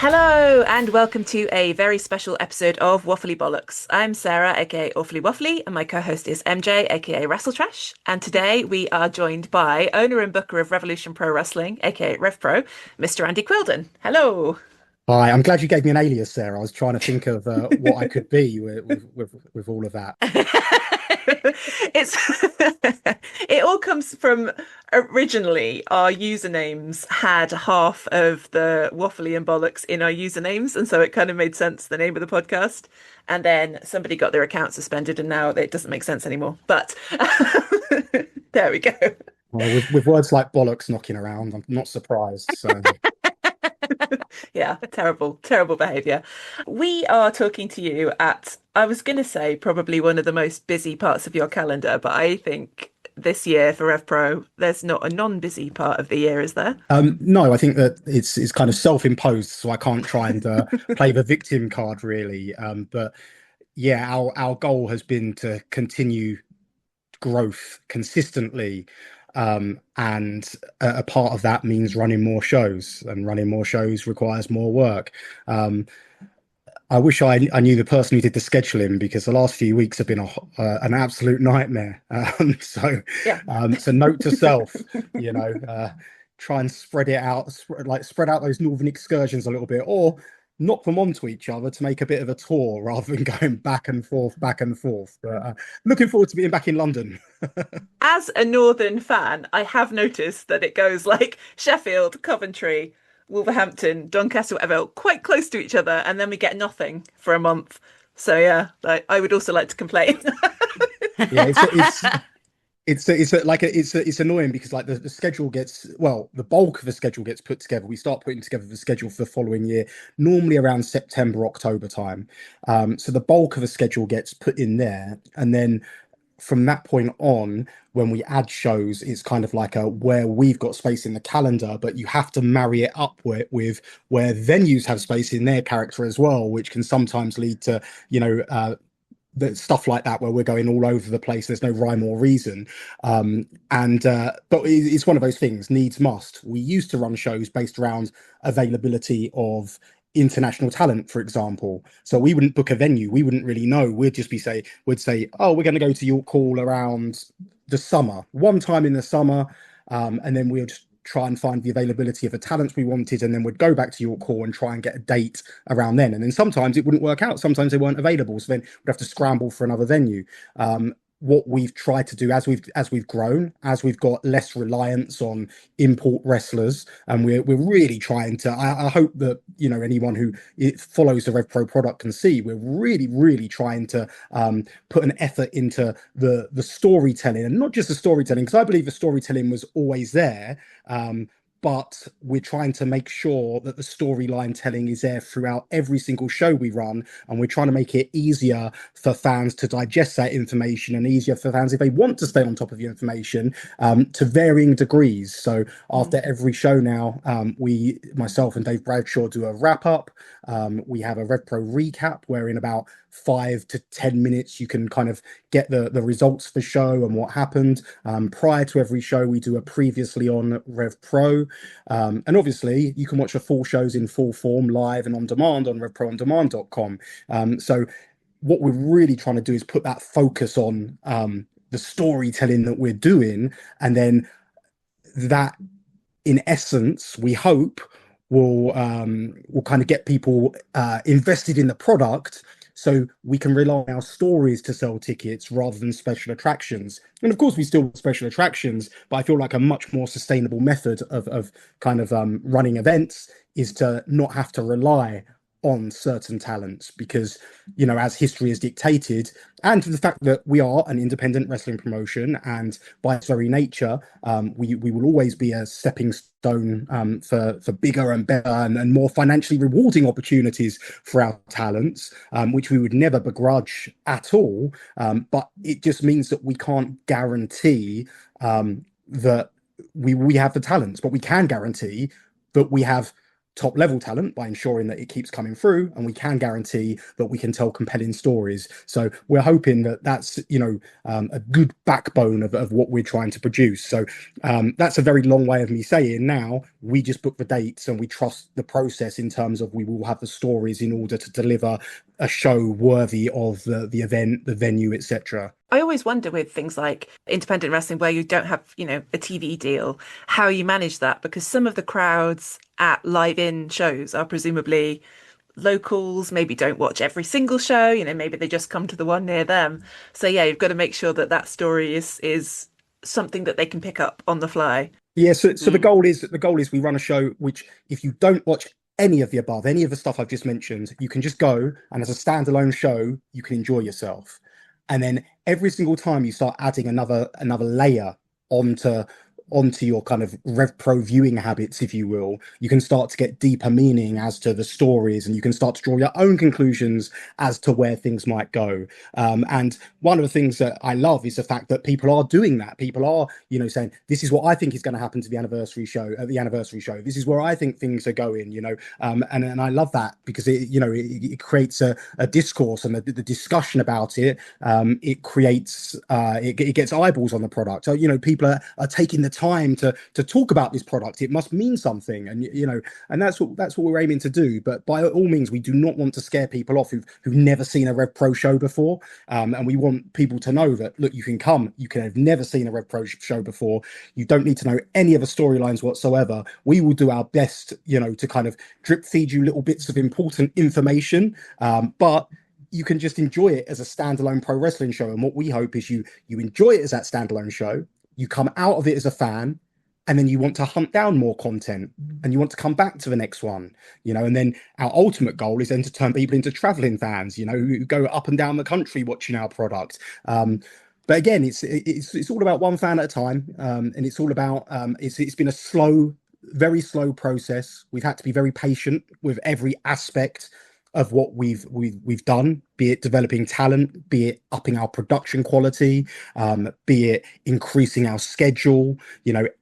Hello and welcome to a very special episode of Waffly Bollox. I'm Sarah, aka Awfully Waffly, and my co-host is MJ, aka Wrestletrash. And today we are joined by owner and booker of Revolution Pro Wrestling, aka RevPro, Mr. Andy Quildan. Hello. Hi, I'm glad you gave me an alias, Sarah. I was trying to think of what I could be with all of that. It's it all comes from originally our usernames had half of the waffly and bollocks in our usernames, and so it kind of made sense the name of the podcast. And then somebody got their account suspended, and now it doesn't make sense anymore. But there we go. Well, with words like bollocks knocking around, I'm not surprised. So, Yeah, terrible, terrible behavior. We are talking to you at, I was going to say, probably one of the most busy parts of your calendar, but I think this year for RevPro, there's not a non-busy part of the year, is there? no, I think that it's kind of self-imposed, so I can't try and play the victim card really. But yeah, our goal has been to continue growth consistently. And a part of that means running more shows, and running more shows requires more work. I wish I knew the person who did the scheduling, because the last few weeks have been an absolute nightmare. Yeah. So note to self, try and spread it out, spread out those northern excursions a little bit, or knock them onto each other to make a bit of a tour rather than going back and forth, back and forth. But looking forward to being back in London. As a Northern fan, I have noticed that it goes like Sheffield, Coventry, Wolverhampton, Doncaster, whatever, quite close to each other, and then we get nothing for a month. So yeah, like I would also like to complain. Yeah, it's annoying because like the schedule gets, well, the bulk of the schedule gets put together. We start putting together the schedule for the following year normally around September, October time. So the bulk of the schedule gets put in there, and then from that point on, when we add shows, it's kind of like a where we've got space in the calendar, but you have to marry it up with where venues have space in their character as well, which can sometimes lead to, the stuff like that where we're going all over the place. There's no rhyme or reason. And But it's one of those things, needs must. We used to run shows based around availability of international talent, for example. So we wouldn't book a venue, we wouldn't really know. We'd say, oh, we're going to go to York Hall around the summer, one time in the summer, and then we'll just try and find the availability of the talents we wanted, and then we'd go back to York Hall and try and get a date around then. And then sometimes it wouldn't work out, sometimes they weren't available, so then we'd have to scramble for another venue. What we've tried to do as we've grown, as we've got less reliance on import wrestlers, and we're really trying to, I hope that anyone who follows the RevPro product can see, we're really trying to put an effort into the storytelling, and not just the storytelling, because I believe the storytelling was always there. But we're trying to make sure that the storyline telling is there throughout every single show we run, and we're trying to make it easier for fans to digest that information, and easier for fans, if they want to stay on top of the information, to varying degrees. So after every show now, myself and Dave Bradshaw, do a wrap up. We have a RevPro recap where in about 5 to 10 minutes you can kind of get the results of the show and what happened. Prior to every show, we do a previously on RevPro. And obviously, you can watch the full shows in full form, live and on demand on RevProOnDemand.com. So what we're really trying to do is put that focus on the storytelling that we're doing, and then that, in essence, we hope will kind of get people invested in the product, so we can rely on our stories to sell tickets rather than special attractions. And of course, we still have special attractions, but I feel like a much more sustainable method of kind of running events is to not have to rely on certain talents, because as history has dictated, and the fact that we are an independent wrestling promotion, and by its very nature, we will always be a stepping stone for bigger and better and more financially rewarding opportunities for our talents, which we would never begrudge at all. But it just means that we can't guarantee that we have the talents, but we can guarantee that we have top level talent by ensuring that it keeps coming through, and we can guarantee that we can tell compelling stories. So we're hoping that that's a good backbone of what we're trying to produce. So that's a very long way of me saying now We just book the dates and we trust the process in terms of we will have the stories in order to deliver a show worthy of the event, the venue, etc. I always wonder with things like independent wrestling where you don't have, a TV deal, how you manage that because some of the crowds at live-in shows are presumably locals, maybe don't watch every single show, maybe they just come to the one near them. So yeah, you've got to make sure that that story is something that they can pick up on the fly. Yeah, so Mm. the goal is we run a show which if you don't watch any of the above, any of the stuff I've just mentioned, you can just go and as a standalone show, you can enjoy yourself. And then every single time you start adding another layer onto onto your kind of RevPro viewing habits, if you will, you can start to get deeper meaning as to the stories and you can start to draw your own conclusions as to where things might go. And one of the things that I love is the fact that people are doing that. People are, saying, this is what I think is going to happen to the anniversary show at the anniversary show. This is where I think things are going, and I love that because it creates a discourse and the discussion about it. It creates, it gets eyeballs on the product. So, people are taking the time to talk about this product. It must mean something. And that's what we're aiming to do. But by all means, we do not want to scare people off who've never seen a RevPro show before. And we want people to know that, look, you can come, you can have never seen a RevPro show before. You don't need to know any of the storylines whatsoever. We will do our best, to kind of drip feed you little bits of important information. But you can just enjoy it as a standalone pro wrestling show. And what we hope is you enjoy it as that standalone show. You come out of it as a fan, and then you want to hunt down more content and you want to come back to the next one, and then our ultimate goal is then to turn people into traveling fans, who go up and down the country watching our product. But again, it's all about one fan at a time, and it's all about it's been a very slow process. We've had to be very patient with every aspect of what we've done, be it developing talent, be it upping our production quality, be it increasing our schedule.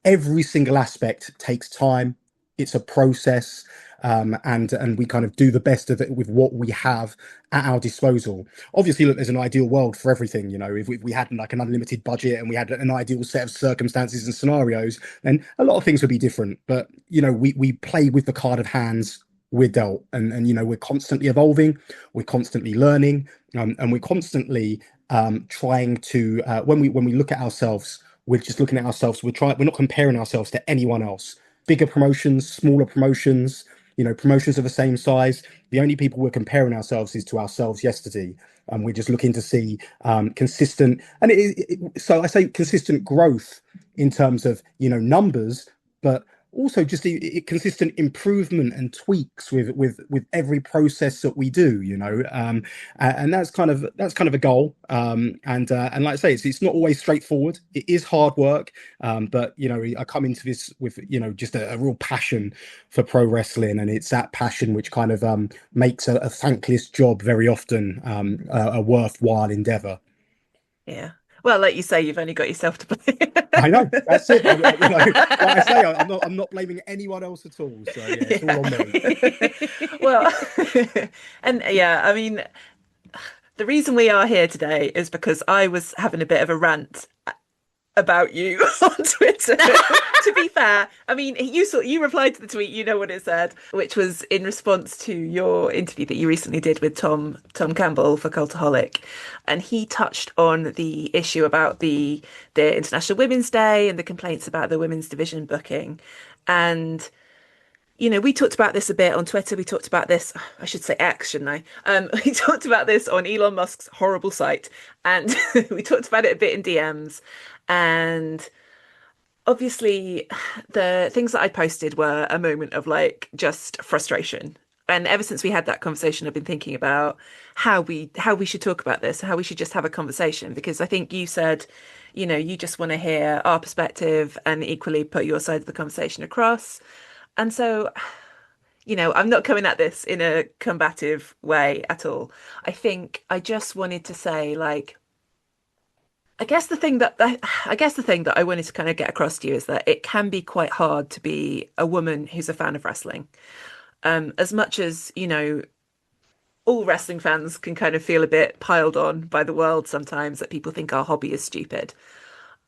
Every single aspect takes time. It's a process, and we kind of do the best of it with what we have at our disposal. Obviously, look, there's an ideal world for everything. If we had like an unlimited budget and we had an ideal set of circumstances and scenarios, then a lot of things would be different. But we play with the card of hands we're dealt, and we're constantly evolving, we're constantly learning, and we're constantly trying to when we look at ourselves, we're just looking at ourselves, we're not comparing ourselves to anyone else. Bigger promotions, smaller promotions, promotions of the same size, the only people we're comparing ourselves is to ourselves yesterday, and we're just looking to see consistent, and so I say consistent growth in terms of numbers, but also just consistent improvement and tweaks with every process that we do, and that's kind of a goal. And like I say, it's not always straightforward. It is hard work, but I come into this with just a real passion for pro wrestling, and it's that passion which kind of makes a thankless job very often a worthwhile endeavor. Yeah. Well, like you say, you've only got yourself to blame. I know, that's it. Like I say, I'm not blaming anyone else at all. So yeah, it's all on me. Yeah. Well, and yeah, I mean, the reason we are here today is because I was having a bit of a rant about you on Twitter. To be fair, I mean, you replied to the tweet, you know what it said, which was in response to your interview that you recently did with Tom Campbell for Cultaholic, and he touched on the issue about the International Women's Day and the complaints about the women's division booking, and we talked about this a bit on Twitter. We talked about this, I should say X, shouldn't I? We talked about this on Elon Musk's horrible site, and we talked about it a bit in DMs. And obviously, the things that I posted were a moment of like just frustration. And ever since we had that conversation, I've been thinking about how we should talk about this, how we should just have a conversation. Because I think you said, you just want to hear our perspective and equally put your side of the conversation across. And so, I'm not coming at this in a combative way at all. I think I just wanted to say, like, I guess the thing that I wanted to kind of get across to you is that it can be quite hard to be a woman who's a fan of wrestling. As much as, all wrestling fans can kind of feel a bit piled on by the world sometimes that people think our hobby is stupid.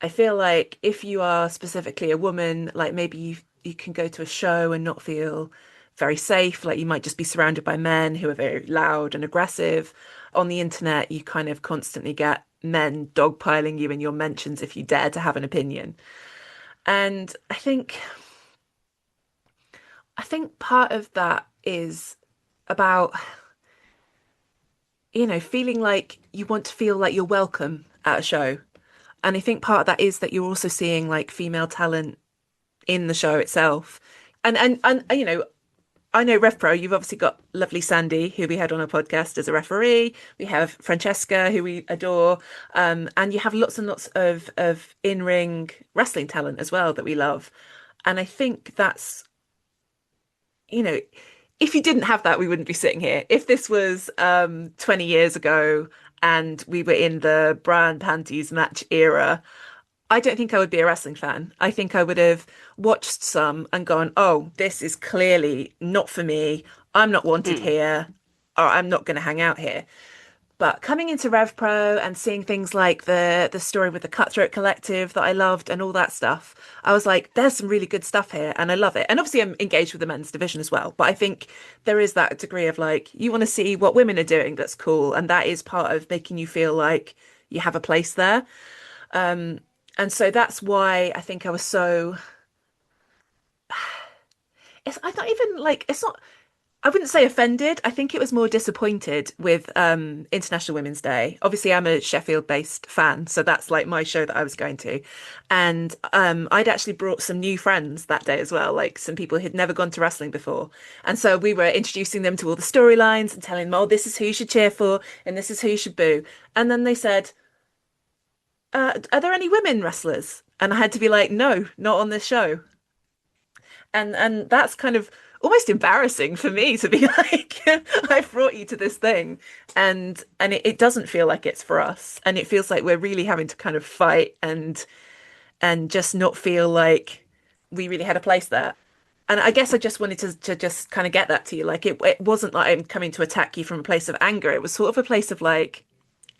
I feel like if you are specifically a woman, like maybe you can go to a show and not feel very safe. Like you might just be surrounded by men who are very loud and aggressive. On the internet, you kind of constantly get men dogpiling you in your mentions if you dare to have an opinion. And I think part of that is about, feeling like you want to feel like you're welcome at a show. And I think part of that is that you're also seeing like female talent in the show itself. And I know RevPro, you've obviously got lovely Sandy, who we had on our podcast as a referee. We have Francesca, who we adore. And you have lots and lots of in-ring wrestling talent as well that we love. And I think that's, you know, if you didn't have that, we wouldn't be sitting here. If this was 20 years ago and we were in the bra and panties match era, I don't think I would be a wrestling fan. I think I would have watched some and gone, oh, this is clearly not for me. I'm not wanted Mm. here, or I'm not going to hang out here. But coming into RevPro and seeing things like the story with the Cutthroat Collective that I loved and all that stuff, I was like, there's some really good stuff here, and I love it. And obviously, I'm engaged with the men's division as well. But I think there is that degree of like, you want to see what women are doing that's cool, and that is part of making you feel like you have a place there. And so that's why I think I was so. I not even like it's not. I wouldn't say offended. I think it was more disappointed with International Women's Day. Obviously, I'm a Sheffield-based fan, so that's like my show that I was going to. And I'd actually brought some new friends that day as well, like some people who'd never gone to wrestling before. And so we were introducing them to all the storylines and telling them, oh, this is who you should cheer for and this is who you should boo. And then they said, are there any women wrestlers? And I had to be like, no, not on this show. And that's kind of almost embarrassing for me to be like, I've brought you to this thing, and it doesn't feel like it's for us, and it feels like we're really having to kind of fight and just not feel like we really had a place there. And I guess I just wanted to just kind of get that to you. Like it wasn't like I'm coming to attack you from a place of anger. It was sort of a place of like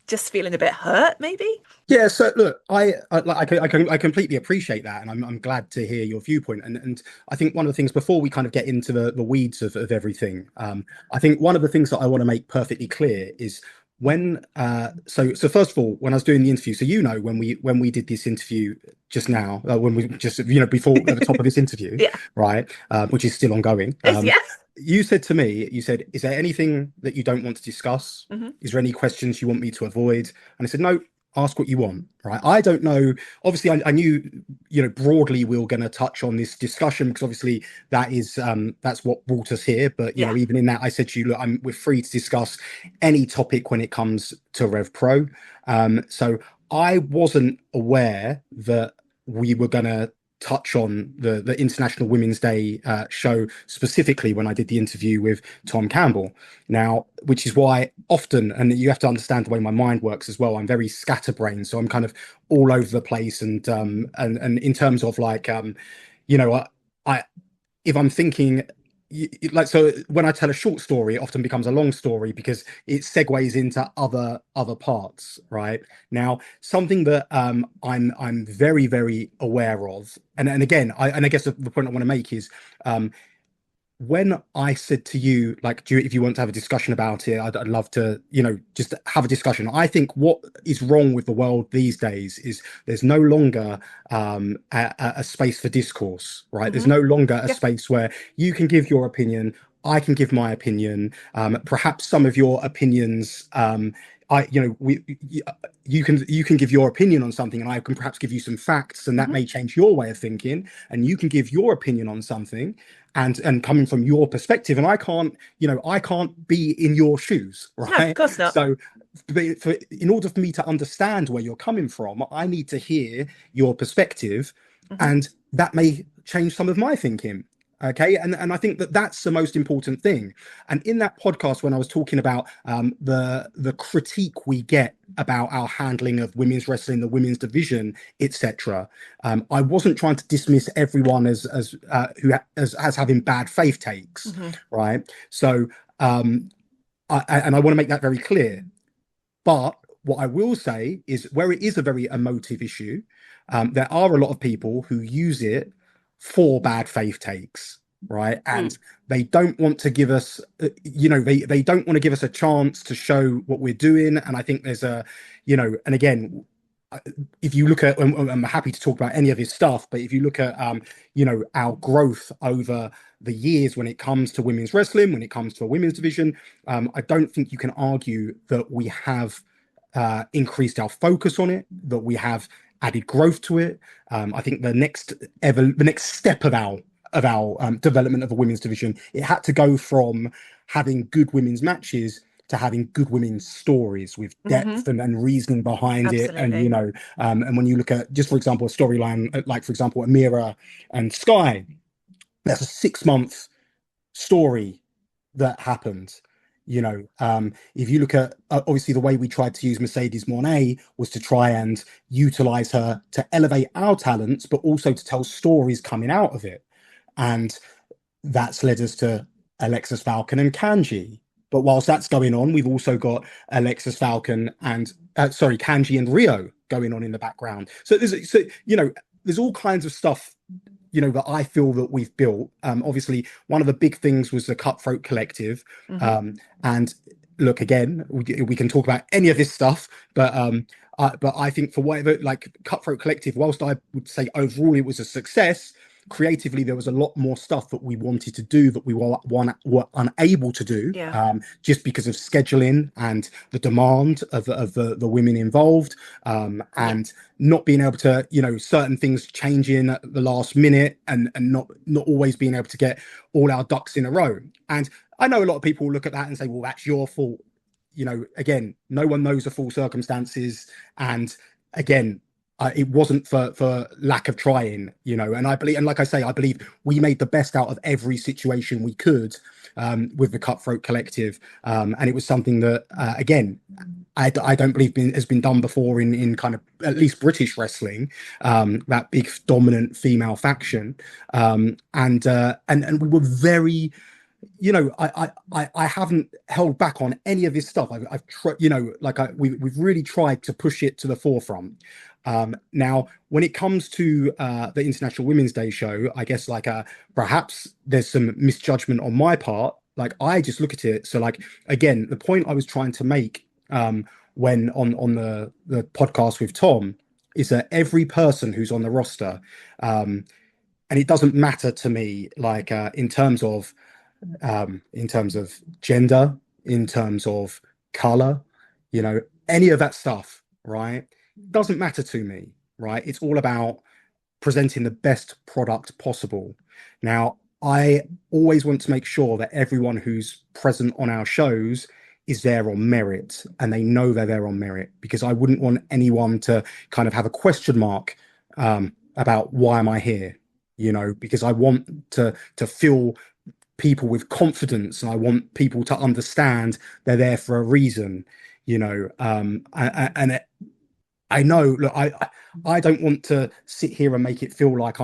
just feeling a bit hurt, maybe. Yeah, so look, I completely appreciate that, and I'm glad to hear your viewpoint. And I think one of the things before we kind of get into the weeds of everything, I think one of the things that I want to make perfectly clear is when so first of all, when I was doing the interview, so when we did this interview just now, when we just before at the top of this interview, Yeah. right, which is still ongoing. Yes. You said to me, you said, is there anything that you don't want to discuss? Hmm. Is there any questions you want me to avoid? And I said, no, ask what you want, right? I don't know. Obviously, I knew, broadly we were going to touch on this discussion because obviously that's what brought us here. But, Yeah. even in that, I said to you, look, we're free to discuss any topic when it comes to RevPro. So I wasn't aware that we were going to touch on the International Women's Day show specifically when I did the interview with Tom Campbell. Now, which is why often, and you have to understand the way my mind works as well, I'm very scatterbrained, so I'm kind of all over the place. And in terms of like, I if I'm thinking like, so when I tell a short story, it often becomes a long story because it segues into other parts, right? Now, something that I'm very, very aware of, and again, I guess the point I want to make is when I said to you, like, if you want to have a discussion about it, I'd love to, just have a discussion. I think what is wrong with the world these days is there's no longer a space for discourse, right? There's Hmm. no longer a Yeah. space where you can give your opinion, I can give my opinion. Perhaps some of your opinions, you can give your opinion on something, and I can perhaps give you some facts, and that Hmm. may change your way of thinking, and you can give your opinion on something and coming from your perspective, and I can't be in your shoes, No, of right? course not. So in order for me to understand where you're coming from, I need to hear your perspective, Hmm. and that may change some of my thinking. Okay, and I think that that's the most important thing. And in that podcast, when I was talking about the critique we get about our handling of women's wrestling, the women's division, etc., I wasn't trying to dismiss everyone as as having bad faith takes, Hmm. right? So I want to make that very clear. But what I will say is, where it is a very emotive issue, there are a lot of people who use it four bad faith takes, right? Mm. And they don't want to give us, they don't want to give us a chance to show what we're doing. And I think there's a, and again, if you look at, I'm happy to talk about any of his stuff, but if you look at, our growth over the years when it comes to women's wrestling, when it comes to a women's division, I don't think you can argue that we have increased our focus on it, that we have added growth to it. I think the next step of our development of a women's division, it had to go from having good women's matches to having good women's stories with Hmm. depth and reasoning behind it. And Absolutely. and when you look at, just for example, a storyline like, for example, Amira and Sky, that's a 6 month story that happened. If you look at, obviously, the way we tried to use Mercedes Monet was to try and utilize her to elevate our talents, but also to tell stories coming out of it. And that's led us to Alexis Falcon and Kanji. But whilst that's going on, we've also got Alexis Falcon and Kanji and Rio going on in the background. There's all kinds of stuff, that I feel that we've built. Obviously, one of the big things was the Cutthroat Collective. Hmm. And look, again, we can talk about any of this stuff, but I think for whatever, like Cutthroat Collective, whilst I would say overall it was a success, creatively there was a lot more stuff that we wanted to do that we were unable to do, Yeah. just because of scheduling and the demand of the women involved, Yeah. and not being able to, certain things changing at the last minute, and not always being able to get all our ducks in a row. And I know a lot of people look at that and say, well, that's your fault. Again, no one knows the full circumstances, and again, it wasn't for lack of trying, and I believe, and like I say, I believe we made the best out of every situation we could, with the Cutthroat Collective, and it was something that, again, I don't believe has been done before in kind of at least British wrestling, that big dominant female faction, and we were very, I haven't held back on any of this stuff. I've tried, we've really tried to push it to the forefront. Now, when it comes to the International Women's Day show, I guess, perhaps there's some misjudgment on my part. Like, I just look at it. So, like, again, the point I was trying to make, when on the podcast with Tom, is that every person who's on the roster, and it doesn't matter to me, like, in terms of gender, in terms of color, any of that stuff, right? Doesn't matter to me, right? It's all about presenting the best product possible. Now, I always want to make sure that everyone who's present on our shows is there on merit, and they know they're there on merit, because I wouldn't want anyone to kind of have a question mark, about why am I here, because I want to feel people with confidence, and I want people to understand they're there for a reason, and I know, look, I don't want to sit here and make it feel like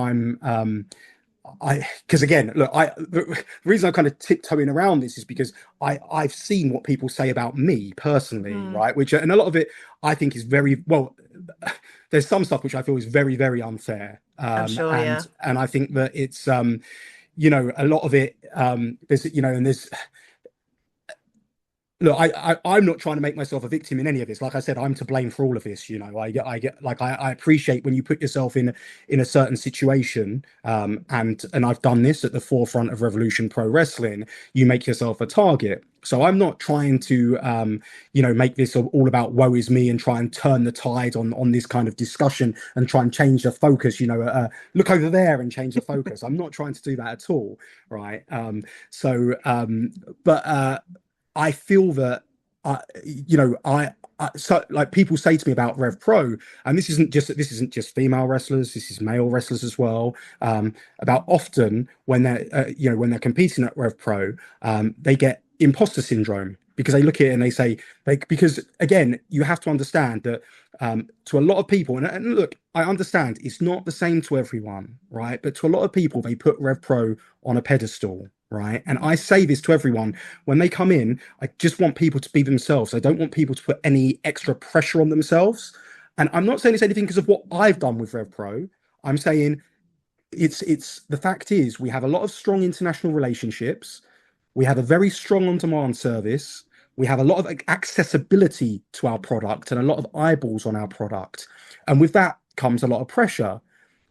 because again, look, the reason I'm kind of tiptoeing around this is because I've seen what people say about me personally, Mm. right? Which, and a lot of it I think is very well. There's some stuff which I feel is very, very unfair, I'm sure. Yeah. and I think that it's, a lot of it, there's, and there's, look, I'm not trying to make myself a victim in any of this. Like I said, I'm to blame for all of this. I get like, I appreciate when you put yourself in a certain situation, and I've done this at the forefront of Revolution Pro Wrestling. You make yourself a target. So I'm not trying to, make this all about woe is me and try and turn the tide on this kind of discussion and try and change the focus. Look over there and change the focus. I'm not trying to do that at all, right? So, but. I feel that, so, like, people say to me about Rev Pro, and this isn't just female wrestlers, this is male wrestlers as well. About often when they're competing at Rev Pro, they get imposter syndrome, because they look at it and they say, because again, you have to understand that, to a lot of people, and look, I understand it's not the same to everyone, right? But to a lot of people, they put Rev Pro on a pedestal, right? And I say this to everyone when they come in. I just want people to be themselves. I don't want people to put any extra pressure on themselves. And I'm not saying it's anything because of what I've done with RevPro. I'm saying it's the fact is we have a lot of strong international relationships. We have a very strong on-demand service. We have a lot of accessibility to our product and a lot of eyeballs on our product. And with that comes a lot of pressure.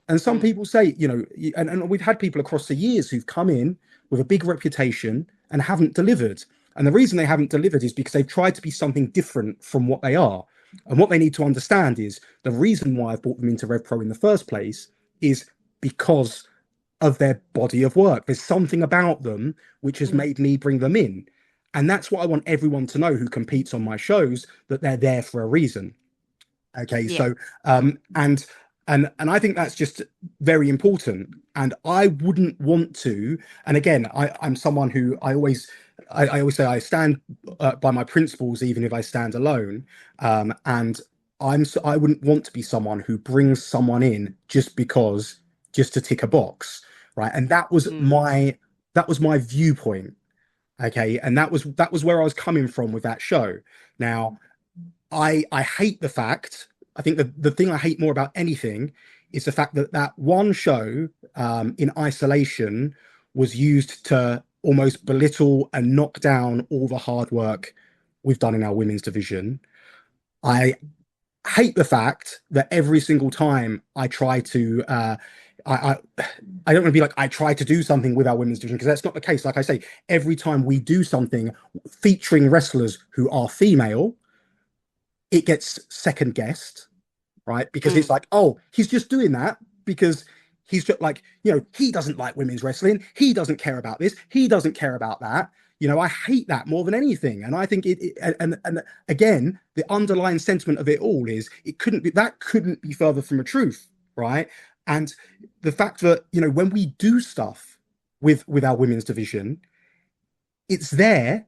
And some Mm, people say, and we've had people across the years who've come in with a big reputation and haven't delivered. And the reason they haven't delivered is because they've tried to be something different from what they are. And what they need to understand is the reason why I've brought them into RevPro in the first place is because of their body of work. There's something about them which has mm, made me bring them in. And that's what I want everyone to know who competes on my shows, that they're there for a reason. Okay, yeah. so and I think that's just very important. And I wouldn't want to. And again, I'm someone who I always say I stand by my principles, even if I stand alone. And I wouldn't want to be someone who brings someone in just to tick a box, right? And Mm, that was my viewpoint. Okay, and that was where I was coming from with that show. Now, I hate the fact. I think the thing I hate more about anything is the fact that that one show in isolation was used to almost belittle and knock down all the hard work we've done in our women's division. I hate the fact that every single time I try to I I don't want to be like I try to do something with our women's division, because that's not the case. Like I say, every time we do something featuring wrestlers who are female, it gets second guessed, right? Because it's mm, like, oh, he's just doing that because he's just like, he doesn't like women's wrestling. He doesn't care about this. He doesn't care about that. I hate that more than anything. And I think and again, the underlying sentiment of it all is that couldn't be further from the truth, right? And the fact that, when we do stuff with our women's division, it's there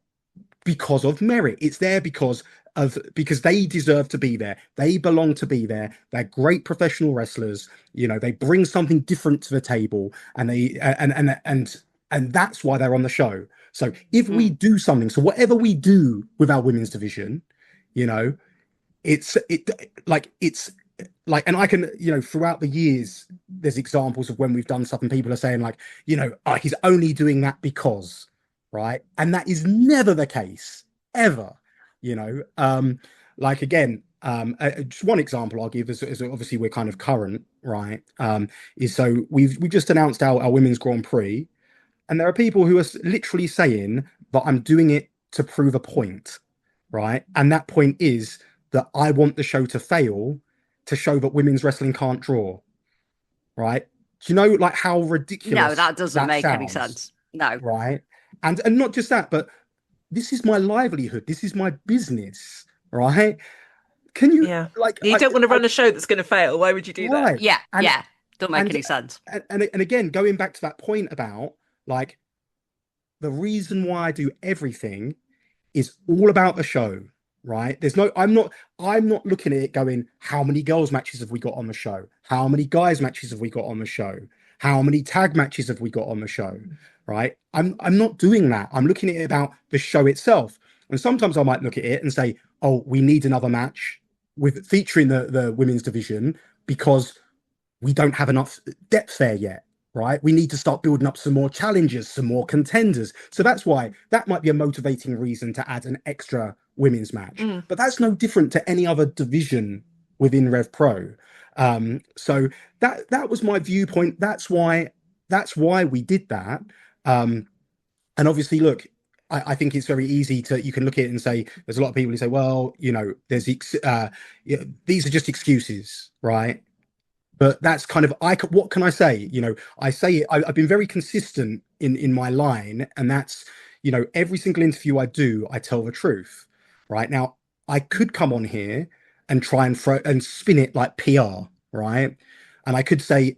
because of merit. It's there because they deserve to be there. They belong to be there. They're great professional wrestlers. They bring something different to the table, and and that's why they're on the show. So if we mm. do something, so whatever we do with our women's division, you know, it's like, and I can, throughout the years, there's examples of when we've done stuff and people are saying like, oh, he's only doing that because, right? And that is never the case, ever. You know, like again, just one example I'll give is obviously we're kind of current, right? Is so we've just announced our women's Grand Prix, and there are people who are literally saying that I'm doing it to prove a point, right? And that point is that I want the show to fail to show that women's wrestling can't draw, right? Do you know like how No, ridiculous that doesn't that make any sounds, sense. No. right? And not just that, but this is my livelihood. This is my business, right? Can you Yeah. like You don't want to run a show that's going to fail. Why would you do that? right? Yeah, And yeah. Don't make and any sense. and again, going back to that point about like the reason why I do everything is all about the show, right? I'm not looking at it going, how many girls matches have we got on the show? How many guys matches have we got on the show? How many tag matches have we got on the show? Right? I'm not doing that. I'm looking at it about the show itself. And sometimes I might look at it and say, oh, we need another match with featuring the women's division because we don't have enough depth there yet, right? We need to start building up some more challengers, some more contenders. So that's why that might be a motivating reason to add an extra women's match. Mm, But that's no different to any other division within Rev Pro. So that was my viewpoint. That's why we did that. Um, and obviously, look, I think it's very easy to you can look at it and say there's a lot of people who say, well, these are just excuses, right? But that's kind of what can I say? I say it. I've been very consistent in my line, and that's every single interview I do, I tell the truth. Right now, I could come on here and try and throw and spin it like PR, right? And I could say,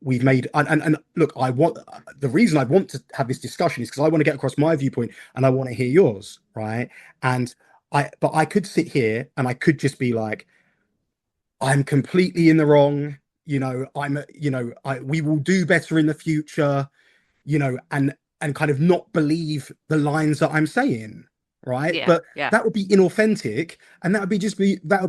we've made and look, I want the reason I want to have this discussion is because I want to get across my viewpoint and I want to hear yours, right? And but I could sit here and I could just be like, I'm completely in the wrong. We will do better in the future, and kind of not believe the lines that I'm saying, right? Yeah, But yeah. that would be inauthentic, and that would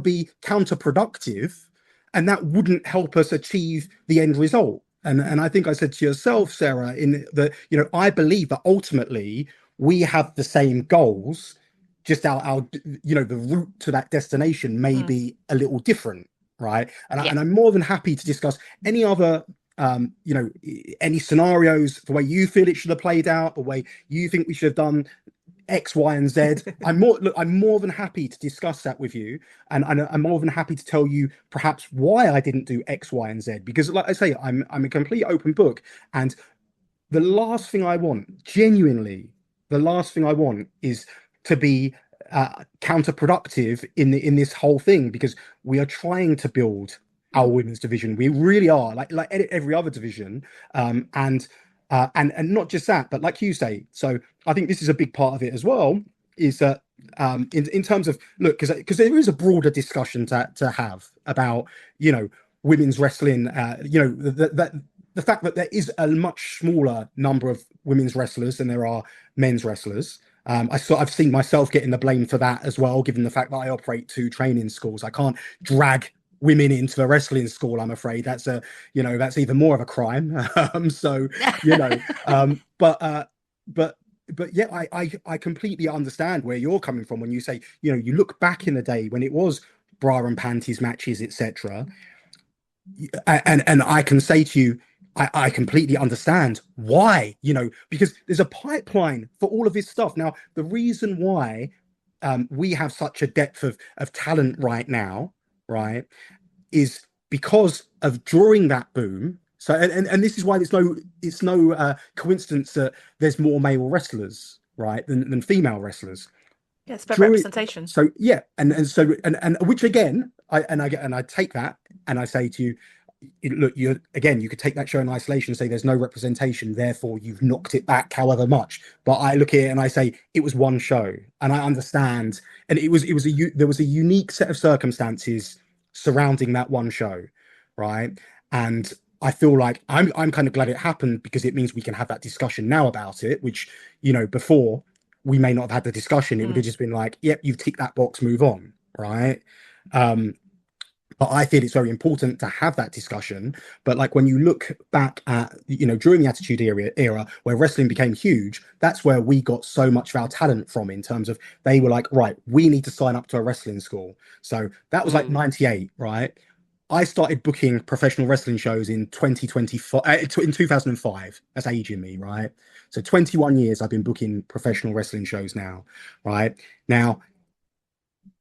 be counterproductive, and that wouldn't help us achieve the end result. And I think I said to yourself, Sarah, in the, I believe that ultimately we have the same goals, just our the route to that destination may Mm, be a little different, right? yeah. And I'm more than happy to discuss any other any scenarios, the way you feel it should have played out, the way you think we should have done X, Y, and Z. I'm more than happy to discuss that with you, and I'm more than happy to tell you perhaps why I didn't do X, Y, and Z. Because, like I say, I'm a complete open book, and the last thing I want, genuinely, the last thing I want is to be counterproductive in this whole thing, because we are trying to build our Mm, women's division. We really are, like every other division, and not just that, but like you say. So I think this is a big part of it as well. Is that in terms of, look, because there is a broader discussion to have about women's wrestling. The fact that there is a much smaller number of women's wrestlers than there are men's wrestlers. I've seen myself getting the blame for that as well, given the fact that I operate two training schools. I can't drag women into the wrestling school. I'm afraid that's even more of a crime. So you know, but yeah, I completely understand where you're coming from when you say, you look back in the day when it was bra and panties matches, etc. And I can say to you, I completely understand why, because there's a pipeline for all of this stuff. Now, the reason why we have such a depth of talent right now, right, is because of during that boom. So, and this is why it's no coincidence that there's more male wrestlers, right, than female wrestlers yeah, it's about during. representation. So yeah, and which again, I take that and I say to you, look, you could take that show in isolation and say there's no representation, therefore you've knocked it back however much. But I look at it and I say it was one show, and I understand, and there was a unique set of circumstances surrounding that one show, right? And I feel like I'm kind of glad it happened, because it means we can have that discussion now about it, which before we may not have had the discussion. It would have Mm, just been like, yep, you've ticked that box, move on, right? Um, but I feel it's very important to have that discussion. But like when you look back at, during the Attitude era where wrestling became huge, that's where we got so much of our talent from, in terms of they were like, right, we need to sign up to a wrestling school. So that was like mm, 98, right? I started booking professional wrestling shows in 2025, in 2005. That's aging me, right? So 21 years I've been booking professional wrestling shows now, right? Now,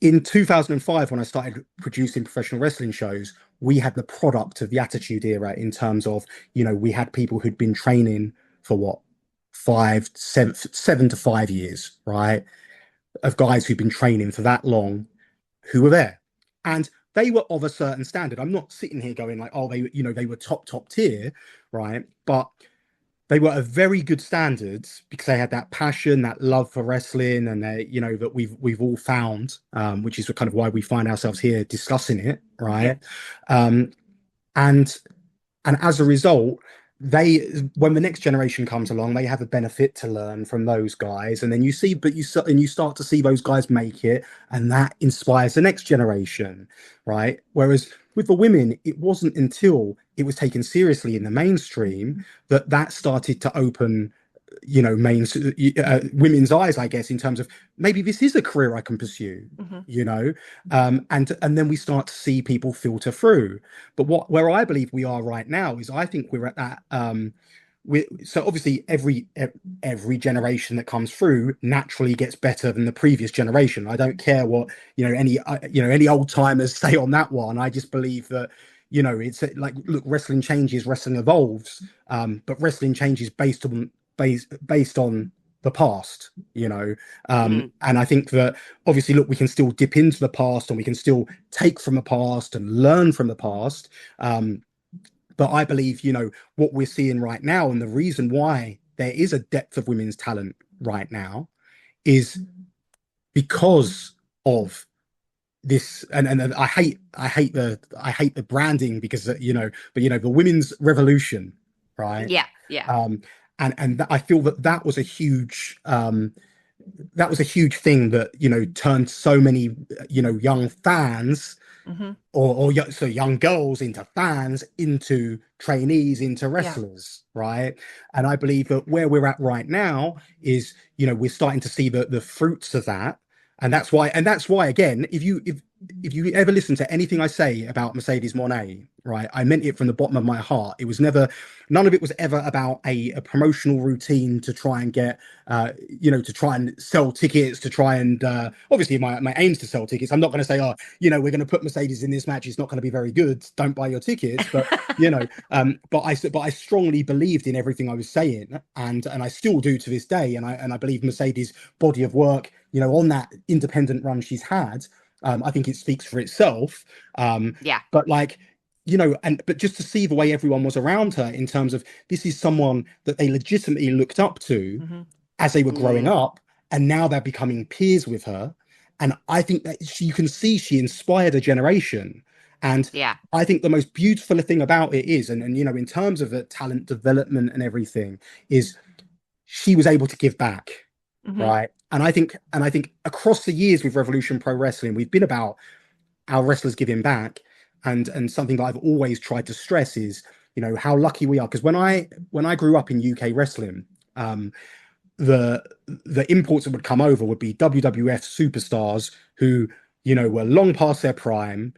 in 2005, when I started producing professional wrestling shows, we had the product of the Attitude Era, in terms of, we had people who'd been training for what, 7 to 5 years, right? Of guys who'd been training for that long, who were there. And they were of a certain standard. I'm not sitting here going like, oh, they were top tier, right? But they were of very good standards, because they had that passion, that love for wrestling, and they, that we've all found, which is kind of why we find ourselves here discussing it, yeah. right? Um, and and as a result, they when the next generation comes along, they have a benefit to learn from those guys, and then you start to see those guys make it, and that inspires the next generation, right? Whereas with the women, it wasn't until it was taken seriously in the mainstream that started to open, main women's eyes, I guess, in terms of maybe this is a career I can pursue, Hmm. and then we start to see people filter through. But where I believe we are right now is, I think we're at that. So obviously every generation that comes through naturally gets better than the previous generation. I don't care what any old timers say on that one. I just believe that it's like, look, wrestling changes, wrestling evolves, but wrestling changes based on the past, Mm, and I think that obviously, look, we can still dip into the past, and we can still take from the past and learn from the past. But I believe, what we're seeing right now, and the reason why there is a depth of women's talent right now, is because of this. And I hate the branding, because but the women's revolution, right? yeah, yeah. Um, and I feel that was a huge thing that turned so many young fans Hmm. So young girls into fans, into trainees, into Yeah. wrestlers, right? And I believe that where we're at right now is, we're starting to see the fruits of that. And that's why again, if you ever listen to anything I say about Mercedes Moné, right, I meant it from the bottom of my heart. It was never, none of it was ever about a promotional routine to try and get, to try and sell tickets, to try and, obviously my aim's to sell tickets. I'm not going to say, oh, we're going to put Mercedes in this match. It's not going to be very good. Don't buy your tickets. But but I strongly believed in everything I was saying, and I still do to this day. And I believe Mercedes' body of work, on that independent run she's had, I think it speaks for itself. Yeah. But like, but just to see the way everyone was around her in terms of this is someone that they legitimately looked up to Hmm. as they were growing Mm, up, and now they're becoming peers with her. And I think that you can see she inspired a generation. And yeah. I think the most beautiful thing about it is, and in terms of the talent development and everything, is she was able to give back, Hmm. right? And I think across the years with Revolution Pro Wrestling, we've been about our wrestlers giving back. And something that I've always tried to stress is, how lucky we are. Because when I grew up in UK wrestling, um, the the imports that would come over would be WWF superstars who, were long past their prime.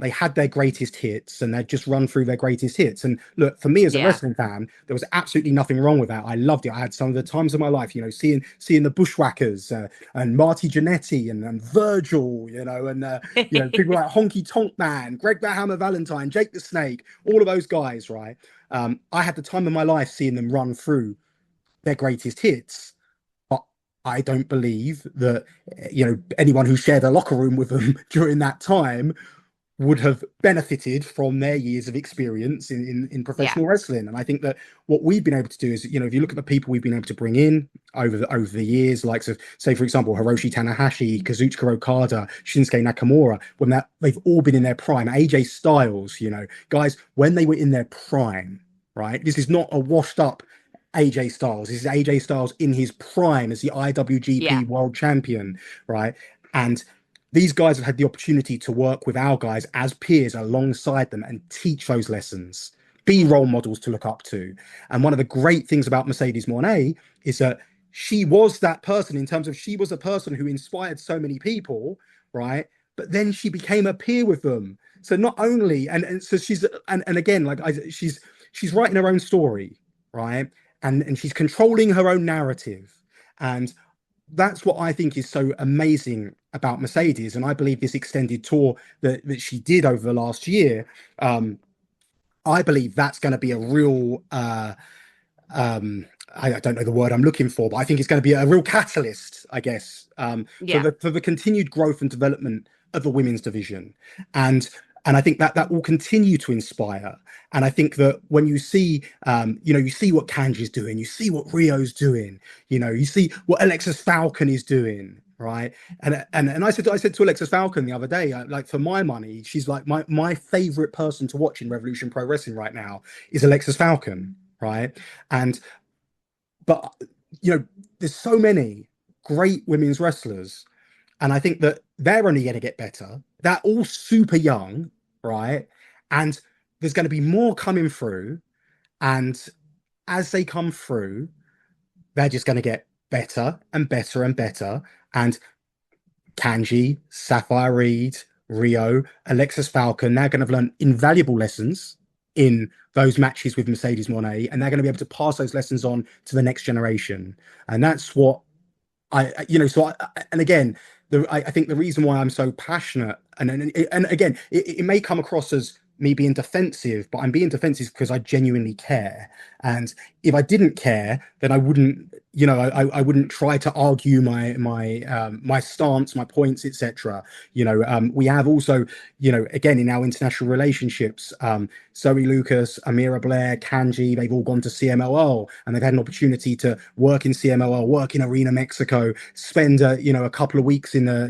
They had their greatest hits and they'd just run through their greatest hits. And look, for me as a Yeah. wrestling fan, there was absolutely nothing wrong with that. I loved it. I had some of the times of my life, seeing the Bushwhackers, and Marty Jannetty, and Virgil, and people like Honky Tonk Man, Greg the Hammer Valentine, Jake the Snake, all of those guys, right? I had the time of my life seeing them run through their greatest hits. But I don't believe that anyone who shared a locker room with them during that time would have benefited from their years of experience in Yeah. professional wrestling. And I think that what we've been able to do is, if you look at the people we've been able to bring in over the years, like, so, say for example, Hiroshi Tanahashi, Kazuchika Okada, Shinsuke Nakamura, when they've all been in their prime, AJ Styles, guys, when they were in their prime, right? This is not a washed up AJ Styles. This is AJ Styles in his prime as the Yeah. IWGP World Champion, right? And these guys have had the opportunity to work with our guys as peers alongside them and teach those lessons, be Mm. role models to look up to. And one of the great things about Mercedes Moné is that she was that person, in terms of she was a person who inspired so many people, right? But then she became a peer with them. So not only, and so she's, and again, like she's writing her own story, right? And she's controlling her own narrative. And that's what I think is so amazing about Mercedes. And I believe this extended tour that she did over the last year, I believe that's going to be a real, um, I don't know the word I'm looking for, but I think it's going to be a real catalyst, I guess, for Yeah. the continued growth and development of the women's division. And and I think that will continue to inspire. And I think that when you see, you see what Kanji's doing, you see what Rio's doing, you see what Alexis Falcon is doing, right? And I said to Alexis Falcon the other day, like, for my money, she's like my favorite person to watch in Revolution Pro Wrestling right now is Alexis Falcon, right? And but there's so many great women's wrestlers, and I think that they're only going to get better. They're all super young, right? And there's going to be more coming through, and as they come through, they're just going to get better and better and better. And Kanji, Sapphire Reed, Rio, Alexis Falcon, they're going to learn invaluable lessons in those matches with Mercedes Moné, and they're going to be able to pass those lessons on to the next generation. And that's what and again, I think the reason why I'm so passionate, and again, it may come across as me being defensive, but I'm being defensive because I genuinely care. And if I didn't care, then I wouldn't, I wouldn't try to argue my stance, my points, etc. We have also, again, in our international relationships, Zoe Lucas, Amira Blair, Kanji, they've all gone to CMLL, and they've had an opportunity to work in CMLL, work in Arena Mexico, spend a couple of weeks in the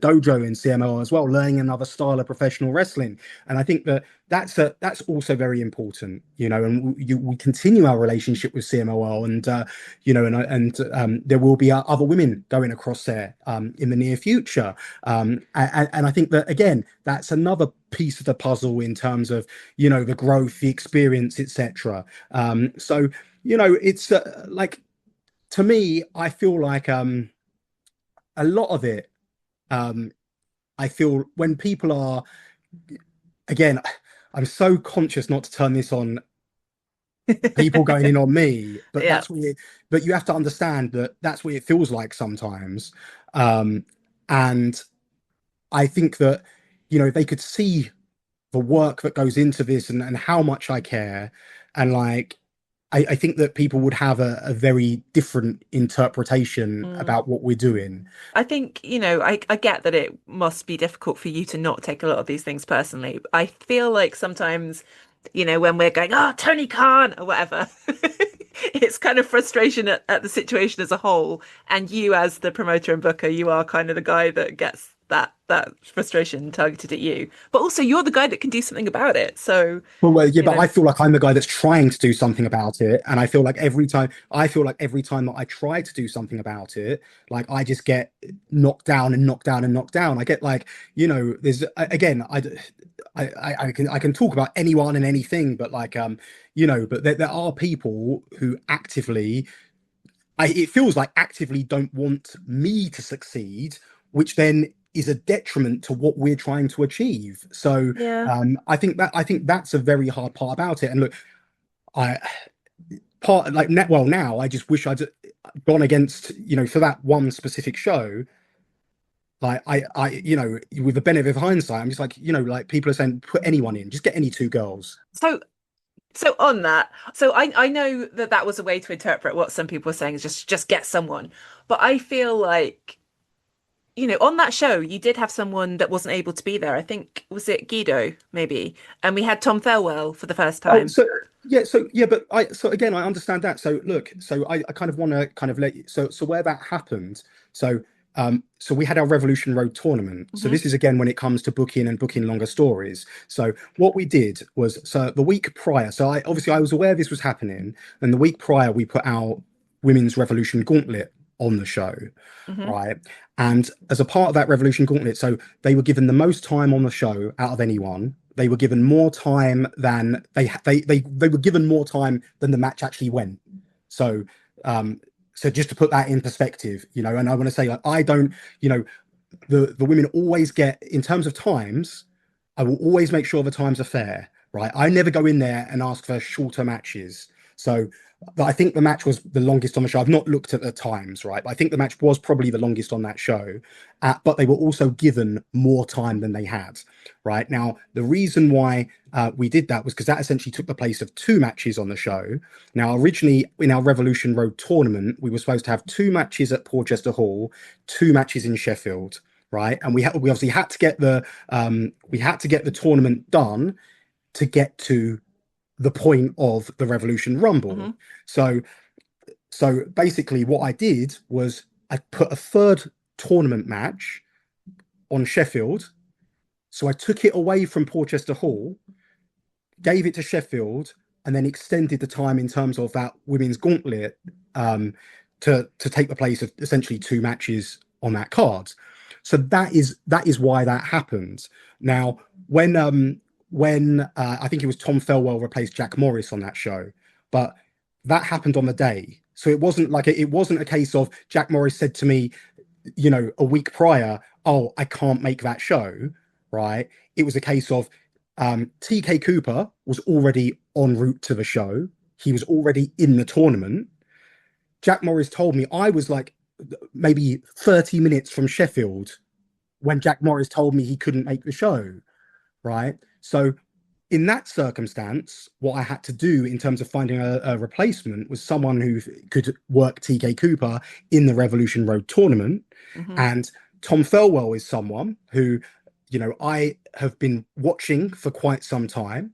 dojo in CMLL as well, learning another style of professional wrestling. And I think that that's also very important, and we continue our relationship with CMOL, and there will be other women going across there in the near future, and I think that again, that's another piece of the puzzle in terms of the growth, the experience, etc. So it's like, to me, I feel like a lot of it. Um, I feel when people are, again, I'm so conscious not to turn this on people going in on me, but Yeah. but you have to understand that that's what it feels like sometimes. Um, and I think that, if they could see the work that goes into this, and how much I care, and like, I think that people would have a very different interpretation Mm. about what we're doing. I think, I get that it must be difficult for you to not take a lot of these things personally. I feel like sometimes, when we're going, oh, Tony Khan or whatever, it's kind of frustration at the situation as a whole. And you, as the promoter and booker, you are kind of the guy that gets that frustration targeted at you. But also, you're the guy that can do something about it. So, Well, yeah, you but know, I feel like I'm the guy that's trying to do something about it, and I feel like every time that I try to do something about it, like I just get knocked down and knocked down and knocked down. I get like, there's again, I can talk about anyone and anything, but like, but there are people who actively, it feels like actively don't want me to succeed, which then is a detriment to what we're trying to achieve. So yeah. I think that's a very hard part about it. And look, I part like net well now, I just wish I'd gone against, for that one specific show. Like with the benefit of hindsight, I'm just like, like people are saying, put anyone in, just get any two girls. So So on that, so I know that that was a way to interpret what some people were saying is just get someone, but I feel like on that show you did have someone that wasn't able to be there. I think was it Guido maybe, and we had Tom Thelwell for the first Oh, time. but so again, I understand that. So look, so I kind of want to kind of let you, so where that happened. So so we had our Revolution Road tournament. So Hmm. this is again when it comes to booking longer stories. So what we did was, so the week prior, so I was aware this was happening, and the week prior we put our Women's Revolution Gauntlet on the show, Hmm. right? And as a part of that Revolution Gauntlet, so they were given the most time on the show out of anyone. They were given more time than they were given more time than the match actually went. So so just to put that in perspective, and I want to say, like, I don't, the women always get, in terms of times, I will always make sure the times are fair, right? I never go in there and ask for shorter matches. So I think the match was the longest on the show. I've not looked at the times, right? But I think the match was probably the longest on that show. But they were also given more time than they had, right? Now, the reason why we did that was because that essentially took the place of two matches on the show. Now, originally in our Revolution Road tournament, we were supposed to have two matches at Porchester Hall, two matches in Sheffield, right? And we obviously had to get the tournament done to get to the point of the Revolution Rumble. Hmm. So basically what I did was I put a third tournament match on Sheffield. So I took it away from Porchester Hall, gave it to Sheffield, and then extended the time in terms of that women's gauntlet, um, to take the place of essentially two matches on that card. So that is why that happened. Now, when I think it was Tom Felwell replaced Jack Morris on that show, but that happened on the day. So it wasn't like it wasn't a case of Jack Morris said to me, a week prior, oh, I can't make that show, right? It was a case of TK Cooper was already en route to the show. He was already in the tournament. Jack Morris told me I was like maybe 30 minutes from Sheffield when Jack Morris told me he couldn't make the show, right? So in that circumstance, what I had to do in terms of finding a replacement was someone who could work TK Cooper in the Revolution Road tournament. Hmm. And Tom Felwell is someone who, I have been watching for quite some time.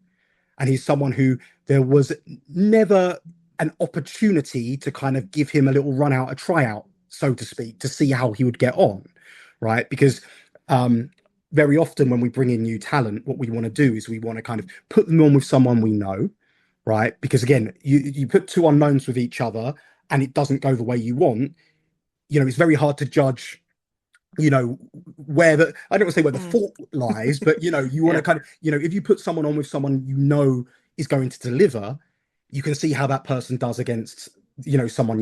And he's someone who there was never an opportunity to kind of give him a little run out, a tryout, so to speak, to see how he would get on, right? Because um, very often when we bring in new talent, what we want to do is we want to kind of put them on with someone we know, right? Because again, you put two unknowns with each other and it doesn't go the way you want, it's very hard to judge, where the I don't want to say where the Mm. fault lies, but you want to Yeah. kind of, if you put someone on with someone is going to deliver, you can see how that person does against, someone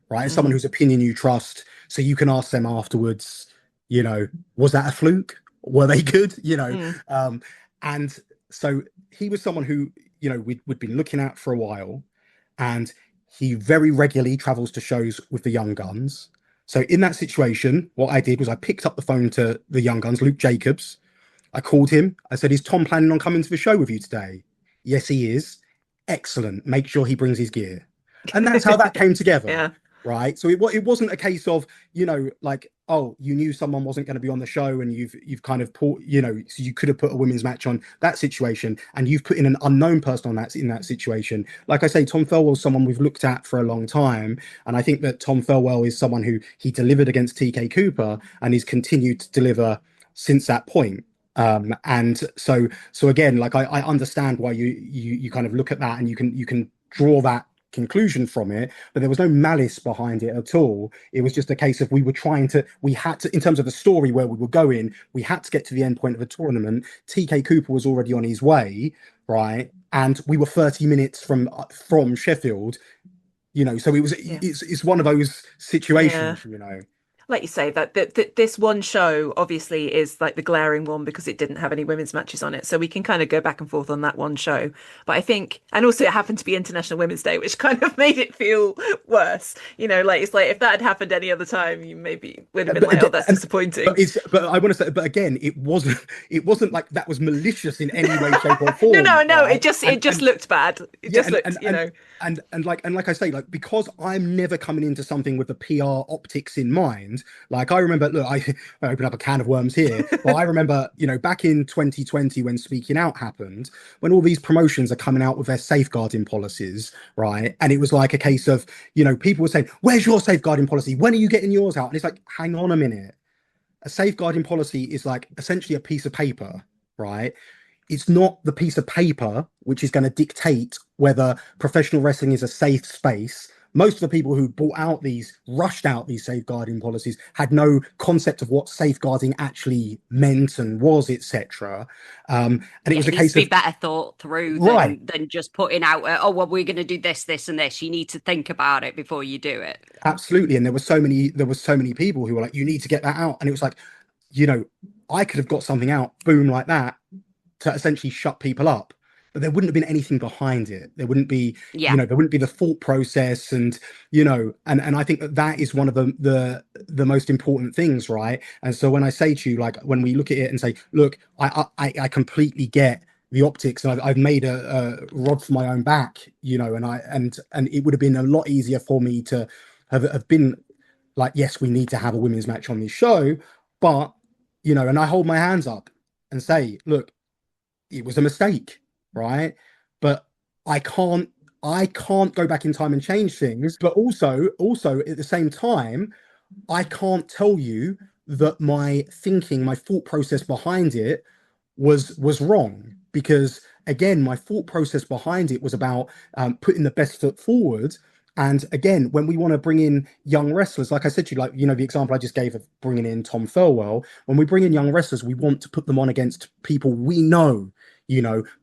right? Someone Mm. whose opinion you trust, so you can ask them afterwards, you know, was that a fluke? Were they good? Mm. And so he was someone who, we'd been looking at for a while, and he very regularly travels to shows with the Young Guns. So in that situation, what I did was I picked up the phone to the Young Guns, Luke Jacobs. I called him. I said, "Is Tom planning on coming to the show with you today?" "Yes, he is." "Excellent. Make sure he brings his gear." And that's how that came together, Yeah. right? So it wasn't a case of, like, oh, you knew someone wasn't going to be on the show and you've kind of put, so you could have put a women's match on that situation, and you've put in an unknown person on that in that situation. Like I say, Tom Felwell's someone we've looked at for a long time, and I think that Tom Felwell is someone who he delivered against TK Cooper and he's continued to deliver since that point. And so again, like I understand why you kind of look at that and you can draw that conclusion from it, but there was no malice behind it at all. It was just a case of we had to, in terms of the story where we were going, we had to get to the end point of the tournament. TK Cooper was already on his way, right? And we were 30 minutes from Sheffield, so Yeah. it's one of those Yeah. situations. Like you say, that this one show obviously is like the glaring one because it didn't have any women's matches on it. So we can kind of go back and forth on that one show. But I think, and also it happened to be International Women's Day, which kind of made it feel worse. Like it's like if that had happened any other time, you maybe would have been but like, oh, again, that's and, disappointing. but I want to say, but again, it wasn't like that was malicious in any way, shape, or No, form, no, no. right? It just looked bad. It Yeah, just looked. and like I say, like, because I'm never coming into something with the PR optics in mind. Like, I remember, look, I open up a can of worms here, but I remember, back in 2020 when Speaking Out happened, when all these promotions are coming out with their safeguarding policies, right? And it was like a case of, people were saying, "Where's your safeguarding policy? When are you getting yours out?" And it's like, hang on a minute. A safeguarding policy is like essentially a piece of paper, right? It's not the piece of paper which is going to dictate whether professional wrestling is a safe space. Most of the people who rushed out these safeguarding policies, had no concept of what safeguarding actually meant and was, etc. And it Yeah, was it a needs to case be of, better thought through right, than just putting out, oh, well, we're going to do this, this, and this. You need to think about it before you do it. absolutely. And there were so many people who were like, "You need to get that out," and it was like, you know, I could have got something out, boom, like that, to essentially shut people up, but there wouldn't have been anything behind it. There wouldn't be, Yeah, there wouldn't be the thought process, and I think that is one of the most important things, right? And so when I say to you, like, when we look at it and say, look, I completely get the optics, and I've made a rod for my own back, and it would have been a lot easier for me to have been like, yes, we need to have a women's match on this show, but and I hold my hands up and say, look, it was a mistake, right? But I can't I can't go back in time and change things. But also at the same time, I can't tell you that my thinking, my thought process behind it was wrong, because again, my thought process behind it was about putting the best foot forward. And again, when we want to bring in young wrestlers, like I said to you, like, the example I just gave of bringing in Tom Thurwell, when we bring in young wrestlers, we want to put them on against people we know,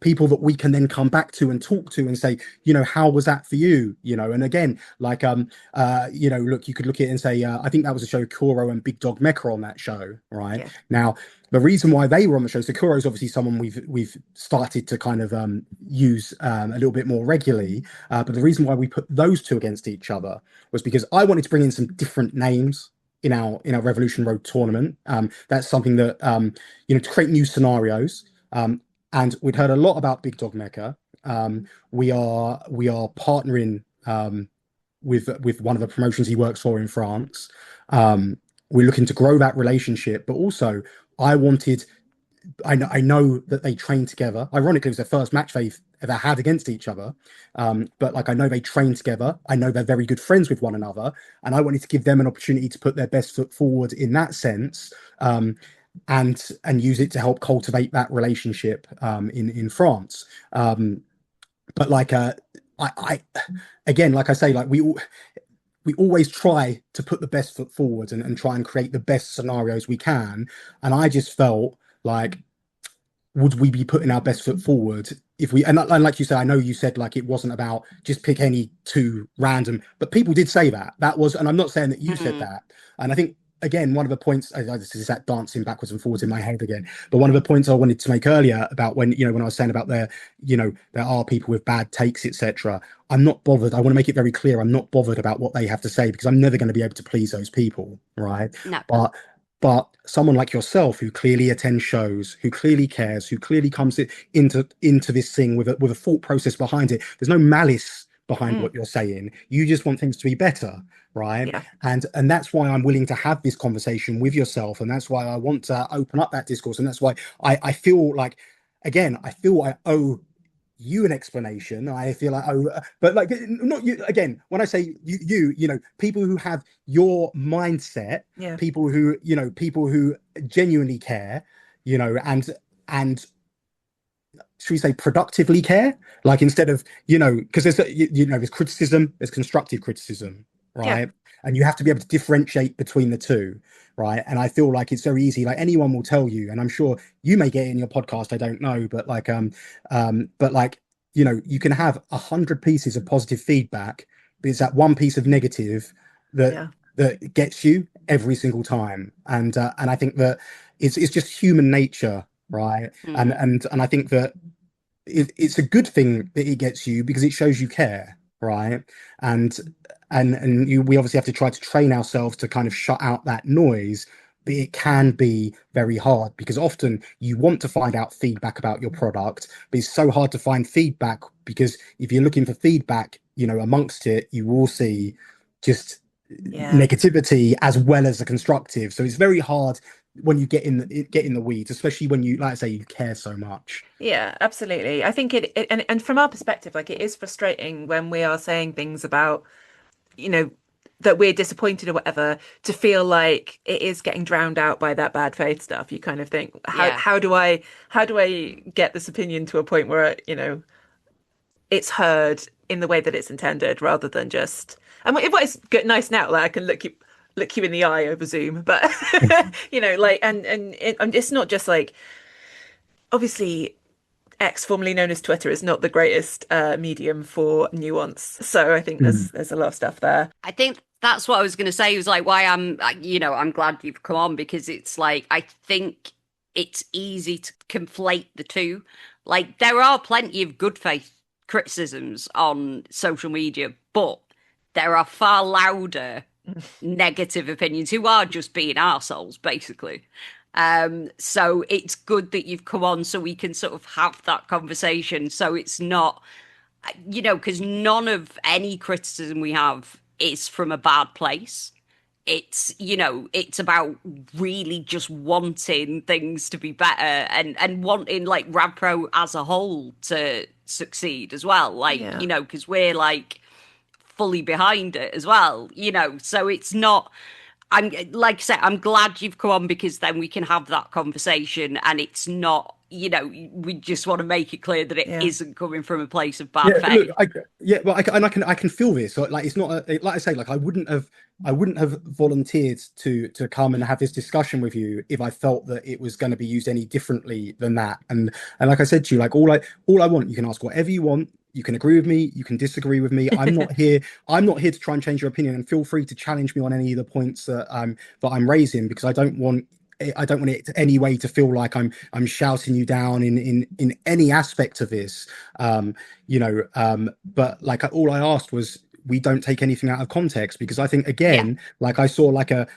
people that we can then come back to and talk to and say, how was that for you? And again, like, look, you could look at it and say, I think that was a show, Kuro and Big Dog Mecca on that show, right? Yeah. Now, the reason why they were on the show, Sakura is obviously someone we've started to kind of use a little bit more regularly. But the reason why we put those two against each other was because I wanted to bring in some different names in our Revolution Road tournament. That's something that to create new scenarios. And we'd heard a lot about Big Dog Mecca. We are partnering with one of the promotions he works for in France. We're looking to grow that relationship, but also I wanted. I know that they trained together. Ironically, it was their first match they've ever had against each other. But like, I know they trained together. I know they're very good friends with one another, and I wanted to give them an opportunity to put their best foot forward in that sense. and use it to help cultivate that relationship in France. But like I again, like I say, like we always try to put the best foot forward and try and create the best scenarios we can. And I just felt like, would we be putting our best foot forward if we, and like you said, I know you said like it wasn't about just pick any two random, but people did say that. That was, and I'm not saying that you said Mm. that. And I think, again, one of the points, this is that dancing backwards and forwards in my head again, but one of the points I wanted to make earlier about when, when I was saying about there are people with bad takes, etc. I'm not bothered. I want to make it very clear. I'm not bothered about what they have to say because I'm never going to be able to please those people, right? No. But someone like yourself who clearly attends shows, who clearly cares, who clearly comes into this thing with a thought process behind it. There's no malice behind Mm, what you're saying. You just want things to be better, right? yeah. And that's why I'm willing to have this conversation with yourself, and that's why I want to open up that discourse, and that's why I feel like, again, I feel I owe you an explanation. I feel like, oh, but like, not you. Again, when I say people who have your mindset, Yeah. people who genuinely care, and should we say productively care, like instead of because there's criticism, there's constructive criticism, Yeah. right? And you have to be able to differentiate between the two, right? And I feel like it's very easy, like anyone will tell you, and I'm sure you may get it in your podcast, I don't know, but like but like you can have 100 pieces of positive feedback, but it's that one piece of negative that Yeah. that gets you every single time. And I think that it's just human nature, right? and Mm. and and I think that it's a good thing that it gets you because it shows you care, right? And we obviously have to try to train ourselves to kind of shut out that noise, but it can be very hard because often you want to find out feedback about your product, but it's so hard to find feedback because if you're looking for feedback, amongst it, you will see just Yeah. negativity as well as the constructive. So it's very hard when you get in the weeds, especially when you, like I say, you care so much. Yeah, absolutely. I think and from our perspective, like it is frustrating when we are saying things about, you know, that we're disappointed or whatever, to feel like it is getting drowned out by that bad faith stuff. You kind of think, Yeah. how do I get this opinion to a point where, it's heard in the way that it's intended rather than just, and what is good, nice now, like I can look you in the eye over Zoom, but like, and it's not just like, obviously X, formerly known as Twitter, is not the greatest medium for nuance. So I think Mm. there's a lot of stuff there. I think that's what I was going to say. It was like why I'm glad you've come on because it's like I think it's easy to conflate the two. Like there are plenty of good faith criticisms on social media, but there are far louder negative opinions who are just being arseholes, basically. So it's good that you've come on so we can sort of have that conversation. So it's not, because none of any criticism we have is from a bad place. It's about really just wanting things to be better and wanting like RevPro as a whole to succeed as well. Like, Yeah. because we're like fully behind it as well, so it's not. I'm like I said, I'm glad you've come on because then we can have that conversation and it's not, we just want to make it clear that it Yeah. isn't coming from a place of bad Yeah, look, faith. well, I can feel this. So, like, it's not like I say, like, I wouldn't have volunteered to come and have this discussion with you if I felt that it was going to be used any differently than that. And like I said to you, like, all I want, you can ask whatever you want. You can agree with me, you can disagree with me. I'm not here to try and change your opinion, and feel free to challenge me on any of the points that I'm raising, because I don't want it to any way to feel like I'm shouting you down in any aspect of this. But like, all I asked was we don't take anything out of context, because I think, Yeah. again, like, I saw like a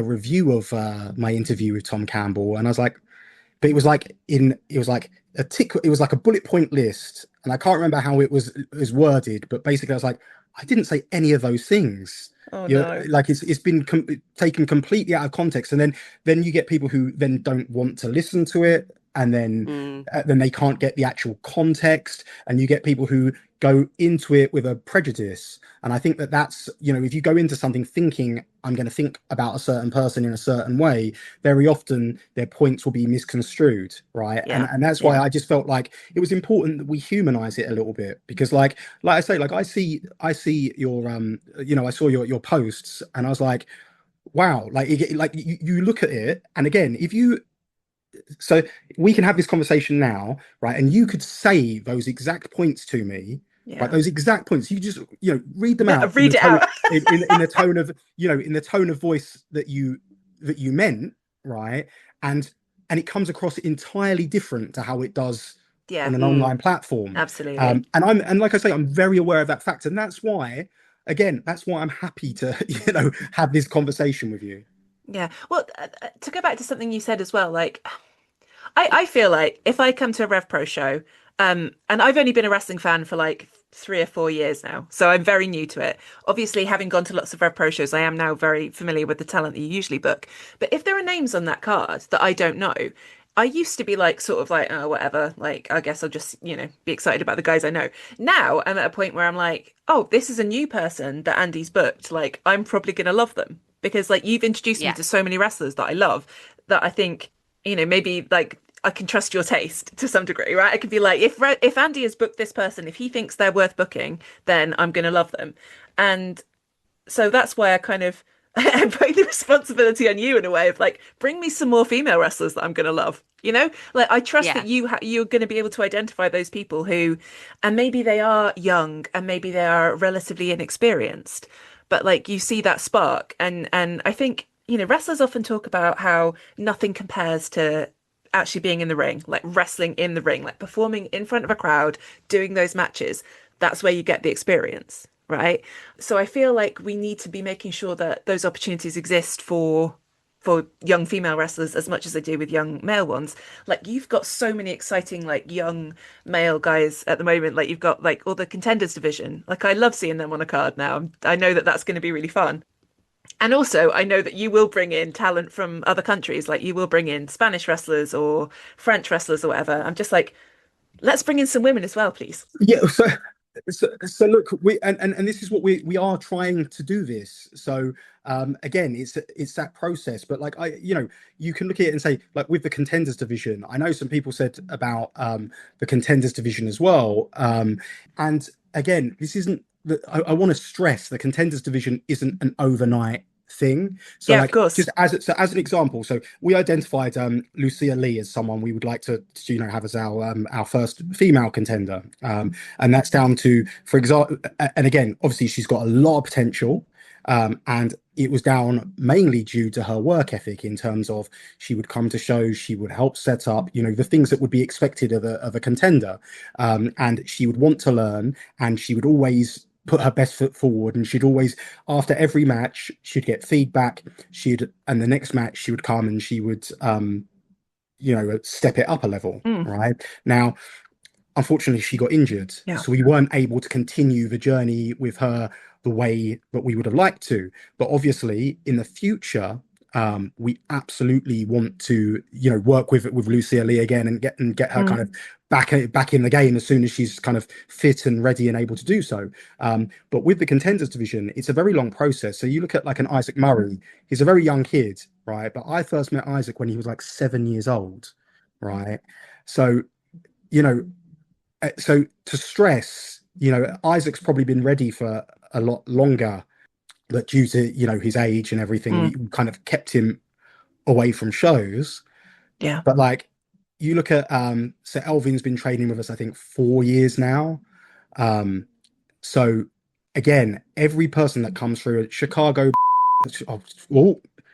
review of my interview with Tom Campbell, and I was like, but it was like a bullet point list, and I can't remember how it was worded, but basically I was like, I didn't say any of those things. Oh You're no. like it's been taken completely out of context, and then you get people who then don't want to listen to it, and Mm, then they can't get the actual context, and you get people who go into it with a prejudice. And I think that that's, if you go into something thinking I'm going to think about a certain person in a certain way, very often their points will be misconstrued, right? and Yeah. and that's why Yeah. I just felt like it was important that we humanize it a little bit, because like I say, like I see your I saw your posts, and I was like, wow, like you look at it, and again, if you so we can have this conversation now, right? And you could say those exact points to me, right? Yeah. Those exact points. You just read them out in the Read it tone out. in the tone of in the tone of voice that you meant, right? And it comes across entirely different to how it does Yeah. on an mm. online platform. Absolutely. And like I say, I'm very aware of that fact, and that's why, again, that's why I'm happy to have this conversation with you. Yeah. Well, to go back to something you said as well, like I feel like if I come to a RevPro show, and I've only been a wrestling fan for like 3 or 4 years now, so I'm very new to it. Obviously, having gone to lots of RevPro shows, I am now very familiar with the talent that you usually book. But if there are names on that card that I don't know, I used to be like sort of like, oh, whatever, like I guess I'll just, be excited about the guys I know. Now I'm at a point where I'm like, oh, this is a new person that Andy's booked. Like I'm probably gonna love them because like you've introduced me Yeah. to so many wrestlers that I love that I think maybe like I can trust your taste to some degree, right? I could be like, if Andy has booked this person, if he thinks they're worth booking, then I'm going to love them. And so that's why I kind of I put the responsibility on you in a way of like, bring me some more female wrestlers that I'm going to love. Like I trust that Yeah. you're going to be able to identify those people who, and maybe they are young and maybe they are relatively inexperienced, but like you see that spark, and I think wrestlers often talk about how nothing compares to actually being in the ring, like wrestling in the ring, like performing in front of a crowd, doing those matches. That's where you get the experience, right? So I feel like we need to be making sure that those opportunities exist for young female wrestlers as much as they do with young male ones. Like you've got so many exciting like young male guys at the moment. Like you've got like all the contenders division. Like I love seeing them on a card now. I know that that's going to be really fun. And also, I know that you will bring in talent from other countries, like you will bring in Spanish wrestlers or French wrestlers or whatever. I'm just like, let's bring in some women as well, please. Yeah, so look, and this is what we are trying to do this. So again, it's that process. But like you can look at it and say, like with the contenders division, I know some people said about the contenders division as well. And again, this isn't I want to stress the contenders division isn't an overnight thing. So Yeah, of like course. just as an example, so we identified Lucia Lee as someone we would like to have as our first female contender. And that's down to, for example, and again, obviously she's got a lot of potential, and it was down mainly due to her work ethic in terms of she would come to shows, she would help set up, the things that would be expected of a contender, and she would want to learn, and she would always put her best foot forward, and she'd always, after every match, she'd get feedback, and the next match she would come and she would step it up a level, Mm, right? Now, unfortunately, she got injured, yeah. so we weren't able to continue the journey with her the way that we would have liked to. But obviously, in the future, we absolutely want to, work with Lucia Lee again and get her kind Mm, of back in the game as soon as she's kind of fit and ready and able to do so. But with the contenders division, it's a very long process. So you look at like an Isaac Murray, he's a very young kid, right? But I first met Isaac when he was like 7 years old, right? So you know so to stress, Isaac's probably been ready for a lot longer, but due to his age and everything, mm, we kind of kept him away from shows. yeah. But like you look at so Elvin's been training with us, I think 4 years now. Um, so again, every person that comes through Chicago, oh,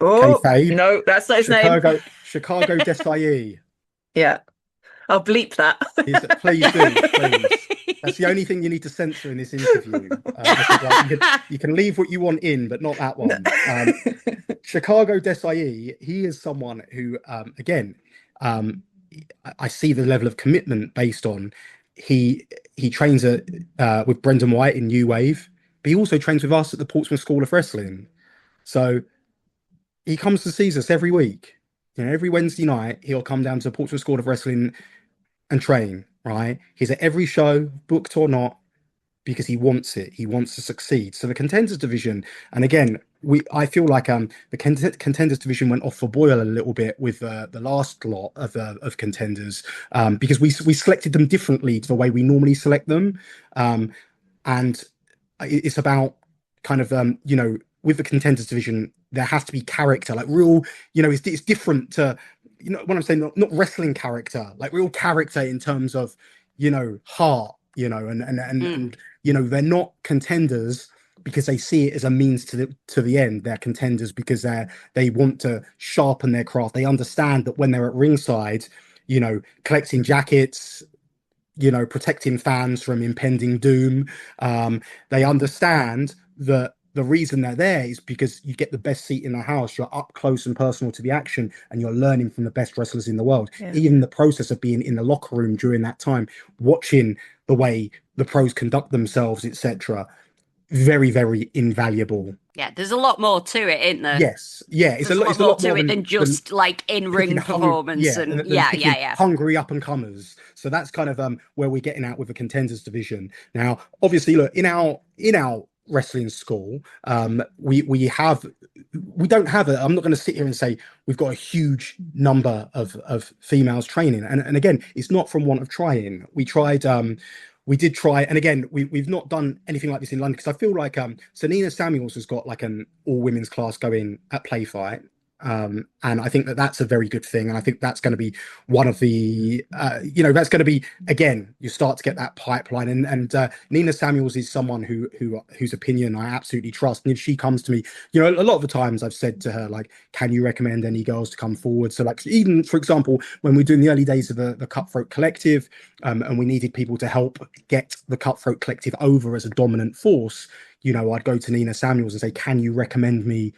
Oh, kayfabe, no, that's not his name. Chicago Desai. Yeah, I'll bleep that. Please do, please. That's the only thing you need to censor in this interview. I said, like, you can leave what you want in, but not that No. one. Chicago Desai, he is someone who, again, um, I see the level of commitment based on he trains with Brendan White in New Wave but he also trains with us at the Portsmouth School of Wrestling. So he comes to see us every week. Every Wednesday night he'll come down to Portsmouth School of Wrestling and train. Right? He's at every show, booked or not, because he wants it. He wants to succeed. So the contenders division, and again, I feel like the contenders division went off the boil a little bit with the last lot of contenders, because we selected them differently to the way we normally select them, and it's about kind of with the contenders division there has to be character, like real, it's different to, what I'm saying, not wrestling character, like real character in terms of heart, and they're not contenders because they see it as a means to the end. They're contenders because they want to sharpen their craft. They understand that when they're at ringside, collecting jackets, protecting fans from impending doom. They understand that the reason they're there is because you get the best seat in the house. You're up close and personal to the action, and you're learning from the best wrestlers in the world. Yeah. Even the process of being in the locker room during that time, watching the way the pros conduct themselves, etc. Very, very invaluable. Yeah, there's a lot more to it, isn't there? Yes, yeah, it's There's a lot more to it than just like in-ring performance, and yeah. hungry up and comers. So that's kind of where we're getting at with the contenders division. Now, obviously, look, in our wrestling school, we don't have I'm not going to sit here and say we've got a huge number of females training, and again, it's not from want of trying. We did try, and again, we've not done anything like this in London because I feel like so Nina Samuels has got like an all women's class going at Playfight, and I think that's a very good thing, and I think that's going to be one of the that's going to be, again, you start to get that pipeline, and Nina Samuels is someone whose opinion I absolutely trust, and if she comes to me, a lot of the times I've said to her, like, can you recommend any girls to come forward? So like, even for example, when we're doing the early days of the Cutthroat Collective, and we needed people to help get the Cutthroat Collective over as a dominant force, I'd go to Nina Samuels and say, can you recommend me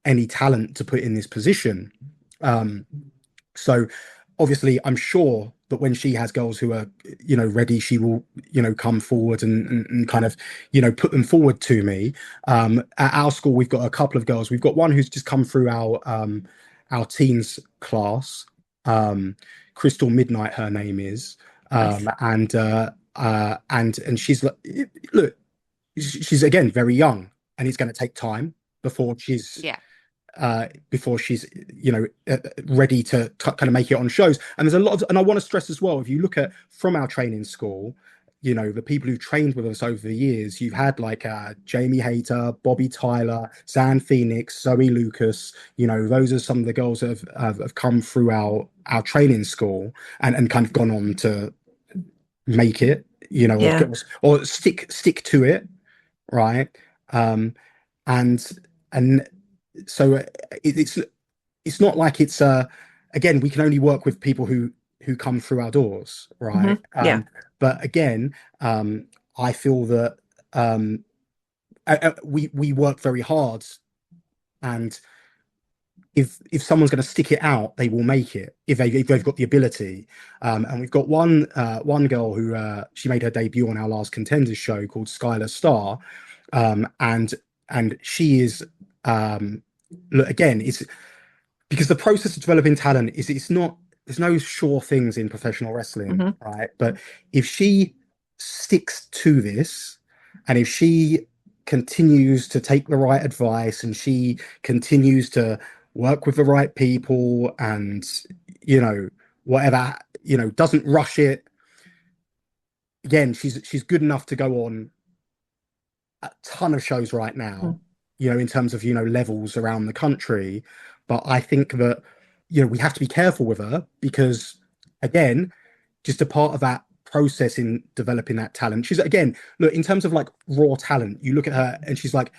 any talent to put in this position? So obviously I'm sure that when she has girls who are ready, she will come forward and kind of put them forward to me. At our school we've got a couple of girls. We've got one who's just come through our teens class, Crystal Midnight her name is, Nice. and she's like, look, she's again very young, and it's going to take time before she's ready to kind of make it on shows. And there's a lot of, and I want to stress as well, if you look at from our training school, the people who've trained with us over the years, you've had like Jamie Hayter, Bobby Tyler, Zan Phoenix, Zoe Lucas. Those are some of the girls that have come through our training school and kind of gone on to make it, or stick to it, right? And so it's not like it's again, we can only work with people who come through our doors, right? Yeah. But again, I feel that we work very hard, and if someone's going to stick it out, they will make it if they've got the ability. And we've got one girl who she made her debut on our last Contenders show called Skylar Starr, and she is look, again, it's because the process of developing talent is, there's no sure things in professional wrestling, right? But if she sticks to this, and if she continues to take the right advice, and she continues to work with the right people, and whatever, doesn't rush it, again, she's good enough to go on a ton of shows right now, in terms of levels around the country. But I think that we have to be careful with her, because again, just a part of that process in developing that talent, she's, again, look, in terms of like raw talent, you look at her and she's like,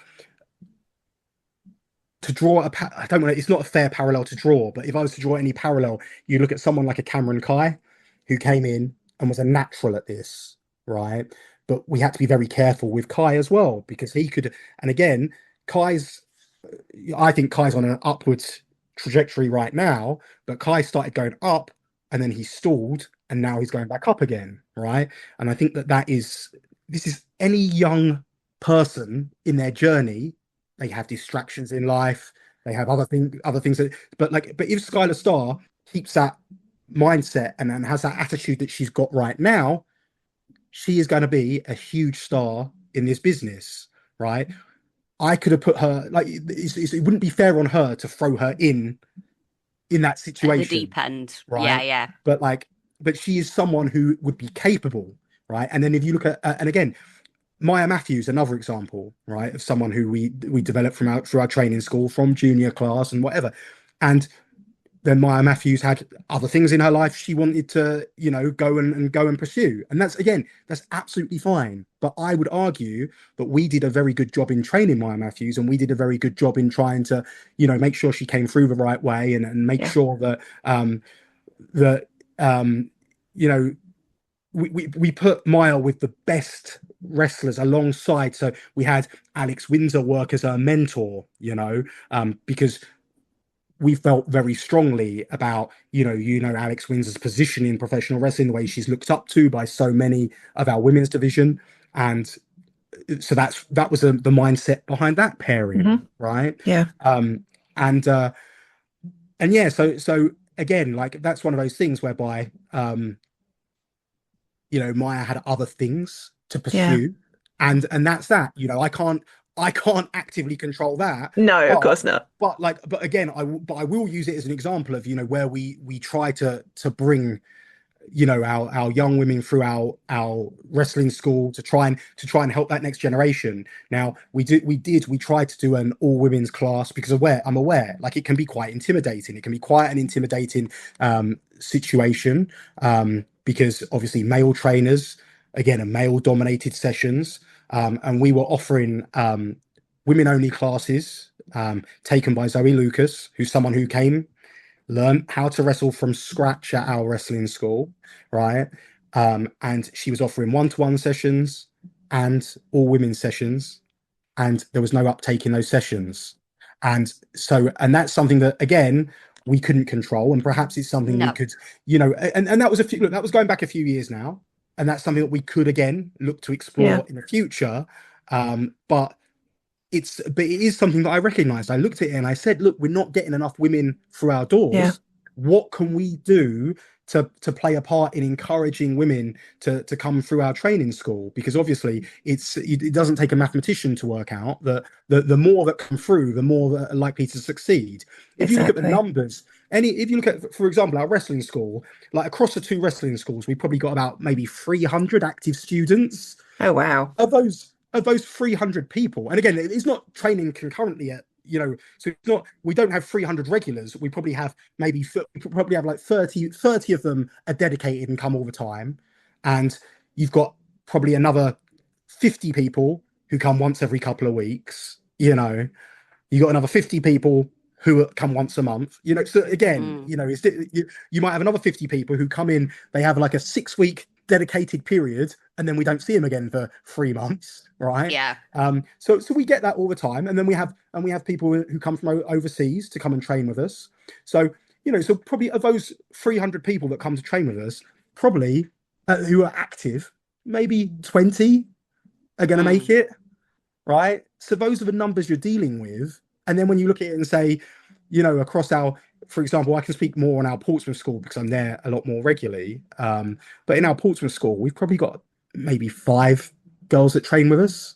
to draw I don't want to, it's not a fair parallel to draw, but if I was to draw any parallel, you look at someone like a Cameron Kai, who came in and was a natural at this, right? But we had to be very careful with Kai as well, because he could, and again, I think Kai's on an upwards trajectory right now, but Kai started going up and then he stalled, and now he's going back up again, right? And I think this is any young person in their journey, they have distractions in life, they have other things that, but if Skylar Starr keeps that mindset and has that attitude that she's got right now, she is going to be a huge star in this business, right? I could have put her like it wouldn't be fair on her to throw her in that At the situation, deep end. Yeah, right? yeah. But like, but she is someone who would be capable, right? And then if you look at, and again, Maya Matthews, another example, right, of someone who we developed from through our training school, from junior class and whatever, and then Maya Matthews had other things in her life she wanted to, go and pursue. And that's, again, that's absolutely fine. But I would argue that we did a very good job in training Maya Matthews, and we did a very good job in trying to, make sure she came through the right way, and make Yeah. sure that that you know we put Maya with the best wrestlers alongside. So we had Alex Windsor work as her mentor, because we felt very strongly about, Alex Windsor's position in professional wrestling, the way she's looked up to by so many of our women's division. And so that was the mindset behind that pairing, Hmm. right? Yeah. Um, and and yeah, so again, like that's one of those things whereby Maya had other things to Yeah. pursue, and that's that. I can't actively control that, No, of but course not. but again, I will use it as an example of where we try to bring our young women through our wrestling school to try and help that next generation. Now we tried to do an all women's class because I'm aware like it can be quite intimidating. It can be quite an intimidating situation, because obviously male trainers, again, are male dominated sessions, and we were offering women only classes, taken by Zoe Lucas, who's someone who came learn how to wrestle from scratch at our wrestling school, right? And she was offering one-to-one sessions and all women's sessions, and there was no uptake in those sessions. And that's something that, again, we couldn't control, and perhaps it's something we No. could, and that was that was going back a few years now, and that's something that we could again look to Yeah. explore in the future. But it is something that I recognized. I looked at it and I said, look, we're not getting enough women through our Yeah. doors. What can we do to play a part in encouraging women to come through our training school? Because obviously it doesn't take a mathematician to work out that the more that come through, the more that are likely to succeed. If you look at the Exactly. numbers, if you look at, for example, our wrestling school, like across the two wrestling schools, we probably got about maybe 300 active students. Oh, wow. Of those 300 people, and again, it's not training concurrently yet, so it's not, we don't have 300 regulars. We probably have like 30 of them are dedicated and come all the time, and you've got probably another 50 people who come once every couple of weeks. You got another 50 people who come once a month. So again, Mm. you might have another 50 people who come in, they have like a 6 week dedicated period, and then we don't see them again for 3 months, right? Yeah. So we get that all the time, and then we have people who come from overseas to come and train with us. So so probably of those 300 people that come to train with us, probably who are active, maybe 20 are going to make Mm. it, right? So those are the numbers you're dealing with. And then when you look at it and say, across for example, I can speak more on our Portsmouth school because I'm there a lot more regularly. But in our Portsmouth school, we've probably got maybe 5 girls that train with us.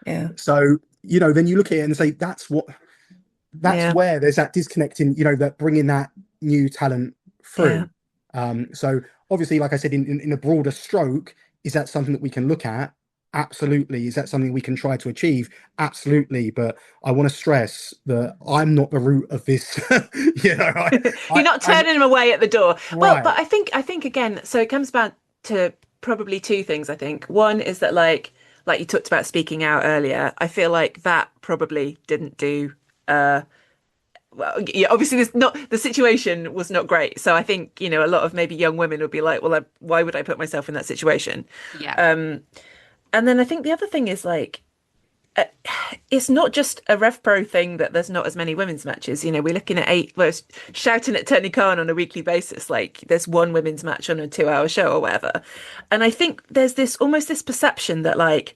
Yeah. So, then you look at it and say, that's Yeah. where there's that disconnect in, that bringing that new talent Yeah. through. So obviously, like I said, in a broader stroke, is that something that we can look at? Absolutely. Is that something we can try to achieve? Absolutely. But I want to stress that I'm not the root of this. You're not I'm turning them away at the door. Well, right. but I think again, so it comes back to probably two things, I think. One is that like you talked about speaking out earlier, I feel like that probably didn't do well, yeah, obviously this not the situation was not great. So I think, a lot of maybe young women would be like, well, why would I put myself in that situation? Yeah. And then I think the other thing is like it's not just a RevPro thing that there's not as many women's matches. We're looking at we're shouting at Tony Khan on a weekly basis, like there's one women's match on a 2 hour show or whatever. And I think there's this almost this perception that like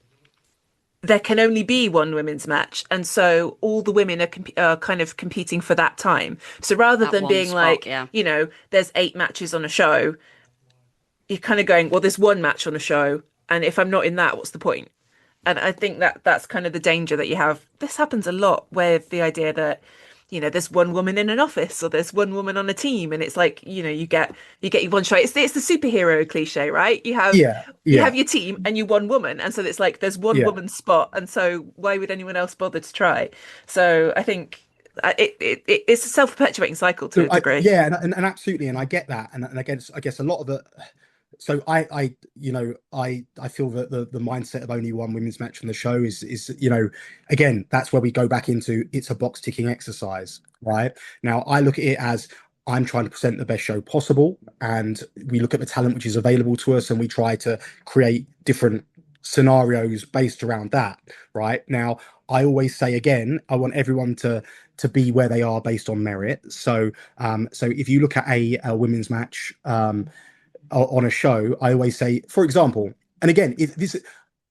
there can only be one women's match, and so all the women are kind of competing for that time. So rather That than one being spot, like, yeah. there's 8 matches on a show, you're kind of going, well, there's one match on a show, and if I'm not in that, what's the point? And I think that that's kind of the danger that you have. This happens a lot with the idea that, there's one woman in an office or there's one woman on a team, and it's like, you get your one shot. It's the superhero cliche, right? You have Yeah, you yeah, have your team and you one woman, and so it's like there's one yeah. woman spot, and so why would anyone else bother to try? So I think it's a self-perpetuating cycle to Look, a degree. yeah, and absolutely, and I get that, and I guess a lot of the. So I feel that the mindset of only one women's match on the show is again, that's where we go back into it's a box ticking exercise, right? Now I look at it as I'm trying to present the best show possible, and we look at the talent which is available to us, and we try to create different scenarios based around that, right? Now I always say again, I want everyone to be where they are based on merit. So if you look at a women's match on a show, I always say, for example, and again, if this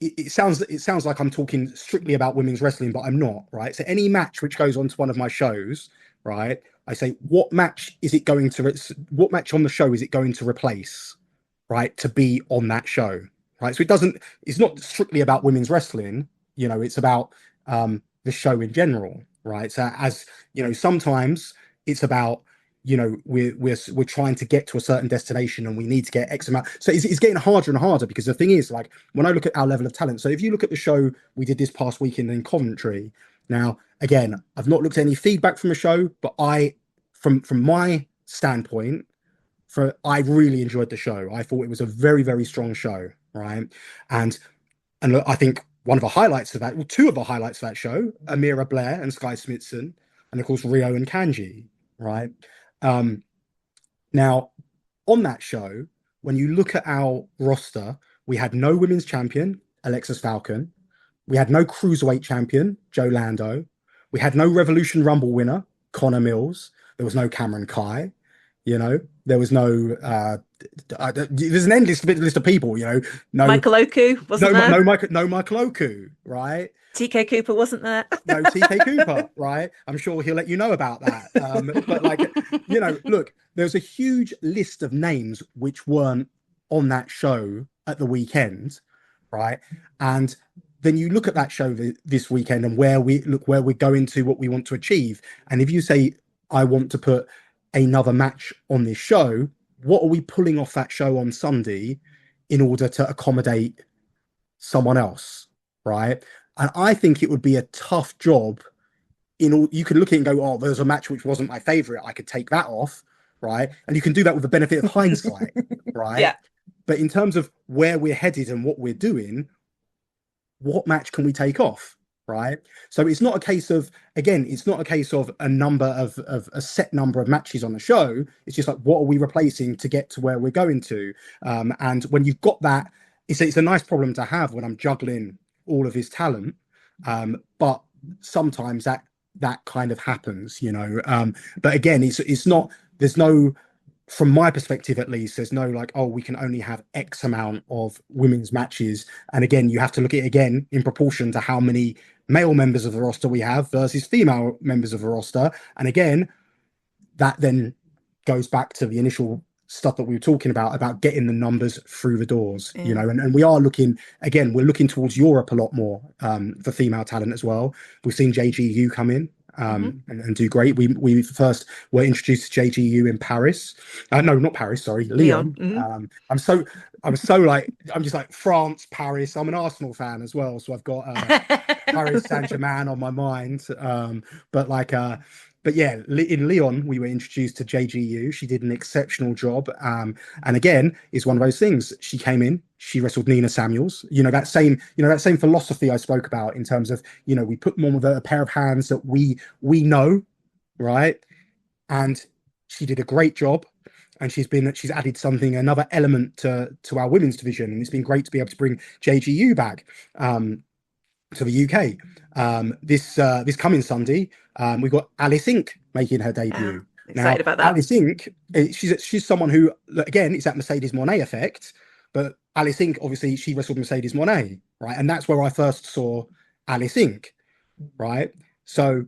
it sounds like I'm talking strictly about women's wrestling, but I'm not, right? So any match which goes on to one of my shows, right? I say, what match on the show is it going to replace, right? To be on that show, right? So it's not strictly about women's wrestling, it's about the show in general, right? So as sometimes it's about we're trying to get to a certain destination and we need to get X amount. So it's getting harder and harder because the thing is, like, when I look at our level of talent, so if you look at the show we did this past weekend in Coventry, now again, I've not looked at any feedback from the show, but from my standpoint, I really enjoyed the show. I thought it was a very, very strong show, right? And look, I think one of the highlights of that, well, two of the highlights of that show, Amira Blair and Sky Smithson, and of course Rio and Kanji, right? Um, Now, on that show, when you look at our roster, we had no women's champion, Alexis Falcon. We had no cruiserweight champion, Joe Lando. We had no Revolution Rumble winner, Connor Mills. There was no Cameron Kai. There was no. There's an endless list of people. No, Michael Oku wasn't there. no Michael Oku, right? TK Cooper wasn't there. No TK Cooper, right? I'm sure he'll let you know about that. But like, look, there's a huge list of names which weren't on that show at the weekend, right? And then you look at that show this weekend and where we're going to, what we want to achieve. And if you say, I want to put another match on this show, what are we pulling off that show on Sunday in order to accommodate someone else, right? And I think it would be a tough job. You can look at it and go, oh, there's a match which wasn't my favorite, I could take that off, right? And you can do that with the benefit of hindsight, right? Yeah. But in terms of where we're headed and what we're doing, what match can we take off, right? So it's not a case of, again, it's not a case of a set number of matches on the show. It's just like, what are we replacing to get to where we're going to? And when you've got that, it's a nice problem to have when I'm juggling all of his talent. But sometimes that kind of happens, but again, it's not, there's no, from my perspective at least, there's no like, oh, we can only have X amount of women's matches. And again, you have to look at it again in proportion to how many male members of the roster we have versus female members of the roster. And again, that then goes back to the initial stuff that we were talking about getting the numbers through the doors, and we are looking, again, we're looking towards Europe a lot more for female talent as well. We've seen JGU come in and do great. We first were introduced to JGU in Paris. No, not Paris, sorry, Lyon. I'm just like France, Paris. I'm an Arsenal fan as well, so I've got Paris Saint-Germain on my mind. But yeah, in Lyon, we were introduced to JGU. She did an exceptional job. And again, it's one of those things. She came in, she wrestled Nina Samuels. That same philosophy I spoke about in terms of, we put them on with a pair of hands that we know, right? And she did a great job. And she's added another element to our women's division. And it's been great to be able to bring JGU back to the UK. This coming Sunday, we've got Alice Inc. making her debut. Excited about that. Alice Inc. She's someone who, again, it's that Mercedes Moné effect, but Alice Inc. obviously she wrestled Mercedes Moné, right? And that's where I first saw Alice Inc. Right? So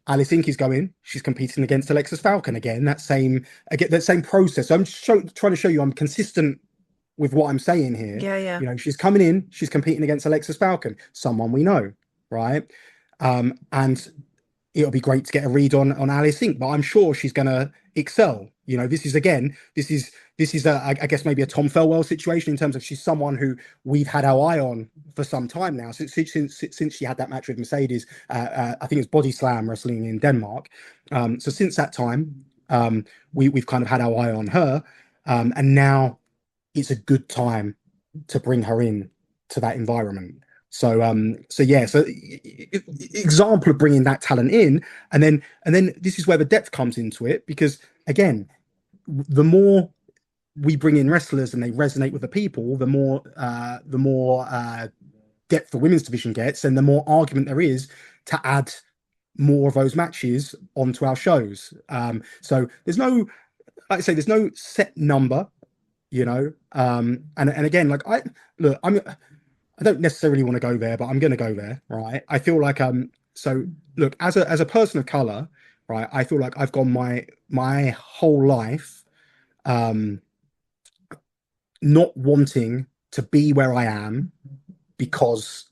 Alice Inc. is going, she's competing against Alexis Falcon again. That same process. So I'm just trying to show you I'm consistent with what I'm saying here. Yeah, yeah. You know, she's coming in, she's competing against Alexis Falcon, someone we know, right? And it'll be great to get a read on Alice Inc. But I'm sure she's going to excel. You know, this is I guess maybe a Tom Felwell situation in terms of she's someone who we've had our eye on for some time now since she had that match with Mercedes. I think it was Body Slam wrestling in Denmark. So since that time, we've kind of had our eye on her, and now it's a good time to bring her in to that environment. So example of bringing that talent in, and then this is where the depth comes into it, because again, the more we bring in wrestlers and they resonate with the people, the more depth the women's division gets, and the more argument there is to add more of those matches onto our shows. So there's no, like I say, there's no set number, you know. And again, like I don't necessarily want to go there, but I'm going to go there, right? I feel like so look, as a person of color, right, I feel like I've gone my whole life not wanting to be where I am because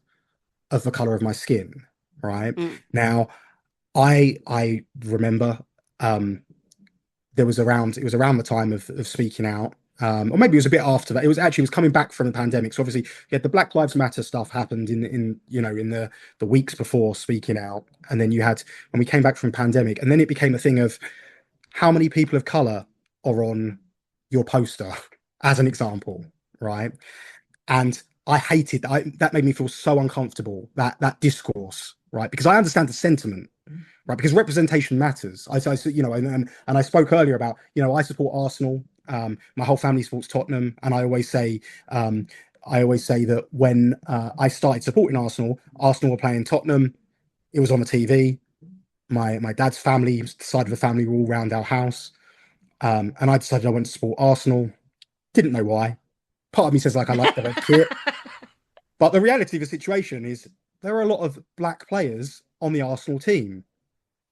of the color of my skin, right? Now I remember it was around the time of speaking out, or maybe it was a bit after that. It was coming back from the pandemic. So obviously, the Black Lives Matter stuff happened in the weeks before speaking out, and then when we came back from pandemic, and then it became a thing of how many people of color are on your poster, as an example, right? And I hated that. That made me feel so uncomfortable, that discourse, right? Because I understand the sentiment, right? Because representation matters. And I spoke earlier about, I support Arsenal. My whole family supports Tottenham, and I always say that when I started supporting Arsenal were playing Tottenham. It was on the TV. My dad's family, side of the family, were all around our house, and I decided I wanted to support Arsenal. Didn't know why. Part of me says like I like the red kit, but the reality of the situation is there are a lot of black players on the Arsenal team.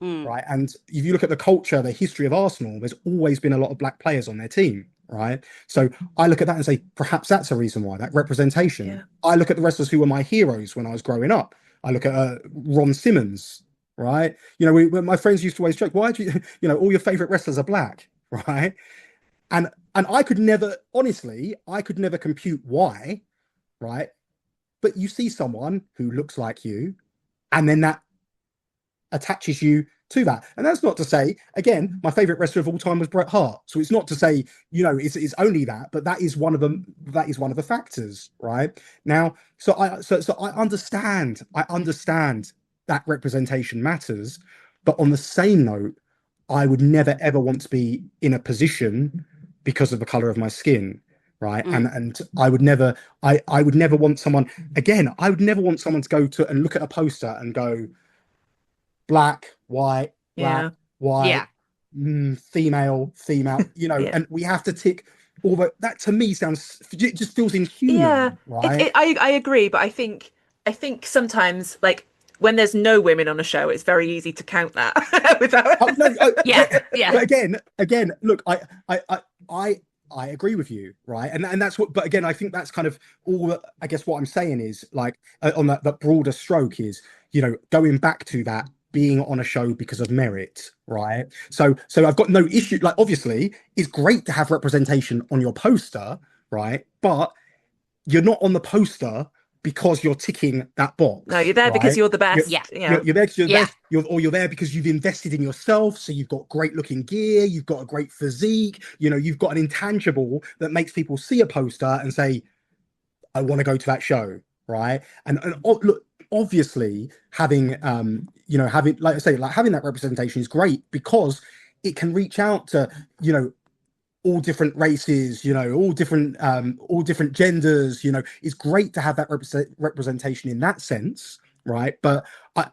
Right. And if you look at the culture, the history of Arsenal, there's always been a lot of black players on their team. Right. So I look at that and say, perhaps that's a reason why, that representation. Yeah. I look at the wrestlers who were my heroes when I was growing up. I look at Ron Simmons. Right. My friends used to always joke, why do all your favorite wrestlers are black. Right. And I could never compute why. Right. But you see someone who looks like you, and then that attaches you to that. And that's not to say, again, my favorite wrestler of all time was Bret Hart. So it's not to say, it's only that, but that is one of them. That is one of the factors, right? Now, so I understand that representation matters, but on the same note, I would never ever want to be in a position because of the color of my skin. Right. And I would never want someone, again, I would never want someone to go to and look at a poster and go, black, white, yeah. white, female, yeah. And we have to tick all that to me it just feels inhuman. Yeah, right? I agree, but I think sometimes, like, when there's no women on a show, it's very easy to count that without. Yeah. But again, look, I agree with you, right? And that's what. But again, I think that's kind of all. I guess what I'm saying is, like, on that broader stroke is, going back to that, being on a show because of merit, right? So I've got no issue. Like, obviously, it's great to have representation on your poster, right? But you're not on the poster because you're ticking that box. No, you're there, right? Because you're the best. You're there because you're the best. You're there because you've invested in yourself. So you've got great looking gear, you've got a great physique, you've got an intangible that makes people see a poster and say, I want to go to that show, right? And look, obviously having like I say, like, having that representation is great because it can reach out to all different races, all different genders. It's great to have that representation in that sense, right? But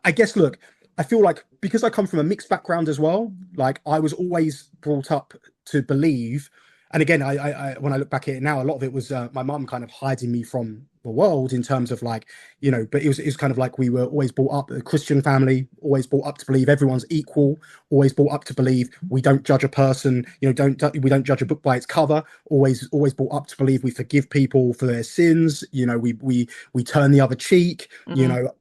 I guess, look, I feel like because I come from a mixed background as well, like, I was always brought up to believe, and again, I when I look back at it now, a lot of it was my mum kind of hiding me from the world in terms of like, but it was kind of like we were always brought up, a Christian family, always brought up to believe everyone's equal, always brought up to believe we don't judge a person, we don't judge a book by its cover, always brought up to believe we forgive people for their sins, we turn the other cheek,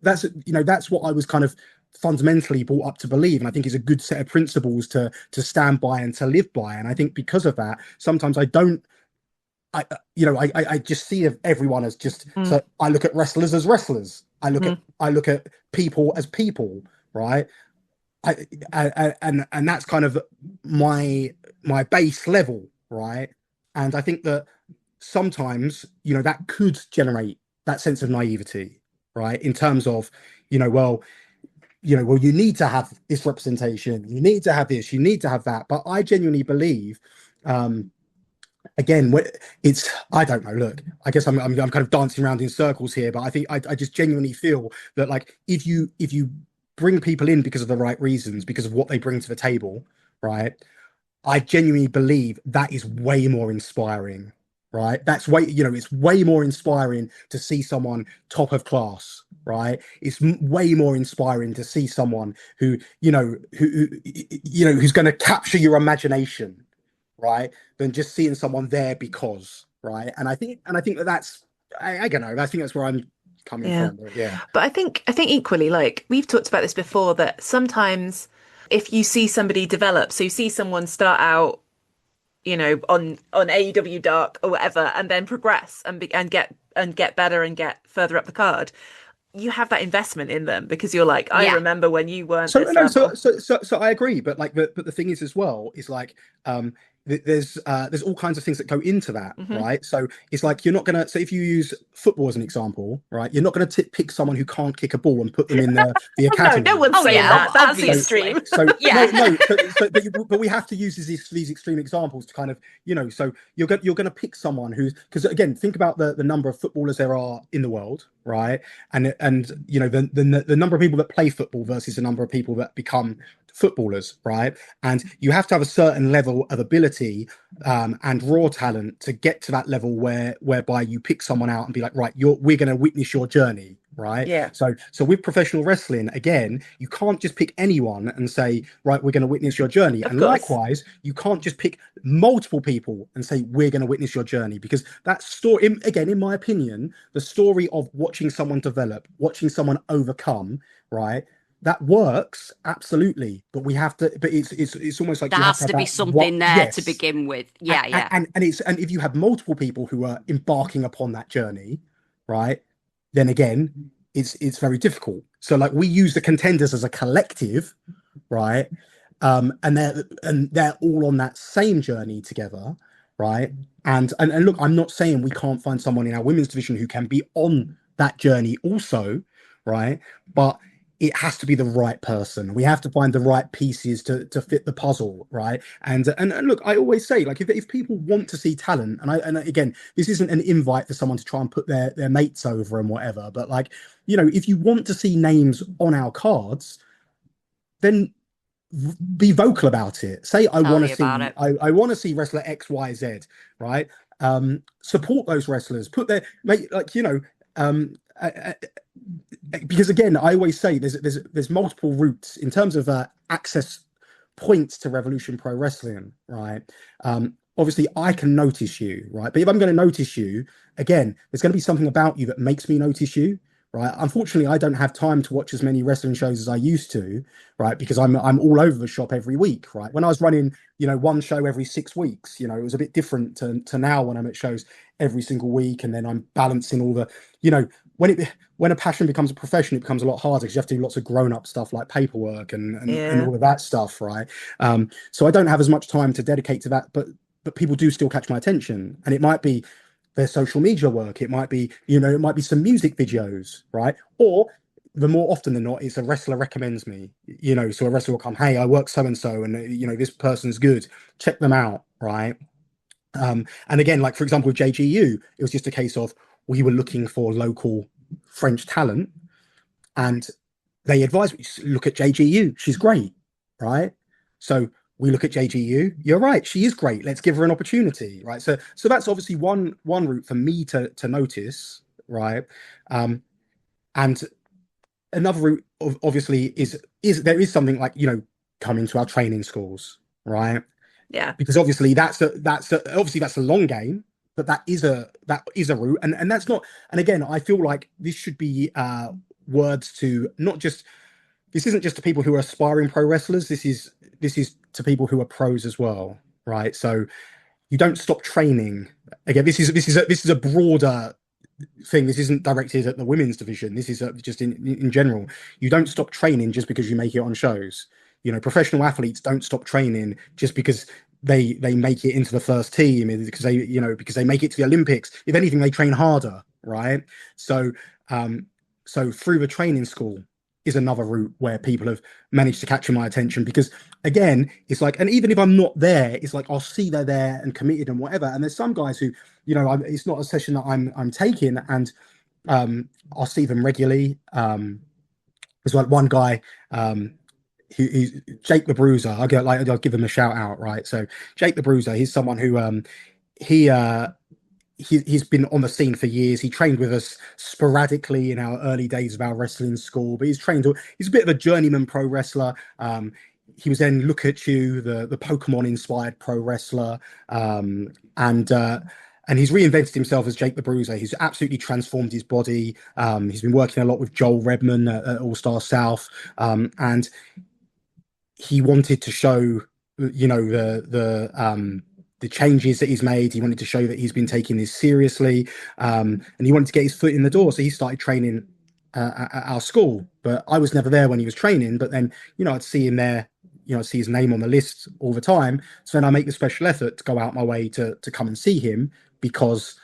that's what I was kind of fundamentally brought up to believe, and I think is a good set of principles to stand by and to live by. And I think because of that, sometimes I don't I just see everyone as just, so I look at wrestlers as wrestlers, I look at people as people, right? And that's kind of my base level, right? And I think that sometimes that could generate that sense of naivety, right, in terms of well, you need to have this representation, you need to have this, you need to have that. But I genuinely believe, again, it's, I don't know, look, I guess I'm kind of dancing around in circles here, but I think I just genuinely feel that, like, if you bring people in because of the right reasons, because of what they bring to the table, right, I genuinely believe that is way more inspiring, right? That's way, it's way more inspiring to see someone top of class, right? It's way more inspiring to see someone who, who's going to capture your imagination, right? Than just seeing someone there because, right? And I think that's, I don't know. I think that's where I'm coming Yeah. from. But yeah. But I think equally, like we've talked about this before, that sometimes if you see somebody develop, so you see someone start out, on AEW Dark or whatever, and then progress and get better and get further up the card, you have that investment in them because you're like, I Yeah. remember when you weren't So this no, so level. I agree, but like, but the thing is as well is like, there's all kinds of things that go into that, Hmm. right? So it's like, you're not gonna, so if you use football as an example, right, you're not gonna pick someone who can't kick a ball and put them in the Oh, no, no academy. one's Oh saying yeah, that. That's So obviously. extreme. Yeah. but we have to use these extreme examples to kind of, so you're going to pick someone who's, because again, think about the number of footballers there are in the world, right? And the number of people that play football versus the number of people that become footballers, right? And you have to have a certain level of ability, and raw talent to get to that level whereby you pick someone out and be like, right, we're going to witness your journey, right? Yeah, So with professional wrestling, again, you can't just pick anyone and say, right, we're going to witness your journey. of And course. likewise, you can't just pick multiple people and say, we're going to witness your journey, because that story, again, in my opinion, the story of watching someone develop, watching someone overcome, right, that works absolutely, but we have to, but it's almost like There you have has to have to be that, what, something there to yes. begin with. Yeah, yeah. And if you have multiple people who are embarking upon that journey, right, then again, it's very difficult. So like, we use the contenders as a collective, right? And they're all on that same journey together, right? And look, I'm not saying we can't find someone in our women's division who can be on that journey also, right? But it has to be the right person. We have to find the right pieces to fit the puzzle, right? And look, I always say, like, if people want to see talent, and again, this isn't an invite for someone to try and put their mates over and whatever, but like, if you want to see names on our cards, then be vocal about it. Say, I Tell want to me about see, it. I want to see wrestler XYZ, right? Support those wrestlers, put their make, like, um uh, uh, because again, I always say there's multiple routes in terms of access points to Revolution Pro Wrestling, right? Obviously I can notice you, right? But if I'm going to notice you, again, there's going to be something about you that makes me notice you, right? Unfortunately, I don't have time to watch as many wrestling shows as I used to, right? Because I'm all over the shop every week, right? When I was running, one show every 6 weeks, it was a bit different to now when I'm at shows every single week, and then I'm balancing all the, when a passion becomes a profession, it becomes a lot harder because you have to do lots of grown-up stuff like paperwork and Yeah, all of that stuff, right? So I don't have as much time to dedicate to that, but people do still catch my attention, and it might be their social media work, it might be, it might be some music videos, right? Or the more often than not, it's a wrestler recommends me, so a wrestler will come, hey, I work so and so, and this person's good, check them out, right? And again, like, for example, with JGU, it was just a case of, we were looking for local French talent, and they advised me, look at JGU, she's great, right? So we look at JGU, you're right, she is great, let's give her an opportunity, right? So that's obviously one route for me to notice, right? Um, and another route, obviously, is there is something like, coming to our training schools, right? Yeah. Because obviously obviously that's a long game, but that is a route, and that's not. And again, I feel like this should be words to not just. This isn't just to people who are aspiring pro wrestlers. This is to people who are pros as well, right? So you don't stop training. Again, this is a broader thing. This isn't directed at the women's division. This is just in general. You don't stop training just because you make it on shows. Professional athletes don't stop training just because they make it into the first team, because they make it to the Olympics. If anything, they train harder, right? So um, so through the training school is another route where people have managed to capture my attention, because again, it's like, and even if I'm not there, it's like I'll see they're there and committed and whatever. And there's some guys who, it's not a session that I'm taking, and I'll see them regularly. There's like one guy, he's Jake the Bruiser. I'll give him a shout out, right? So Jake the Bruiser, he's someone who he he's been on the scene for years. He trained with us sporadically in our early days of our wrestling school, but he's a bit of a journeyman pro wrestler. He was then Look at You, the Pokemon inspired pro wrestler, and he's reinvented himself as Jake the Bruiser. He's absolutely transformed his body. He's been working a lot with Joel Redman at All Star South, and he wanted to show, the changes that he's made. He wanted to show that he's been taking this seriously, and he wanted to get his foot in the door. So he started training at our school. But I was never there when he was training. But then, I'd see him there. I'd see his name on the list all the time. So then I make the special effort to go out my way to come and see him, because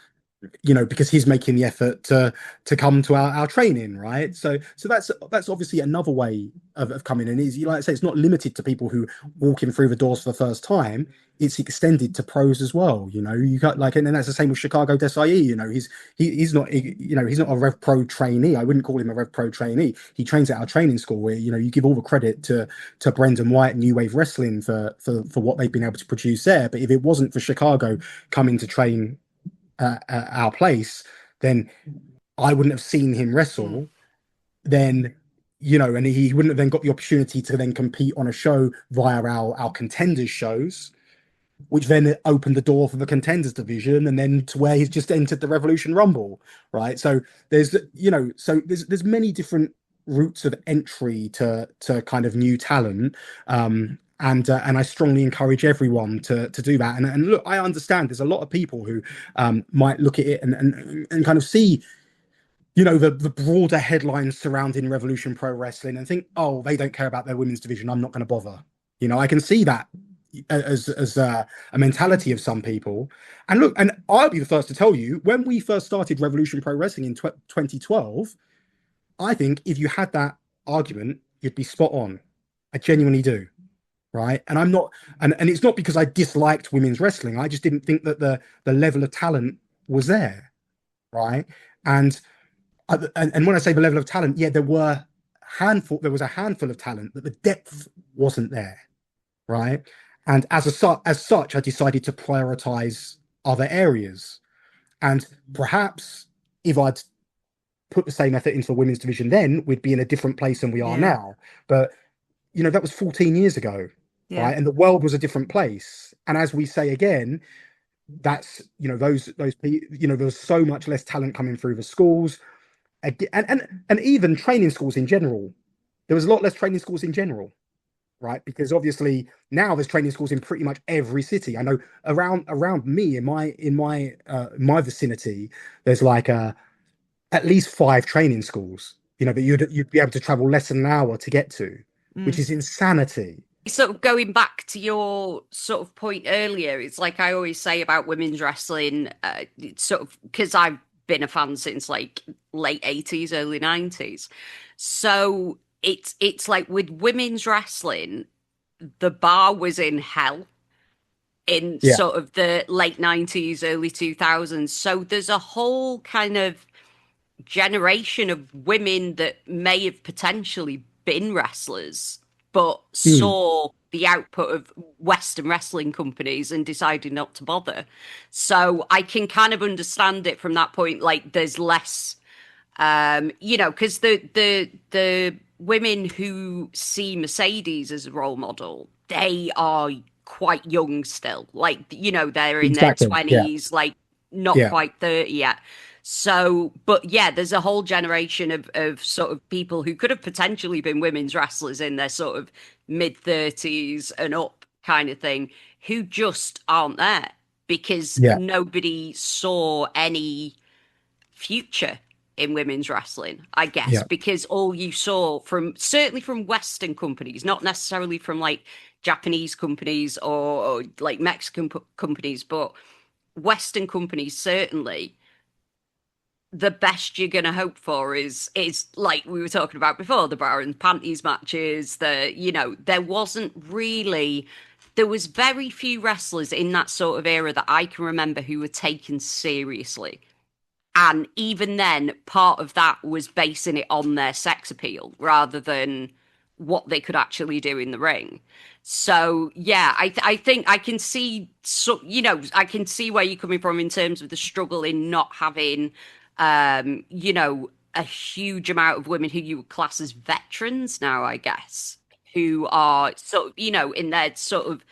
because he's making the effort to come to our training, right? So that's obviously another way of coming in. Is, like I say, it's not limited to people who walk in through the doors for the first time. It's extended to pros as well. You got like, and then that's the same with Chicago Desai. He's not, he's not a RevPro trainee. I wouldn't call him a RevPro trainee. He trains at our training school, where you give all the credit to Brendan White and New Wave Wrestling for what they've been able to produce there. But if it wasn't for Chicago coming to train at our place, then I wouldn't have seen him Mm. wrestle. Then, and he wouldn't have then got the opportunity to then compete on a show via our contenders shows, which then opened the door for the contenders division, and then to where he's just entered the Revolution Rumble, right? So there's many different routes of entry to kind of new talent. And I strongly encourage everyone to do that. And look, I understand there's a lot of people who might look at it and kind of see, the broader headlines surrounding Revolution Pro Wrestling and think, oh, they don't care about their women's division, I'm not going to bother. I can see that as a mentality of some people. And look, and I'll be the first to tell you, when we first started Revolution Pro Wrestling in 2012, I think if you had that argument, you'd be spot on. I genuinely do. Right. And I'm not, and it's not because I disliked women's wrestling. I just didn't think that the level of talent was there. Right. And and when I say the level of talent, yeah, there was a handful of talent, but the depth wasn't there. Right. And as such, I decided to prioritize other areas. And perhaps if I'd put the same effort into the women's division, then we'd be in a different place than we are Yeah. now. But that was 14 years ago, Yeah. right? And the world was a different place. And as we say again, that's those people, there's so much less talent coming through the schools, and even training schools in general. There was a lot less training schools in general, right? Because obviously now there's training schools in pretty much every city. I know around me in my vicinity, there's like at least 5 training schools. That you'd be able to travel less than an hour to get to, which Mm. is insanity. Sort of going back to your sort of point earlier, it's like I always say about women's wrestling, it's sort of because I've been a fan since like late 80s, early 90s. So it's like with women's wrestling, the bar was in hell in Yeah. sort of the late 90s, early 2000s. So there's a whole kind of generation of women that may have potentially been wrestlers, but Mm. saw the output of Western wrestling companies and decided not to bother. So I can kind of understand it from that point. Like there's less, because the women who see Mercedes as a role model, they are quite young still. Like, they're in their Exactly. Yeah. 20s, like not Yeah. quite 30 yet. So, but yeah, there's a whole generation of sort of people who could have potentially been women's wrestlers in their sort of mid 30s and up kind of thing who just aren't there because Yeah. nobody saw any future in women's wrestling, I guess, Yeah. because all you saw from certainly from Western companies, not necessarily from like Japanese companies or like Mexican companies, but Western companies certainly the best you're gonna hope for is like we were talking about before, the bra and panties matches, there wasn't really there was very few wrestlers in that sort of era that I can remember who were taken seriously. And even then, part of that was basing it on their sex appeal rather than what they could actually do in the ring. So yeah, I think I can see I can see where you're coming from in terms of the struggle in not having a huge amount of women who you would class as veterans now, I guess, who are sort of, in their sort of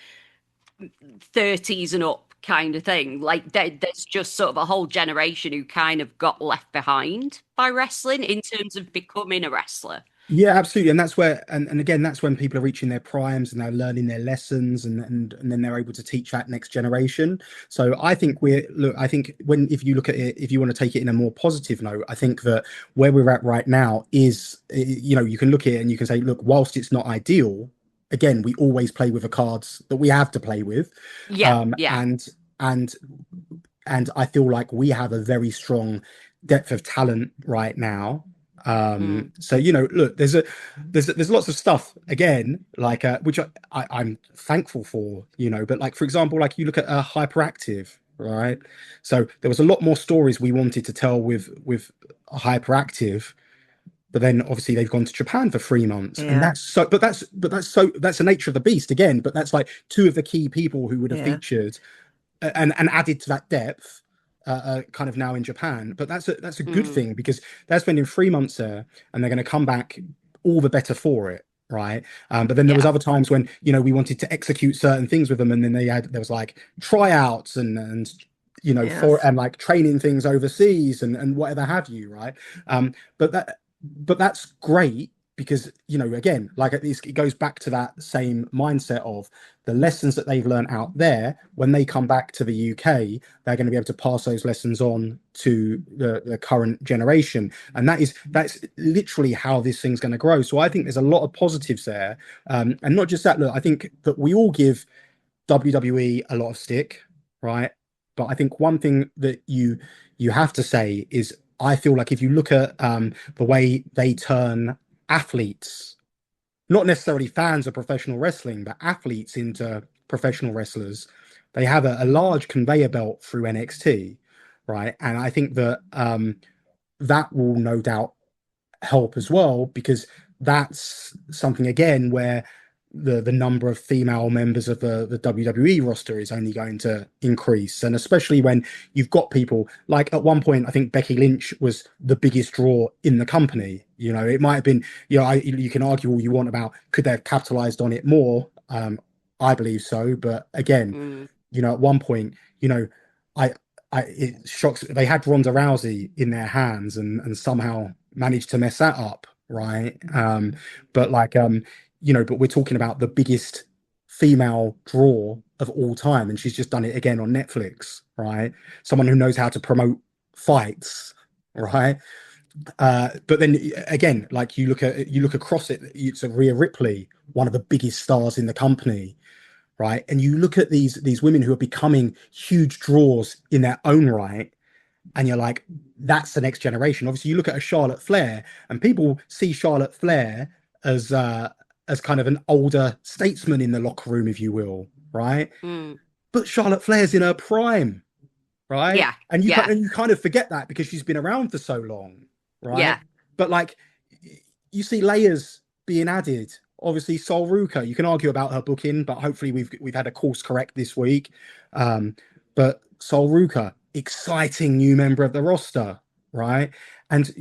30s and up kind of thing. Like there's just sort of a whole generation who kind of got left behind by wrestling in terms of becoming a wrestler. Yeah, absolutely. And that's where, and again, that's when people are reaching their primes and they're learning their lessons and then they're able to teach that next generation. So I think I think if you look at it, if you want to take it in a more positive note, I think that where we're at right now is, you can look at it and you can say, look, whilst it's not ideal, again, we always play with the cards that we have to play with. Yeah, Um, yeah. and I feel like we have a very strong depth of talent right now. Mm, So look, there's lots of stuff again, like which I'm thankful for, but like for example, like you look at hyperactive, right? So there was a lot more stories we wanted to tell with hyperactive, but then obviously they've gone to Japan for 3 months, and Yeah. that's the nature of the beast again. But that's like two of the key people who would have Yeah. featured and added to that depth kind of now in Japan. But that's a good mm, thing because they're spending 3 months there and they're going to come back all the better for it. Right. But then there was yeah. other times when, we wanted to execute certain things with them. And then there was like tryouts and for Yes. and like training things overseas and whatever have you. Right. Um, but that's great because, again, like at least it goes back to that same mindset of the lessons that they've learned out there. When they come back to the UK, they're going to be able to pass those lessons on to the current generation, and that's literally how this thing's going to grow. So I think there's a lot of positives there, and not just that. Look, I think that we all give WWE a lot of stick, right? But I think one thing that you have to say is I feel like if you look at the way they turn athletes, not necessarily fans of professional wrestling, but athletes into professional wrestlers, they have a large conveyor belt through NXT, right? And I think that that will no doubt help as well because that's something again where the number of female members of the WWE roster is only going to increase, and especially when you've got people like at one point I think Becky Lynch was the biggest draw in the company. It might have been, you can argue all you want about could they have capitalized on it more. I believe so, but again, mm, at one point, I it shocks they had Ronda Rousey in their hands and somehow managed to mess that up, right? But like but we're talking about the biggest female draw of all time, and she's just done it again on Netflix, right? Someone who knows how to promote fights, right? But then again, like you look across it, it's a Rhea Ripley, one of the biggest stars in the company, right? And you look at these women who are becoming huge draws in their own right, and you're like, that's the next generation. Obviously, you look at a Charlotte Flair, and people see Charlotte Flair as kind of an older statesman in the locker room, if you will, right? mm. But Charlotte Flair's in her prime, right? Yeah, And yeah, you kind of forget that because she's been around for so long, right? yeah. But like you see layers being added obviously Sol Ruka. You can argue about her booking, but hopefully we've had a course correct this week. Um, but Sol Ruka, exciting new member of the roster, right? And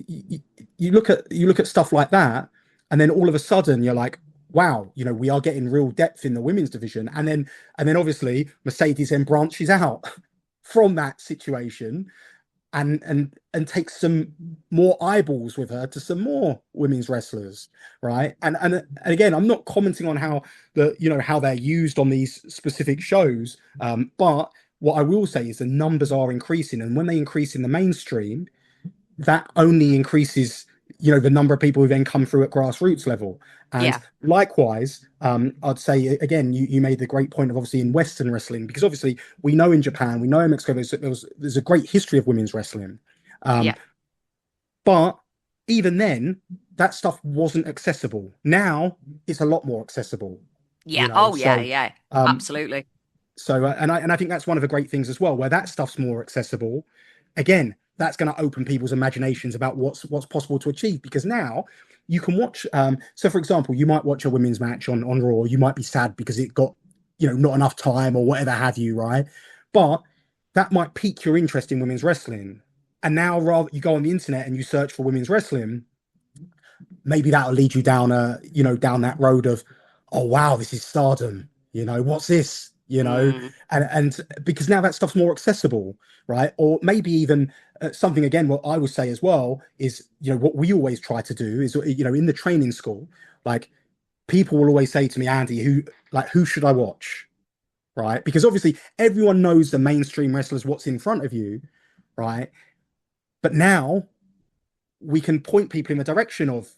you look at stuff like that, and then all of a sudden you're like, wow, we are getting real depth in the women's division. And then obviously Mercedes then branches out from that situation and takes some more eyeballs with her to some more women's wrestlers, right? And again, I'm not commenting on how how they're used on these specific shows, but what I will say is the numbers are increasing, and when they increase in the mainstream, that only increases the number of people who then come through at grassroots level. And Yeah, likewise, I'd say again, you made the great point of obviously in Western wrestling, because obviously we know in Japan, we know in Mexico, there's a great history of women's wrestling, um, yeah, but even then that stuff wasn't accessible. Now it's a lot more accessible, yeah. Oh, yeah, so yeah. um, Absolutely. and I think that's one of the great things as well, where that stuff's more accessible. Again, that's going to open people's imaginations about what's possible to achieve, because now you can watch. So, for example, you might watch a women's match on Raw. You might be sad because it got not enough time or whatever have you, right? But that might pique your interest in women's wrestling. And now, rather you go on the internet and you search for women's wrestling, maybe that'll lead you down down that road of, oh wow, this is Stardom, what's this, Mm, and because now that stuff's more accessible, right? Or maybe even something, again, what I would say as well is, what we always try to do is, in the training school, like, people will always say to me, Andy, who should I watch, right? Because obviously everyone knows the mainstream wrestlers, what's in front of you, right? But now we can point people in the direction of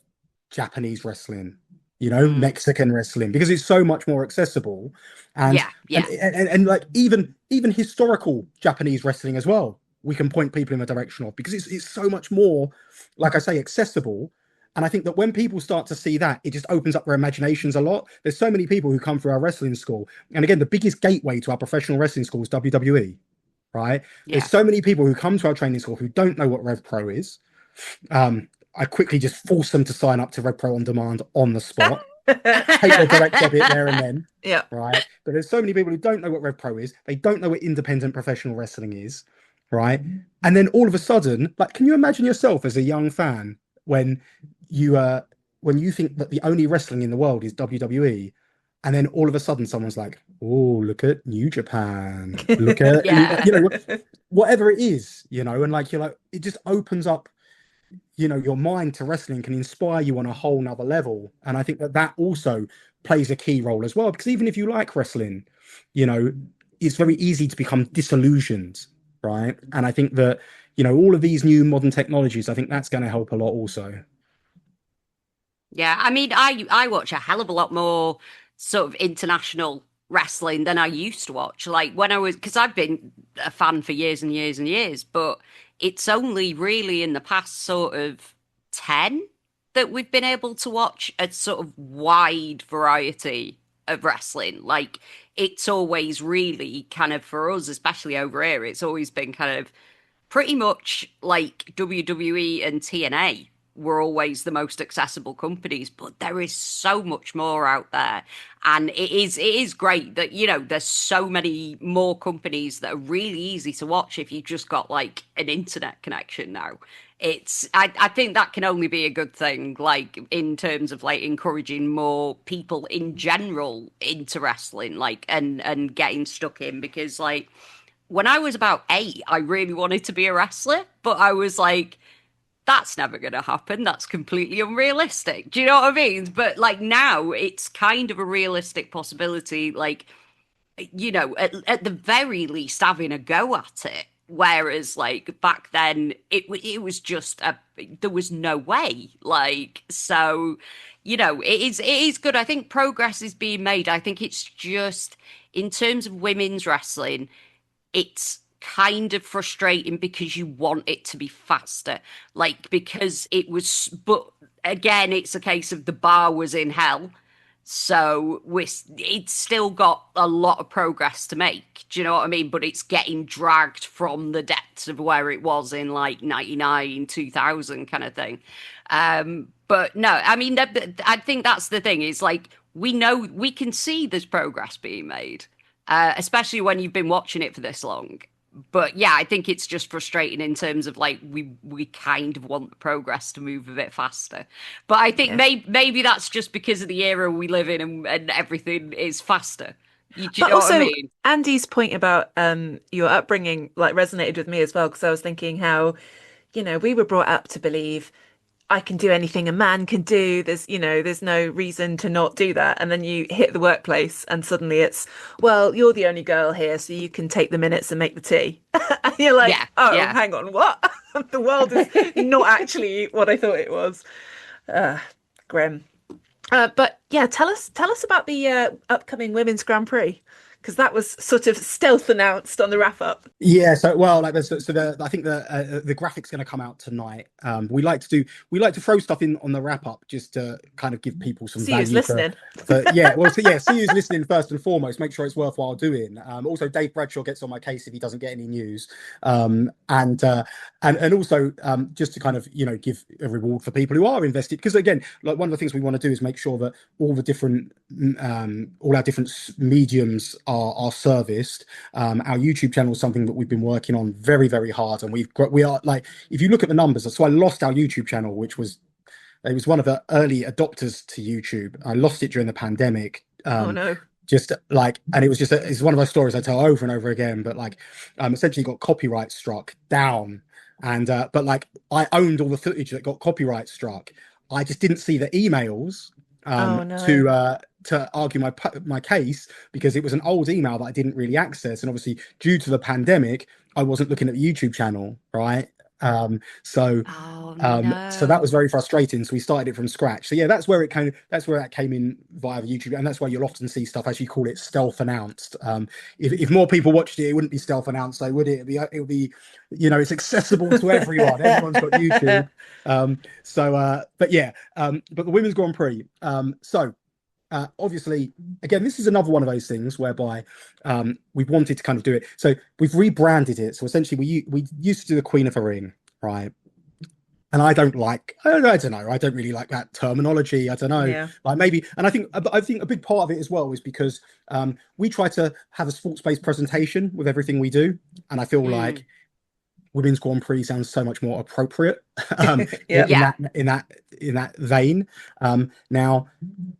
Japanese wrestling, mm. Mexican wrestling, because it's so much more accessible, and Yeah, and yeah, and like even historical Japanese wrestling as well. We can point people in the direction of, because it's so much more, like I say, accessible. And I think that when people start to see that, it just opens up their imaginations a lot. There's so many people who come through our wrestling school, and again, the biggest gateway to our professional wrestling school is WWE, right? There's yeah. so many people who come to our training school who don't know what RevPro is. um, I quickly just force them to sign up to RevPro on demand on the spot, take their direct debit there and then, Yeah. right? But there's so many people who don't know what RevPro is. They don't know what independent professional wrestling is, right? And then all of a sudden, like, can you imagine yourself as a young fan when you when you think that the only wrestling in the world is WWE, and then all of a sudden someone's like, "Oh, look at New Japan, look at," and Yeah. whatever it is, and like you're like, it just opens up your mind to wrestling, can inspire you on a whole nother level. And I think that that also plays a key role as well, because even if you like wrestling, you know it's very easy to become disillusioned, right? And I think that all of these new modern technologies, I think that's going to help a lot also. Yeah, I mean, I watch a hell of a lot more sort of international wrestling than I used to watch. Like when I was, because I've been a fan for years and years and years, but it's only really in the past sort of 10 that we've been able to watch a sort of wide variety of wrestling. Like it's always really kind of for us, especially over here, it's always been kind of pretty much like WWE and TNA were always the most accessible companies, but there is so much more out there. And it is great that, there's so many more companies that are really easy to watch if you've just got like an internet connection now. I think that can only be a good thing, like in terms of like encouraging more people in general into wrestling, like and getting stuck in, because like when I was about 8, I really wanted to be a wrestler, but I was like, that's never going to happen. That's completely unrealistic. Do you know what I mean? But like now, it's kind of a realistic possibility. Like, at the very least, having a go at it. Whereas, like back then, it was just there was no way. Like, so, it is good. I think progress is being made. I think it's just in terms of women's wrestling, it's kind of frustrating because you want it to be faster. Like, because it was, but again, it's a case of the bar was in hell. So it's still got a lot of progress to make. Do you know what I mean? But it's getting dragged from the depths of where it was in like 99, 2000 kind of thing. But no, I mean, I think that's the thing. Is like we know we can see there's progress being made, especially when you've been watching it for this long. But yeah, I think it's just frustrating in terms of like we kind of want the progress to move a bit faster. But I think Yeah. maybe that's just because of the era we live in and everything is faster. Do you But know what I also mean? Andy's point about your upbringing like resonated with me as well because I was thinking how, we were brought up to believe I can do anything a man can do. There's no reason to not do that. And then you hit the workplace and suddenly it's, well, you're the only girl here, so you can take the minutes and make the tea. And you're like, Yeah, oh, yeah. hang on, what? The world is not actually what I thought it was. Uh, Grim. But yeah, tell us about the upcoming Women's Grand Prix because that was sort of stealth announced on the wrap up. Yeah, so well, like I think the graphic's going to come out tonight. We like to throw stuff in on the wrap up just to kind of give people some See who's value listening. for yeah, well, so yeah, see who's listening first and foremost. Make sure it's worthwhile doing. Also, Dave Bradshaw gets on my case if he doesn't get any news. And also just to kind of give a reward for people who are invested because again, like one of the things we want to do is make sure that all our different mediums are serviced. Our YouTube channel is something that we've been working on very, very hard, and we are like, if you look at the numbers, so I lost our YouTube channel, which was it was one of the early adopters to YouTube. I lost it during the pandemic. Oh no. Just like, and it was just it's one of those stories I tell over and over again. But like, essentially got copyright struck down, and but like I owned all the footage that got copyright struck. I just didn't see the emails Oh no. to argue my case because it was an old email that I didn't really access, and obviously due to the pandemic, I wasn't looking at the YouTube channel, right? So Oh so that no. was very frustrating. So we started it from scratch. So yeah, that's where that came in via YouTube, and that's why you'll often see stuff, as you call it, stealth announced. If more people watched it, it wouldn't be stealth announced, though, would it? It would be, it's accessible to everyone. Everyone's got YouTube. But yeah, but the Women's Grand Prix. Obviously, again, this is another one of those things whereby we've wanted to kind of do it. So we've rebranded it. So essentially, we used to do the Queen of the Ring, right? And I don't know. I don't really like that terminology. I don't know. Yeah. Like maybe, and I think a big part of it as well is because we try to have a sports-based presentation with everything we do, and I feel like Women's Grand Prix sounds so much more appropriate Yeah. in that vein. Now,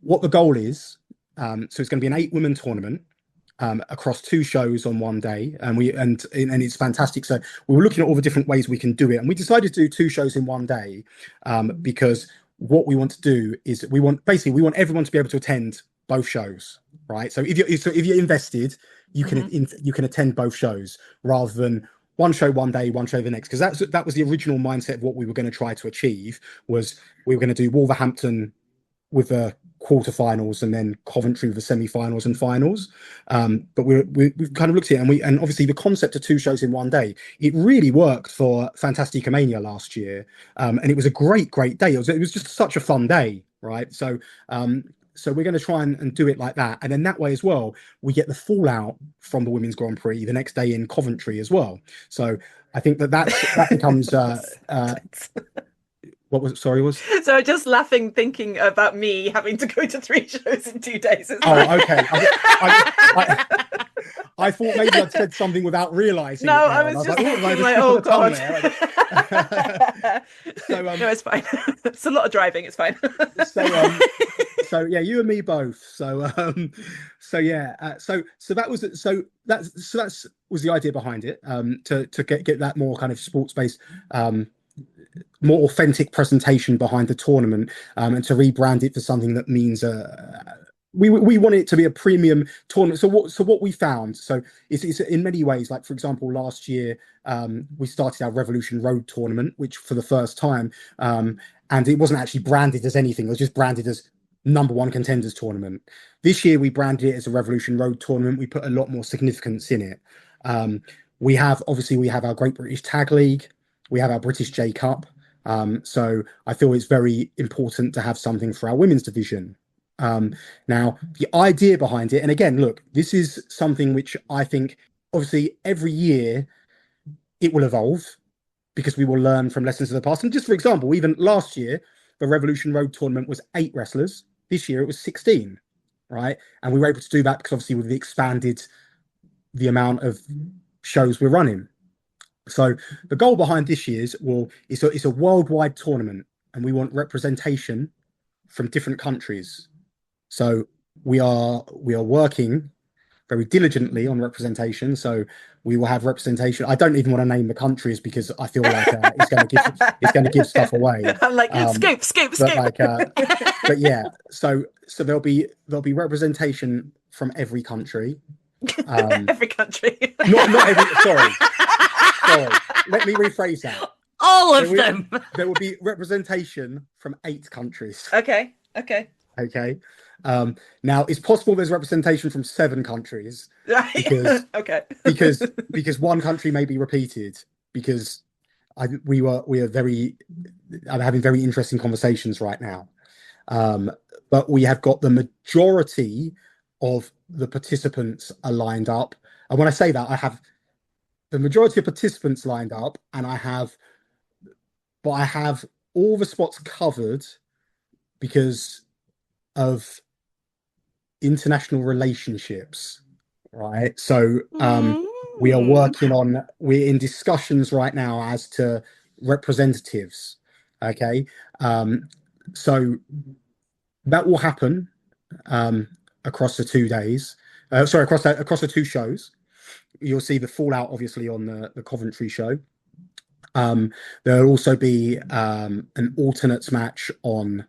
what the goal is, so it's going to be an 8-woman tournament across 2 shows on one day, and it's fantastic. So we were looking at all the different ways we can do it, and we decided to do 2 shows in one day because what we want to do is we want everyone to be able to attend both shows, right? So if you're invested, you can attend both shows rather than one show one day, one show the next, because that was the original mindset of what we were going to try to achieve. Was we were going to do Wolverhampton with the quarterfinals and then Coventry with the semi-finals and finals. But we've kind of looked at it, and obviously the concept of 2 shows in one day, it really worked for Fantastica Mania last year, and it was a great day. It was just such a fun day, right? So we're going to try and do it like that, and then that way as well, we get the fallout from the Women's Grand Prix the next day in Coventry as well. So I think that becomes what was it? Sorry, was So I'm just laughing thinking about me having to go to 3 shows in 2 days. Okay. I thought maybe I'd said something without realizing. No, it there, I was just thinking like, oh god. No, it's fine. It's a lot of driving. It's fine. So yeah, you and me both. So that was the idea behind it. To get that more kind of sports based, more authentic presentation behind the tournament, and to rebrand it for something that means we want it to be a premium tournament. So what we found, so it's in many ways, like for example, last year we started our Revolution Road tournament, which for the first time, and it wasn't actually branded as anything. It was just branded as #1 contenders tournament. This year we branded it as a Revolution Road tournament. We put a lot more significance in it. We have our Great British Tag League. We have our British J Cup. So I feel it's very important to have something for our women's division. Now, the idea behind it, and again, look, this is something which I think, obviously, every year it will evolve because we will learn from lessons of the past. And just for example, even last year, the Revolution Road tournament was 8 wrestlers. This year it was 16, right? And we were able to do that because obviously we've expanded the amount of shows we're running. So the goal behind this year's it's a worldwide tournament, and we want representation from different countries. So we are working very diligently on representation. So we will have representation. I don't even want to name the countries because I feel like it's going to give stuff away. I'm like, scoop. But like, but yeah. So there'll be representation from every country. Every country. Not every. Sorry. Let me rephrase that. All of them. There will be representation from 8 countries. Okay. Now it's possible there's representation from 7 countries. Right. Because, okay. because one country may be repeated because we are having very interesting conversations right now. But we have got the majority of the participants are lined up. And when I say that, I have the majority of participants lined up, and I have all the spots covered because of international relationships, right? So we're in discussions right now as to representatives. Okay. So that will happen across the 2 days. Across the 2 shows. You'll see the fallout obviously on the Coventry show. There'll also be an alternates match on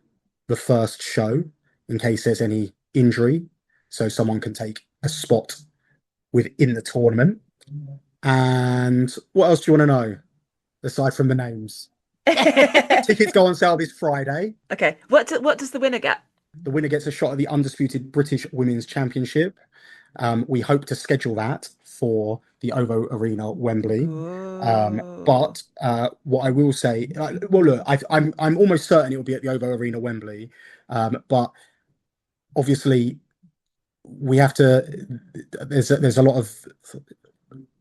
the first show in case there's any injury, so someone can take a spot within the tournament. And what else do you want to know aside from the names? Tickets go on sale this Friday. Okay. What does the winner get? The winner gets a shot at the undisputed British Women's Championship. We hope to schedule that for the OVO Arena, Wembley. But what I will say, well, look, I'm almost certain it will be at the OVO Arena, Wembley. But obviously, we have to. There's a lot of.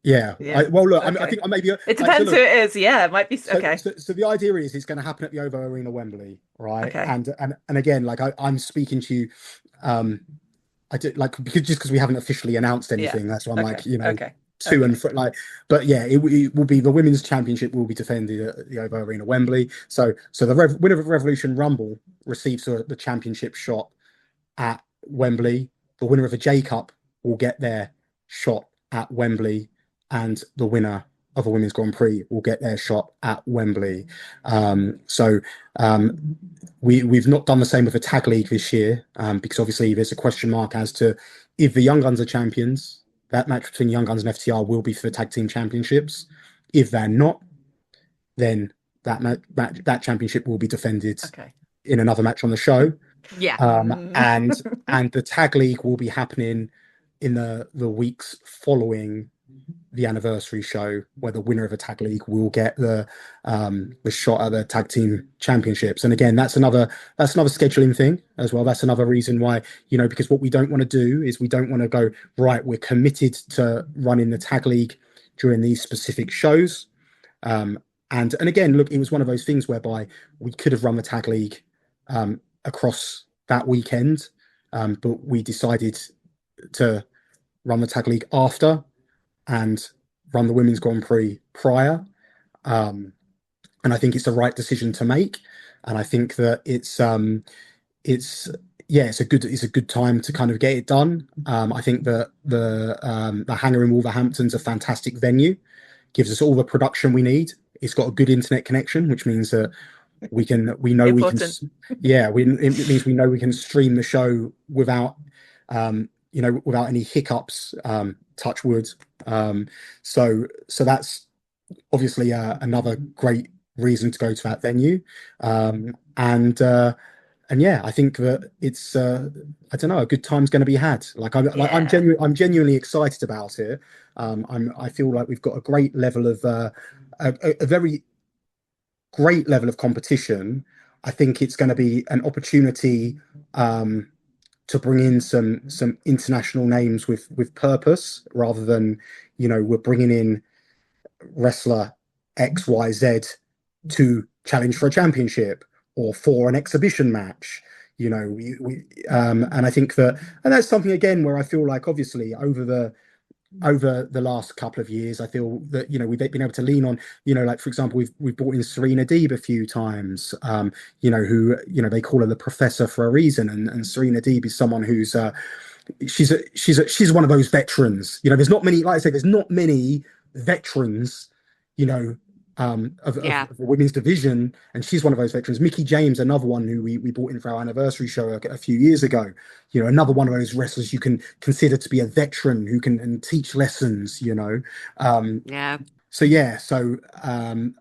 Yeah. Well, look, okay. I think I maybe. It depends who it is. Yeah, it might be. Okay. So the idea is it's going to happen at the OVO Arena, Wembley, right? Okay. And again, like I'm speaking to you. I do like because we haven't officially announced anything. That's why I'm like, and like, but yeah, it will be the women's championship will be defended at the OVO Arena, Wembley. So the winner of Revolution Rumble receives the championship shot at Wembley. The winner of the J Cup will get their shot at Wembley, and the winner of a Women's Grand Prix will get their shot at Wembley. We've not done the same with the tag league this year because obviously there's a question mark as to if the Young Guns are champions. That match between Young Guns and FTR will be for the tag team championships. If they're not, then that championship will be defended in another match on the show. Yeah. And the tag league will be happening in the weeks following the anniversary show, where the winner of the tag league will get the shot at the tag team championships. And again, that's another scheduling thing as well. That's another reason why, because what we don't want to do is we don't want to go, right, we're committed to running the tag league during these specific shows. And again, look, it was one of those things whereby we could have run the tag league across that weekend, but we decided to run the tag league after and run the Women's Grand Prix prior. And I think it's the right decision to make. And I think that it's a good time to kind of get it done. I think that the Hangar in Wolverhampton's a fantastic venue, gives us all the production we need. It's got a good internet connection, which means that it means we know we can stream the show without any hiccups, touch wood. So that's obviously another great reason to go to that venue. And yeah, I think that it's I don't know, a good time's going to be had. I'm genuinely excited about it. I feel like we've got a great level of a very great level of competition. I think it's going to be an opportunity to bring in some international names with purpose, rather than we're bringing in wrestler XYZ to challenge for a championship, or for an exhibition match. And I think that, and that's something again where I feel like obviously over the last couple of years, I feel that we've been able to lean on, like for example, we've brought in Serena Deeb a few times, who they call her the professor for a reason, and Serena Deeb is someone who's she's one of those veterans. There's not many, like I say, there's not many veterans, you know, Yeah. of the women's division, and she's one of those veterans. Mickey James, another one who we brought in for our anniversary show a few years ago. Another one of those wrestlers you can consider to be a veteran who can and teach lessons. Yeah. So yeah, so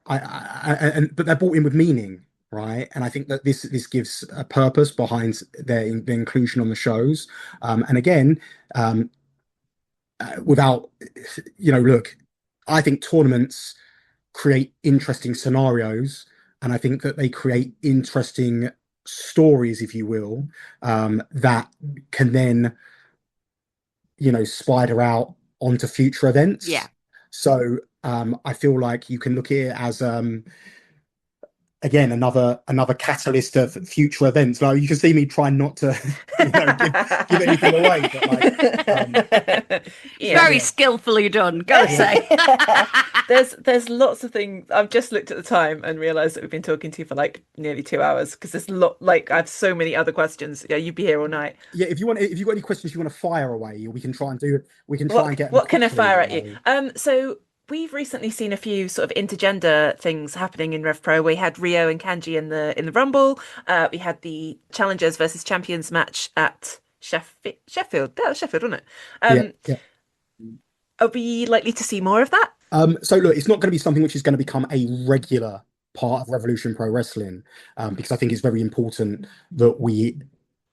but they're brought in with meaning, right? And I think that this gives a purpose behind their inclusion on the shows. And again, without look, I think tournaments create interesting scenarios, and I think that they create interesting stories, if you will, that can then spider out onto future events. Yeah. So I feel like you can look at it as again another catalyst of future events. Like you can see me trying not to give anything away, but very skillfully done, gotta say. There's lots of things. I've just looked at the time and realized that we've been talking to you for like nearly 2 hours, because there's I have so many other questions. Yeah, you'd be here all night. Yeah, if you've got any questions you want to fire away, we can try and do it. We can try and get them what can I quickly, fire at you? So we've recently seen a few sort of intergender things happening in RevPro. We had Rio and Kanji in the Rumble. We had the Challengers versus Champions match at Sheffield. That was Sheffield, wasn't it? Yeah. Are we likely to see more of that? So look, it's not going to be something which is going to become a regular part of Revolution Pro Wrestling, because I think it's very important that we,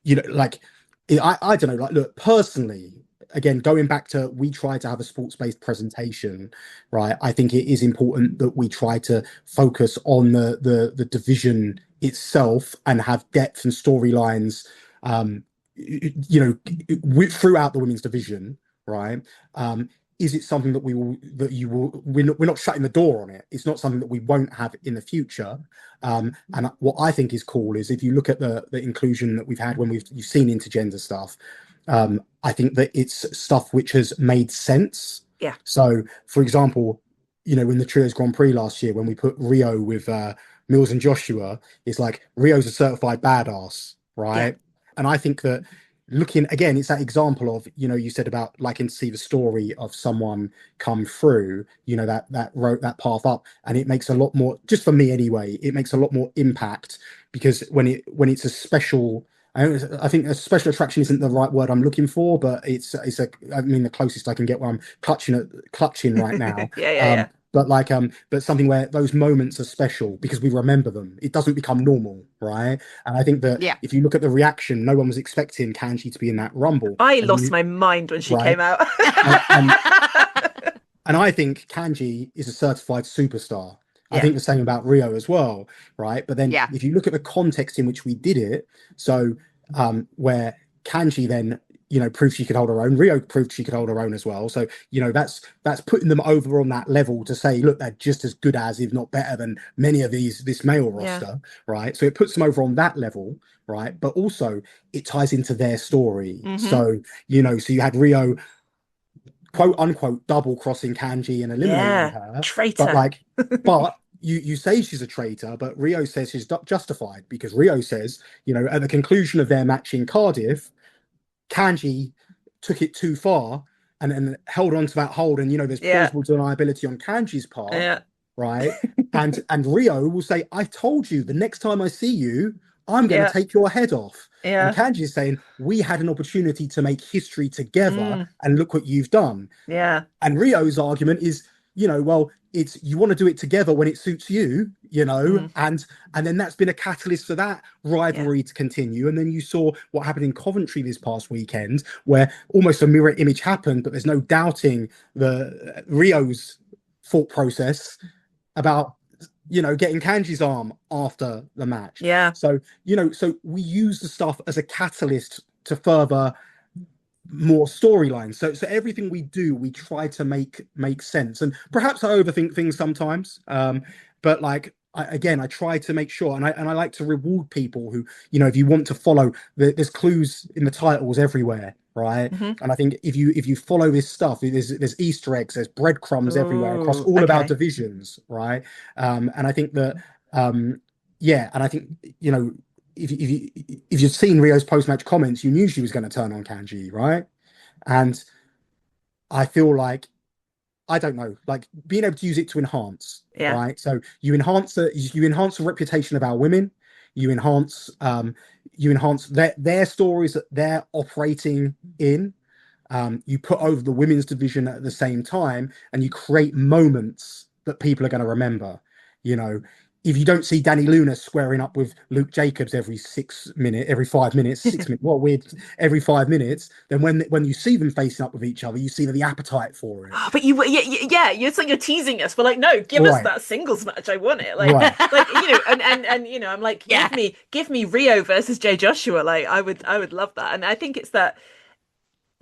I don't know, like, look, personally, again, going back to, we try to have a sports-based presentation, right? I think it is important that we try to focus on the division itself and have depth and storylines, throughout the women's division, right? Is it something that we're not shutting the door on it? It's not something that we won't have in the future. And what I think is cool is if you look at the inclusion that we've had when you've seen intergender stuff, I think that it's stuff which has made sense. Yeah. So, for example, in the Trios Grand Prix last year, when we put Rio with Mills and Joshua, it's like Rio's a certified badass, right? Yeah. And I think that looking again, it's that example of, you said about liking to see the story of someone come through, that wrote that path up, and it makes a lot more, just for me anyway, it makes a lot more impact, because when it's a special, I think a special attraction isn't the right word I'm looking for, but I mean the closest I can get where I'm clutching right now. yeah. But something where those moments are special because we remember them. It doesn't become normal, right? And I think that if you look at the reaction, no one was expecting Kanji to be in that Rumble. I lost my mind when she came out. And I think Kanji is a certified superstar. I think the same about Rio as well, right? But then if you look at the context in which we did it, so where Kanji then proved she could hold her own. Rio proved she could hold her own as well. So, that's putting them over on that level to say, look, they're just as good as, if not better than, many of this male roster, right? So it puts them over on that level, right? But also it ties into their story. So, so you had Rio, quote unquote, double crossing Kanji and eliminating her. Traitor. But you say she's a traitor, but Rio says she's justified, because Rio says, at the conclusion of their match in Cardiff, Kanji took it too far and held on to that hold, and there's plausible deniability on Kanji's part, right? and Rio will say, I told you, the next time I see you, I'm going to take your head off. And Kanji is saying, we had an opportunity to make history together, and look what you've done. And Rio's argument is, well, it's, you want to do it together when it suits you, and then that's been a catalyst for that rivalry to continue. And then you saw what happened in Coventry this past weekend, where almost a mirror image happened, but there's no doubting the Rio's thought process about, getting Kanji's arm after the match. So, so we use the stuff as a catalyst to further more storylines. So everything we do, we try to make sense. And perhaps I overthink things sometimes. But I try to make sure, and I like to reward people who, you know, if you want to follow, there's clues in the titles everywhere, right? Hmm. And I think if you follow this stuff, there's Easter eggs, there's breadcrumbs everywhere across Oh, all of our okay. divisions, right? And I think that, yeah, and I think, you know, if you've seen Rio's post-match comments, you knew she was going to turn on Kanji, right? And I feel like, I don't know, like being able to use it to enhance, Yeah. right? So you enhance the reputation of our women, you enhance their stories that they're operating in. You put over the women's division at the same time, and you create moments that people are going to remember. You know, if you don't see Danny Luna squaring up with Luke Jacobs every 5 minutes, 6 minutes, what weird, every 5 minutes, then when you see them facing up with each other, you see the appetite for it. Oh, but yeah, it's like you're teasing us. We're like, no, give us Right, that singles match. I want it. right. You know, and you know, I'm like, Yeah. give me Rio versus Jay Joshua. Like, I would love that. And I think it's that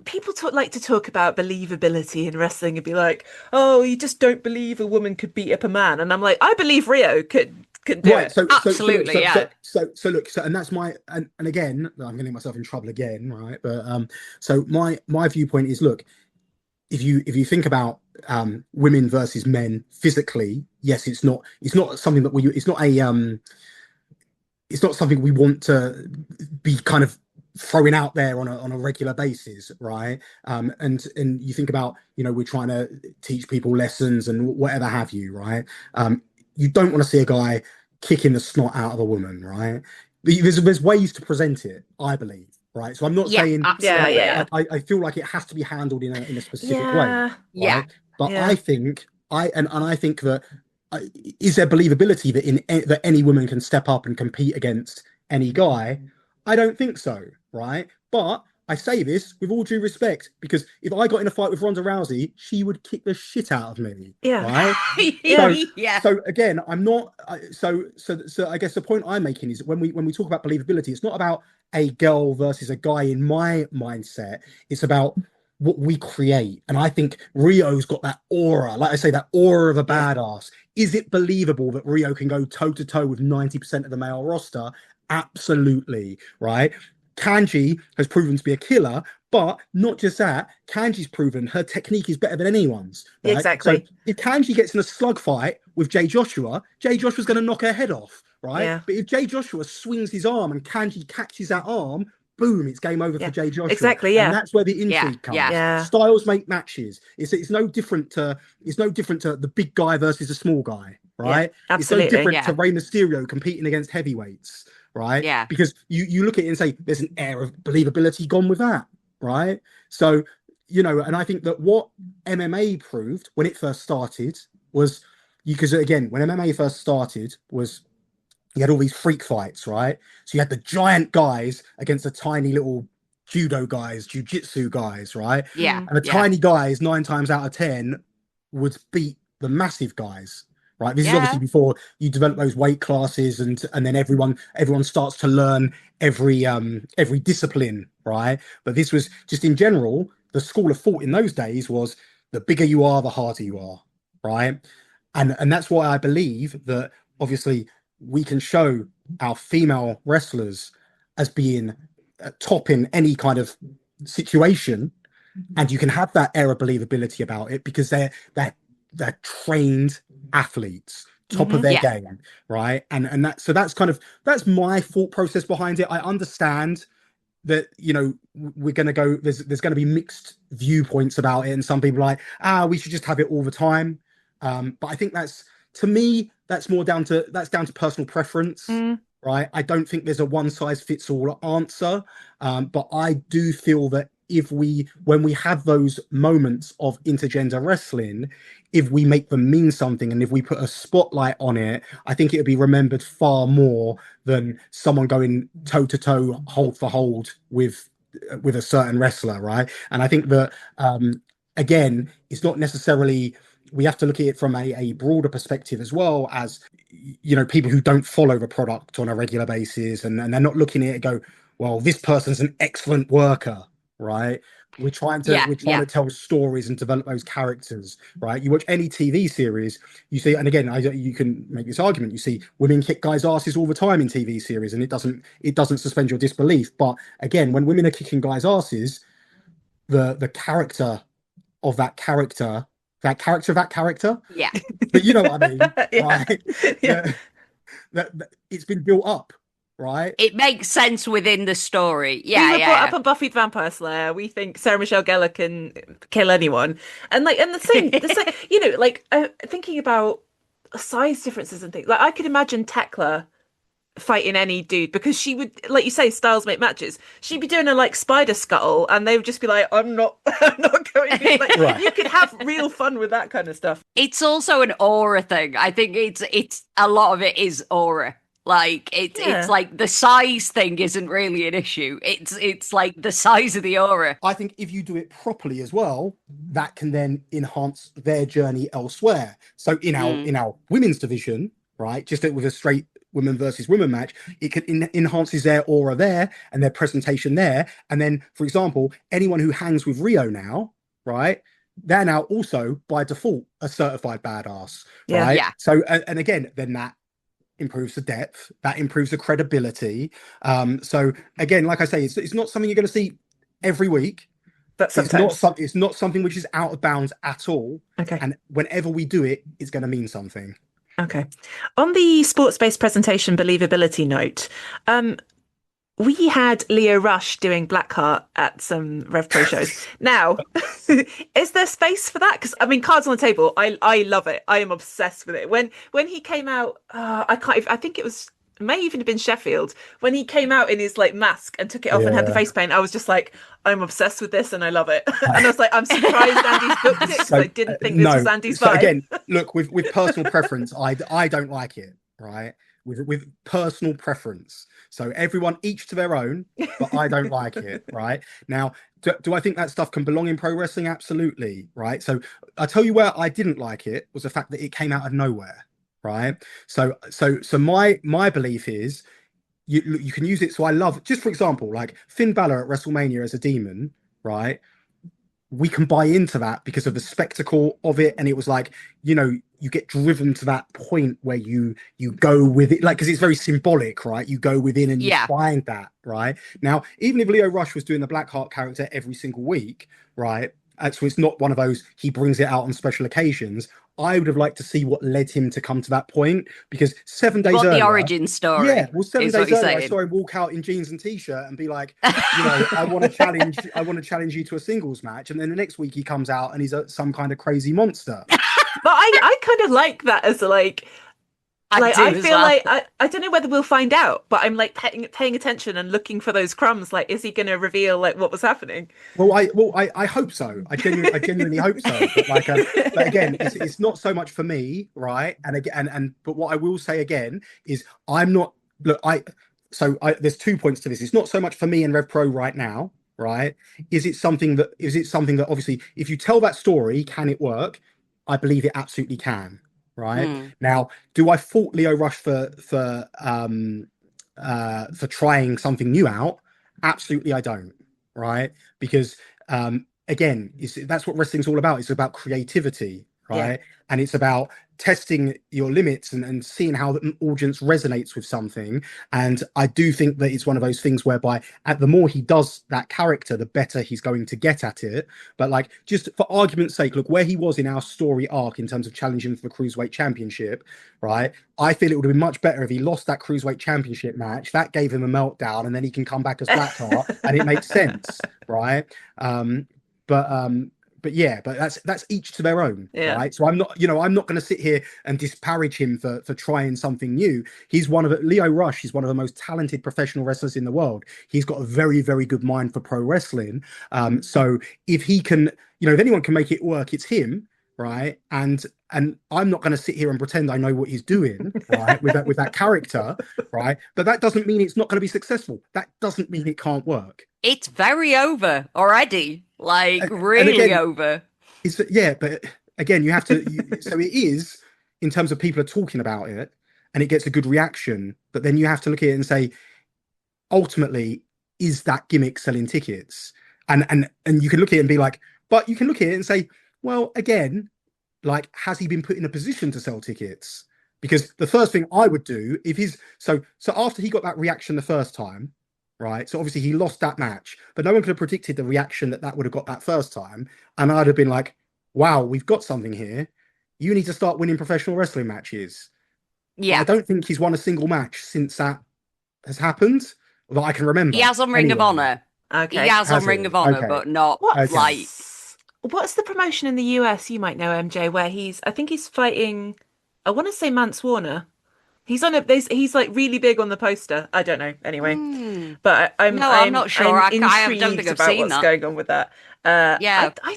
people like to talk about believability in wrestling and be like, oh, you just don't believe a woman could beat up a man. And I'm like, I believe Rio could do Right. it. Absolutely, yeah. And that's my, and again, I'm getting myself in trouble again, right? But so my viewpoint is, look, if you think about women versus men physically, yes, it's not something that we it's not something we want to be kind of throwing out there on a regular basis, right? And you think about, you know, we're trying to teach people lessons and whatever have you, right? You don't want to see a guy kicking the snot out of a woman, right? There's ways to present it, I believe, right? So I'm not Yeah, saying, Yeah, absolutely, like, yeah. yeah, I feel like it has to be handled in a specific way, yeah, Yeah. right? But I yeah, think I think that, uh, is there believability that any woman can step up and compete against any guy? I don't think so, right? But I say this with all due respect, because if I got in a fight with Ronda Rousey, she would kick the shit out of me, yeah, right? yeah, So Yeah. so again, I'm not so I guess the point I'm making is, when we talk about believability, it's not about a girl versus a guy in my mindset. It's about what we create. And I think Rio's got that aura, like I say, that aura of a yeah, badass. Is it believable that Rio can go toe to toe with 90% of the male roster? Absolutely, right? Kanji has proven to be a killer, but not just that. Kanji's proven her technique is better than anyone's, right? So exactly. if Kanji gets in a slug fight with Jay Joshua's going to knock her head off, right? Yeah, But if Jay Joshua swings his arm and Kanji catches that arm, boom, it's game over for yeah, Jay Joshua. exactly. And Yeah, that's where the Yeah. intrigue Yeah. comes. yeah, Styles make matches. It's no different to the big guy versus the small guy, yeah, right? It's no absolutely. different to Yeah. Rey Mysterio competing against heavyweights, right? Yeah. Because you look at it and say there's an air of believability gone with that, right? So, you know, and I think that what MMA proved when it first started was, because again, when MMA first started, was you had all these freak fights, right? So you had the giant guys against the tiny little judo guys, jiu-jitsu guys, right? Yeah. Mm, And the Yeah. tiny guys, 9 times out of 10, would beat the massive guys, right? This is obviously Yeah. before you develop those weight classes, and then everyone starts to learn every discipline, right? But this was just in general, the school of thought in those days was, the bigger you are, the harder you are, right? And that's why I believe that, obviously, we can show our female wrestlers as being top in any kind of situation, and you can have that air of believability about it, because they're trained athletes, top of hmm. their Yeah. game, right? And that's my thought process behind it. I understand that, you know, we're going to go, there's going to be mixed viewpoints about it, and some people are like, we should just have it all the time. But I think to me, that's down to personal preference, Mm, right? I don't think there's a one size fits all answer. But I do feel that when we have those moments of intergender wrestling, if we make them mean something, and if we put a spotlight on it, I think it would be remembered far more than someone going toe to toe, hold for hold with a certain wrestler, right? And I think that, again, it's not necessarily, we have to look at it from a broader perspective as well, as, you know, people who don't follow the product on a regular basis, and they're not looking at it and go, well, this person's an excellent worker, right? Yeah, we're trying yeah. to tell stories and develop those characters, right? You watch any TV series, you see, and again, you can make this argument. You see women kick guys' asses all the time in TV series, and it doesn't suspend your disbelief. But again, when women are kicking guys' asses, the character of that character, that character, Yeah. but you know what I mean, Yeah. right? Yeah. That it's been built up, right? It makes sense within the story. We Yeah, were brought up yeah, on Buffy the Vampire Slayer. We think Sarah Michelle Gellar can kill anyone, and the yeah. same, thinking about size differences and things. Like I could imagine Tekla fighting any dude because she would, like you say, styles make matches. She'd be doing a like spider scuttle, and they would just be like, "I'm not, I'm not going." Like Right. you could have real fun with that kind of stuff. It's also an aura thing. I think it's a lot of it is aura. Like it's Yeah, like the size thing isn't really an issue. It's like the size of the aura. I think if you do it properly as well, that can then enhance their journey elsewhere. So Mm. in our women's division, right, just with a straight women versus women match, it enhances their aura there and their presentation there. And then, for example, anyone who hangs with Rio now, right, they're now also by default a certified badass, yeah. right? Yeah. So and again, then that improves the depth, that improves the credibility. So again, like I say, it's not something you're going to see every week. But sometimes, It's not something which is out of bounds at all. okay. And whenever we do it, it's going to mean something. Okay. On the sports-based presentation believability note, we had Leo Rush doing Blackheart at some RevPro shows. Now, is there space for that? Because I mean, cards on the table. I love it. I am obsessed with it. When he came out, I can't. I think it may even have been Sheffield when he came out in his like mask and took it off and had the Yeah. face paint. I was just like, I'm obsessed with this and I love it. And I was like, I'm surprised Andy's booked it because So I didn't think this was Andy's So vibe. again, look, with personal preference, I don't like it, right? With personal preference. So everyone each to their own, but I don't like it, right? Now, do I think that stuff can belong in pro wrestling? Absolutely, right? So I tell you where I didn't like it was the fact that it came out of nowhere, right? So my belief is you can use it. So I love, just for example, like Finn Balor at WrestleMania as a demon, right? We can buy into that because of the spectacle of it, and it was like, you get driven to that point where you go with it, like, because it's very symbolic, right? You go within and you Yeah. find that, right? Now, even if Leo Rush was doing the Blackheart character every single week, right, so it's not one of those he brings it out on special occasions. I would have liked to see what led him to come to that point, because 7 days What the earlier, origin story? yeah, well, 7 is what days you're earlier, I saying. saw him walk out in jeans and t-shirt and be like, I want to challenge. I want to challenge you to a singles match, and then the next week he comes out and he's some kind of crazy monster. But I kind of like that as like I do I as feel well. like I don't know whether we'll find out, but I'm like paying attention and looking for those crumbs. Like, is he going to reveal like what was happening? I hope so. I genuinely hope so. But like, but again, it's not so much for me, right? And again, but what I will say again is I'm not. Look, there's 2 points to this. It's not so much for me and RevPro right now, right? Is it something that obviously, if you tell that story, can it work? I believe it absolutely can. Right. Mm. Now, do I fault Leo Rush for trying something new out? Absolutely, I don't. Right, because again, that's what wrestling's all about. It's about creativity, Yeah. right? And it's about testing your limits and seeing how the audience resonates with something. And I do think that it's one of those things whereby the more he does that character, the better he's going to get at it. But like, just for argument's sake, look where he was in our story arc in terms of challenging for the Cruiserweight Championship, right? I feel it would have been much better if he lost that Cruiserweight Championship match. That gave him a meltdown, and then he can come back as Blackheart, and it makes sense, right? But yeah, but that's each to their own, Yeah. right? So I'm not going to sit here and disparage him for trying something new. Leo Rush is one of the most talented professional wrestlers in the world. He's got a very, very good mind for pro wrestling. So if he can, if anyone can make it work, it's him, right? And I'm not going to sit here and pretend I know what he's doing, right? with that character, right? But that doesn't mean it's not going to be successful. That doesn't mean it can't work. It's very over already. Like, really again, over. But again, you have to. So it is, in terms of people are talking about it, and it gets a good reaction. But then you have to look at it and say, ultimately, is that gimmick selling tickets? And you can look at it and be like, but you can look at it and say, well, again, like, has he been put in a position to sell tickets? Because the first thing I would do if he's so after he got that reaction the first time, right? So obviously he lost that match, but no one could have predicted the reaction that would have got that first time. And I'd have been like, wow, we've got something here. You need to start winning professional wrestling matches. But I Yeah. don't think he's won a single match since that has happened that I can He remember. has on Ring of Anyway, Honor. He Okay. has on has Ring he? of Honor, Okay. but not Okay. like. What's the promotion in the US? You might know, MJ, where I think he's fighting, I want to say Mance Warner. He's like really big on the poster. I don't know. Anyway, Hmm. but No, I'm not sure. I'm I don't think intrigued I've about seen what's that. going on with that. Yeah. I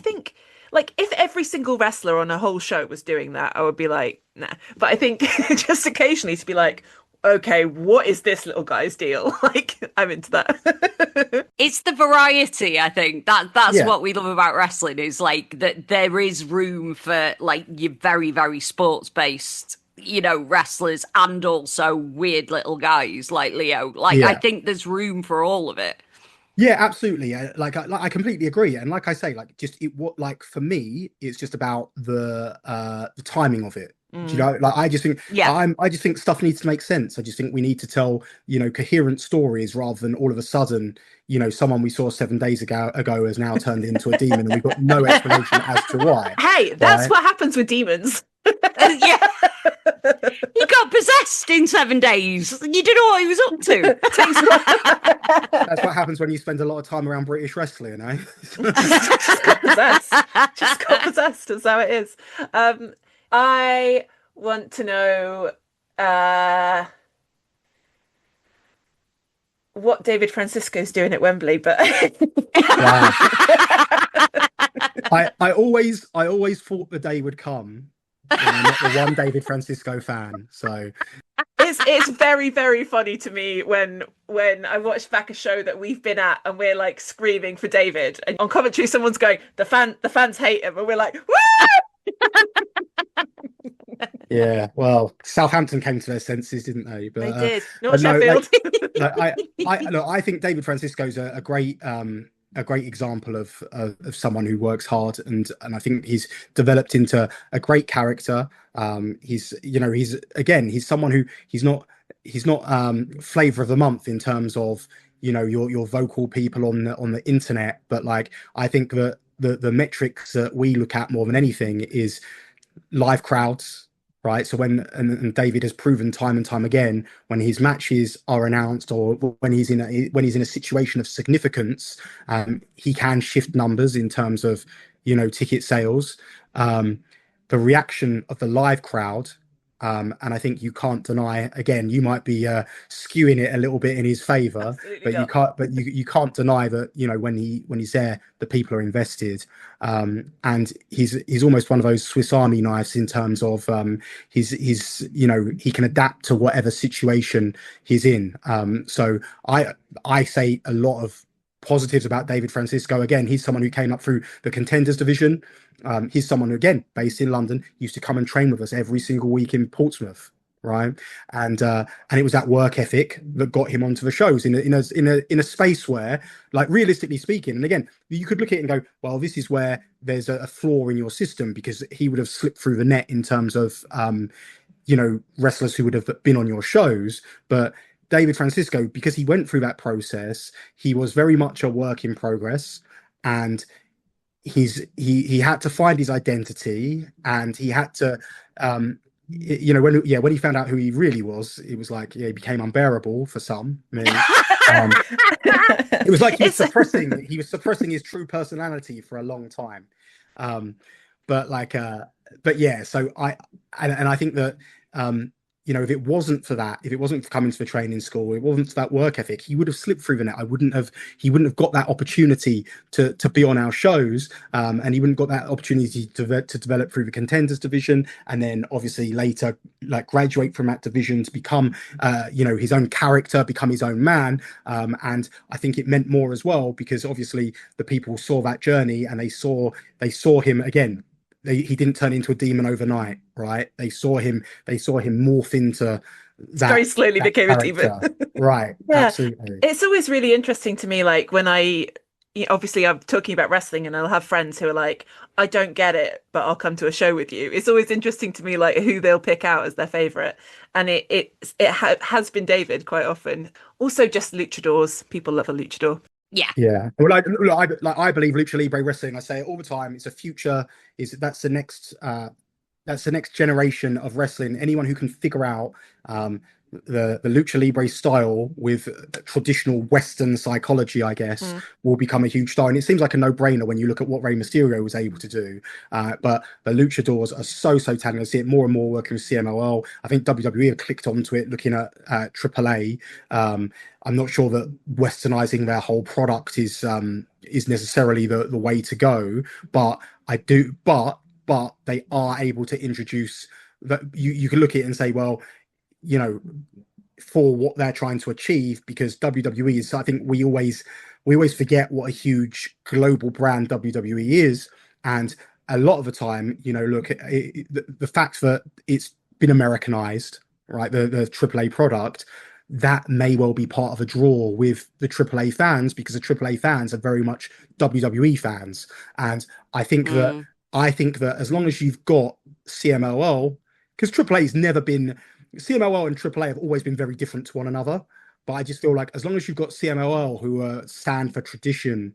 think like if every single wrestler on a whole show was doing that, I would be like, nah. But I think just occasionally to be like, okay, what is this little guy's deal? Like, I'm into that. It's the variety, I think. That's Yeah. what we love about wrestling is like that there is room for like your very, very sports based, wrestlers and also weird little guys like Leo. Like I Yeah. think there's room for all of it. Yeah, absolutely. I completely agree. And like I say, like just it what like for me, it's just about the timing of it. Do you Mm. know? Like Yeah. I just think stuff needs to make sense. I just think we need to tell, coherent stories rather than all of a sudden, someone we saw 7 days ago has now turned into a demon and we've got no explanation as to why. Hey, that's Right? what happens with demons. Yeah. He got possessed in 7 days. You don't know what he was up to. Takes That's what happens when you spend a lot of time around British wrestling, eh? just got possessed. Just got possessed. That's how it is. I want to know uh, what David Francisco's doing at Wembley, but Wow. I always thought the day would come when I'm not the one David Francisco fan. So it's very, very funny to me when I watch back a show that we've been at and we're like screaming for David, and on commentary someone's going, the fans hate him, and we're like, woo! yeah, well, Southampton came to their senses, didn't they? They But did, not but no, like, Sheffield. I think David Francisco is a great example of someone who works hard, and I think he's developed into a great character. He's someone who he's not flavor of the month in terms of your vocal people on the internet, but like I think that the metrics that we look at more than anything is live crowds, right? So and David has proven time and time again when his matches are announced or when he's in a situation of significance, he can shift numbers in terms of ticket sales, the reaction of the live crowd. And I think you can't deny. Again, you might be skewing it a little bit in his favour, Absolutely but you not. can't. But you can't deny that when he's there, the people are invested. And he's almost one of those Swiss Army knives in terms of he's he can adapt to whatever situation he's in. So I say a lot of positives about David Francisco. Again, he's someone who came up through the contenders division. He's someone who, again, based in London, used to come and train with us every single week in Portsmouth, right? And it was that work ethic that got him onto the shows in a space where, like, realistically speaking, and again, you could look at it and go, well, this is where there's a flaw in your system because he would have slipped through the net in terms of wrestlers who would have been on your shows, but David Francisco, because he went through that process, he was very much a work in progress, and he had to find his identity, and he had to when he found out who he really was, it was like he became unbearable for some. I mean, it was like he was suppressing his true personality for a long time. But like but yeah, so I think that if it wasn't for that, if it wasn't for coming to the training school, it wasn't for that work ethic, he would have slipped through the net. He wouldn't have got that opportunity to be on our shows, and he wouldn't got that opportunity to develop through the contenders division, and then obviously later like graduate from that division to become his own character, become his own man. And I think it meant more as well because obviously the people saw that journey and they saw him again. He didn't turn into a demon overnight, right? They saw him morph into Very slowly became a demon. character. Right, Yeah. absolutely. It's always really interesting to me, like when I obviously I'm talking about wrestling and I'll have friends who are like, I don't get it, but I'll come to a show with you. It's always interesting to me like who they'll pick out as their favorite. And has been David quite often. Also just luchadors. People love a luchador. Yeah. Yeah, well, I believe lucha libre wrestling. I say it all the time. It's a future. Is that's the next generation of wrestling. Anyone who can figure out the lucha libre style with traditional Western psychology, I guess, Mm. will become a huge star. And it seems like a no-brainer when you look at what Rey Mysterio was able to do. But the luchadors are so talented. I see it more and more working with CMLL. I think WWE have clicked onto it, looking at AAA. I'm not sure that westernizing their whole product is necessarily the way to go, but I do. But they are able to introduce that. You can look at it and say, well, you know, for what they're trying to achieve, because WWE is, I think we always forget what a huge global brand WWE is. And a lot of the time, look at it, the fact that it's been Americanized, right? The AAA product, that may well be part of a draw with the AAA fans, because the AAA fans are very much WWE fans. And I think that Mm. as long as you've got CMLL, because AAA's never been, CMLL and AAA have always been very different to one another. But I just feel like as long as you've got CMLL who stand for tradition,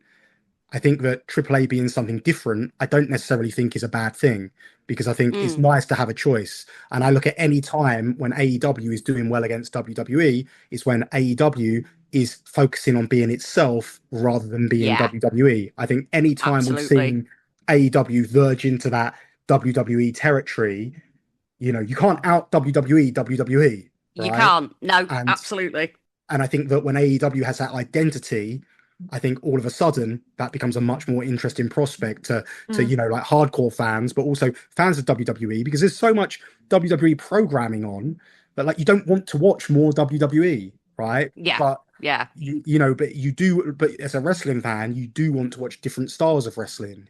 I think that AAA being something different, I don't necessarily think is a bad thing, because I think it's Mm. nice to have a choice. And I look at any time when AEW is doing well against WWE, it's when AEW is focusing on being itself rather than being Yeah, WWE. I think any time we've absolutely. seen AEW verge into that WWE territory, you can't out WWE, You right? can't. No, And absolutely. I think that when AEW has that identity, I think all of a sudden that becomes a much more interesting prospect to Mm. like hardcore fans, but also fans of WWE, because there's so much WWE programming on that, like, you don't want to watch more WWE, right? Yeah, But yeah. but you do, but as a wrestling fan, you do want to watch different styles of wrestling.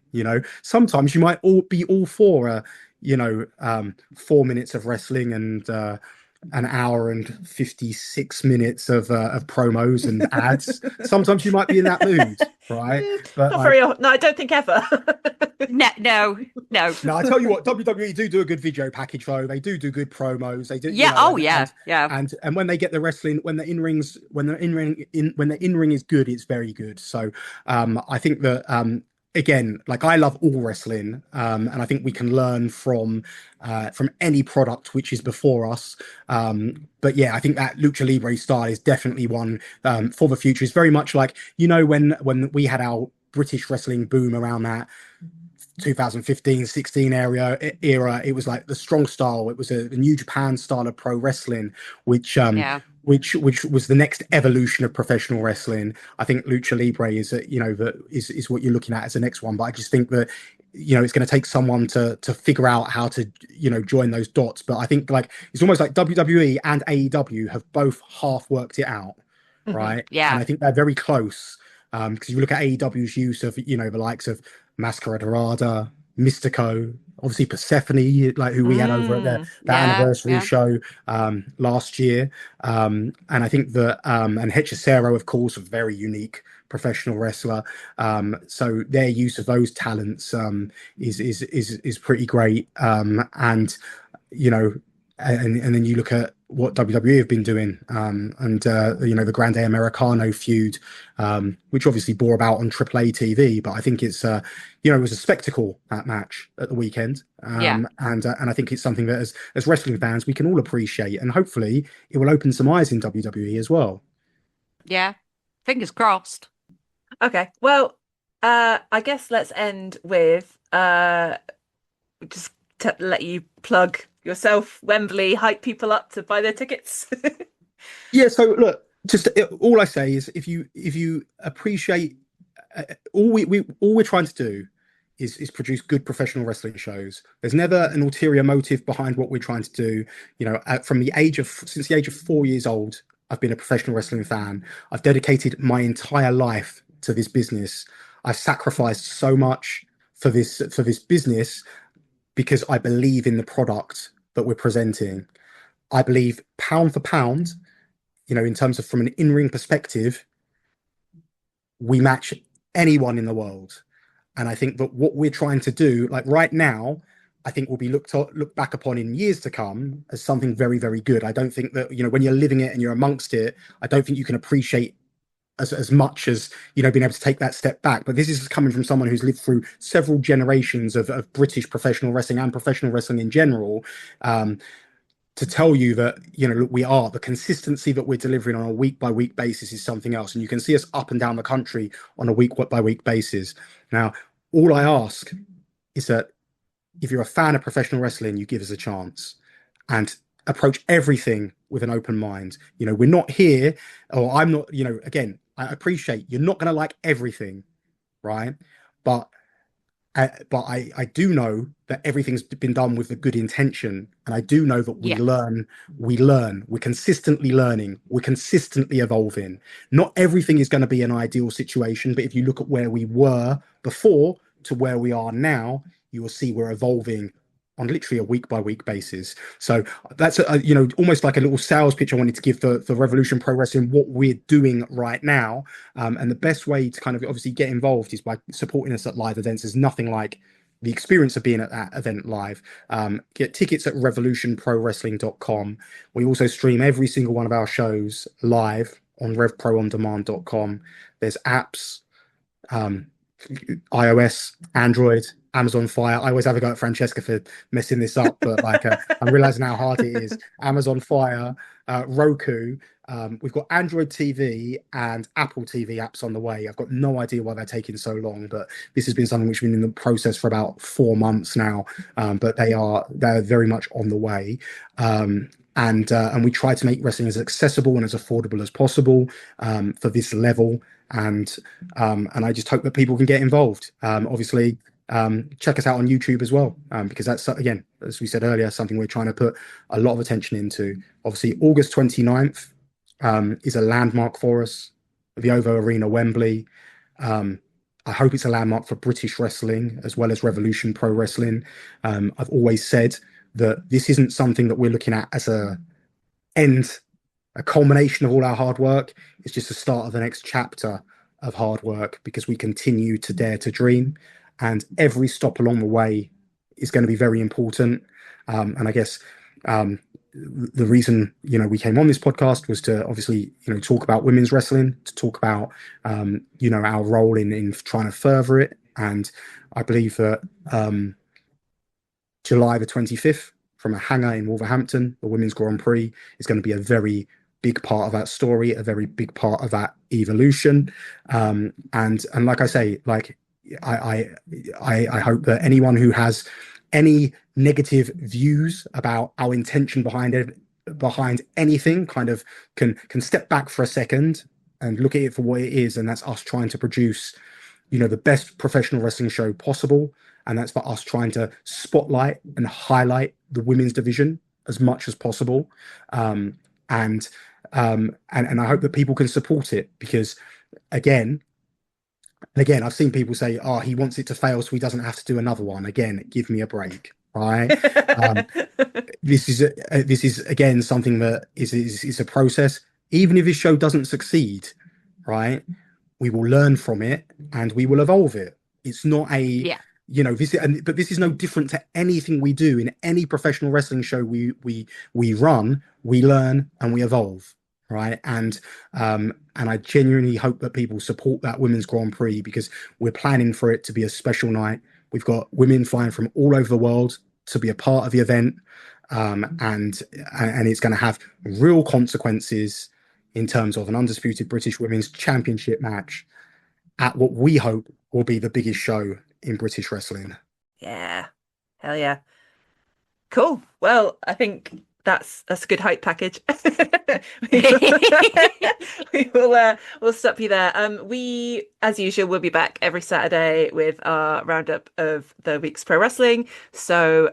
Sometimes you might all for 4 minutes of wrestling and an hour and 56 minutes of promos and ads. Sometimes you might be in that mood, right? But Not like, very often. No, I don't think ever. No, no, no. no, I tell you what, WWE do a good video package though. They do good promos. They do, Yeah. Oh, and yeah, yeah. when they get the wrestling, when the in ring is good, it's very good. So I think that again, like, I love all wrestling, and I think we can learn from any product which is before us. But yeah, I think that lucha libre style is definitely one for the future. It's very much like, when we had our British wrestling boom around that 2015-16 era, it was like the strong style. It was a New Japan style of pro wrestling, which Yeah. which was the next evolution of professional wrestling. I think lucha libre is what you're looking at as the next one. But I just think that it's going to take someone to figure out how to join those dots. But I think, like, it's almost like WWE and AEW have both half worked it out, Mhm. right? And Yeah. I think they're very close, because you look at AEW's use of the likes of Mascara Dorada, Mystico, obviously Persephone, like, who we had over at Mm. that Yeah. anniversary Yeah. show last year. And I think that and Hechicero, of course, a very unique professional wrestler. So their use of those talents is pretty great. And you know, and then you look at what WWE have been doing, and the Grande Americano feud, which obviously bore about on AAA TV, but I think it's it was a spectacle, that match at the weekend, Yeah. and I think it's something that as wrestling fans we can all appreciate, and hopefully it will open some eyes in WWE as well. Yeah. Fingers crossed. Okay. Well, I guess let's end with just to let you plug yourself, Wembley, hype people up to buy their tickets. Yeah, so look, just all I say is, if you appreciate all we're trying to do is produce good professional wrestling shows. There's never an ulterior motive behind what we're trying to do. From since the age of 4 years old, I've been a professional wrestling fan. I've dedicated my entire life to this business. I've sacrificed so much for this business, because I believe in the product that we're presenting. I believe, pound for pound, in terms of from an in-ring perspective, we match anyone in the world. And I think that what we're trying to do, like right now, I think will be looked back upon in years to come as something very, very good. I don't think that, when you're living it and you're amongst it, I don't think you can appreciate as much as being able to take that step back. But this is coming from someone who's lived through several generations of British professional wrestling and professional wrestling in general, to tell you that look, we are the consistency that we're delivering on a week by week basis is something else, and you can see us up and down the country on a week by week basis. Now, all I ask is that if you're a fan of professional wrestling, you give us a chance and approach everything with an open mind. We're not here, or I'm not, again, I appreciate you're not going to like everything, right? But I do know that everything's been done with a good intention, and I do know that we learn, we're consistently learning, we're consistently evolving. Not everything is going to be an ideal situation, but if you look at where we were before to where we are now, you will see we're evolving on literally a week by week basis. So that's almost like a little sales pitch I wanted to give the Revolution Pro Wrestling, what we're doing right now. And the best way to kind of obviously get involved is by supporting us at live events. There's nothing like the experience of being at that event live. Get tickets at revolutionprowrestling.com. We also stream every single one of our shows live on revproondemand.com. There's apps, iOS, Android, Amazon Fire. I always have a go at Francesca for messing this up, but I'm realizing how hard it is. Amazon Fire, Roku. We've got Android TV and Apple TV apps on the way. I've got no idea why they're taking so long, but this has been something which has been in the process for about 4 months now. But they're very much on the way. And we try to make wrestling as accessible and as affordable as possible for this level. And I just hope that people can get involved. Obviously, check us out on YouTube as well, because that's, again, as we said earlier, something we're trying to put a lot of attention into. Obviously, August 29th is a landmark for us, the OVO Arena, Wembley. I hope it's a landmark for British wrestling as well as Revolution Pro Wrestling. I've always said that this isn't something that we're looking at as a culmination of all our hard work. It's just the start of the next chapter of hard work, because we continue to dare to dream, and every stop along the way is going to be very important. And I guess the reason we came on this podcast was to obviously talk about women's wrestling, to talk about our role in trying to further it. And I believe that July the 25th, from a hangar in Wolverhampton, the Women's Grand Prix is going to be a very big part of that story, a very big part of that evolution. And like I say, like I hope that anyone who has any negative views about our intention behind anything kind of can step back for a second and look at it for what it is, and that's us trying to produce the best professional wrestling show possible. And that's for us trying to spotlight and highlight the women's division as much as possible. And I hope that people can support it, because again, I've seen people say, "Oh, he wants it to fail so he doesn't have to do another one." Again, give me a break, right? This is again something that is a process. Even if his show doesn't succeed, right, we will learn from it and we will evolve it. It's not but this is no different to anything we do in any professional wrestling show we run. We learn and we evolve, right? And I genuinely hope that people support that Women's Grand Prix, because we're planning for it to be a special night. We've got women flying from all over the world to be a part of the event, and it's going to have real consequences in terms of an undisputed British Women's Championship match at what we hope will be the biggest show in British wrestling. Yeah, hell yeah, cool. Well, I think that's a good hype package. We'll stop you there. We, as usual, will be back every Saturday with our roundup of the week's pro wrestling. So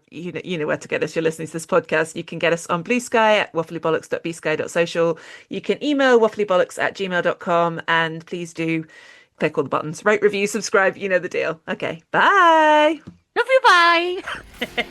you know where to get us. You're listening to this podcast. You can get us on Blue Sky at wafflybollox.bsky.social. You can email wafflybollox@gmail.com, and please do click all the buttons, rate, review, subscribe. You know the deal. Okay, bye. Love you, bye.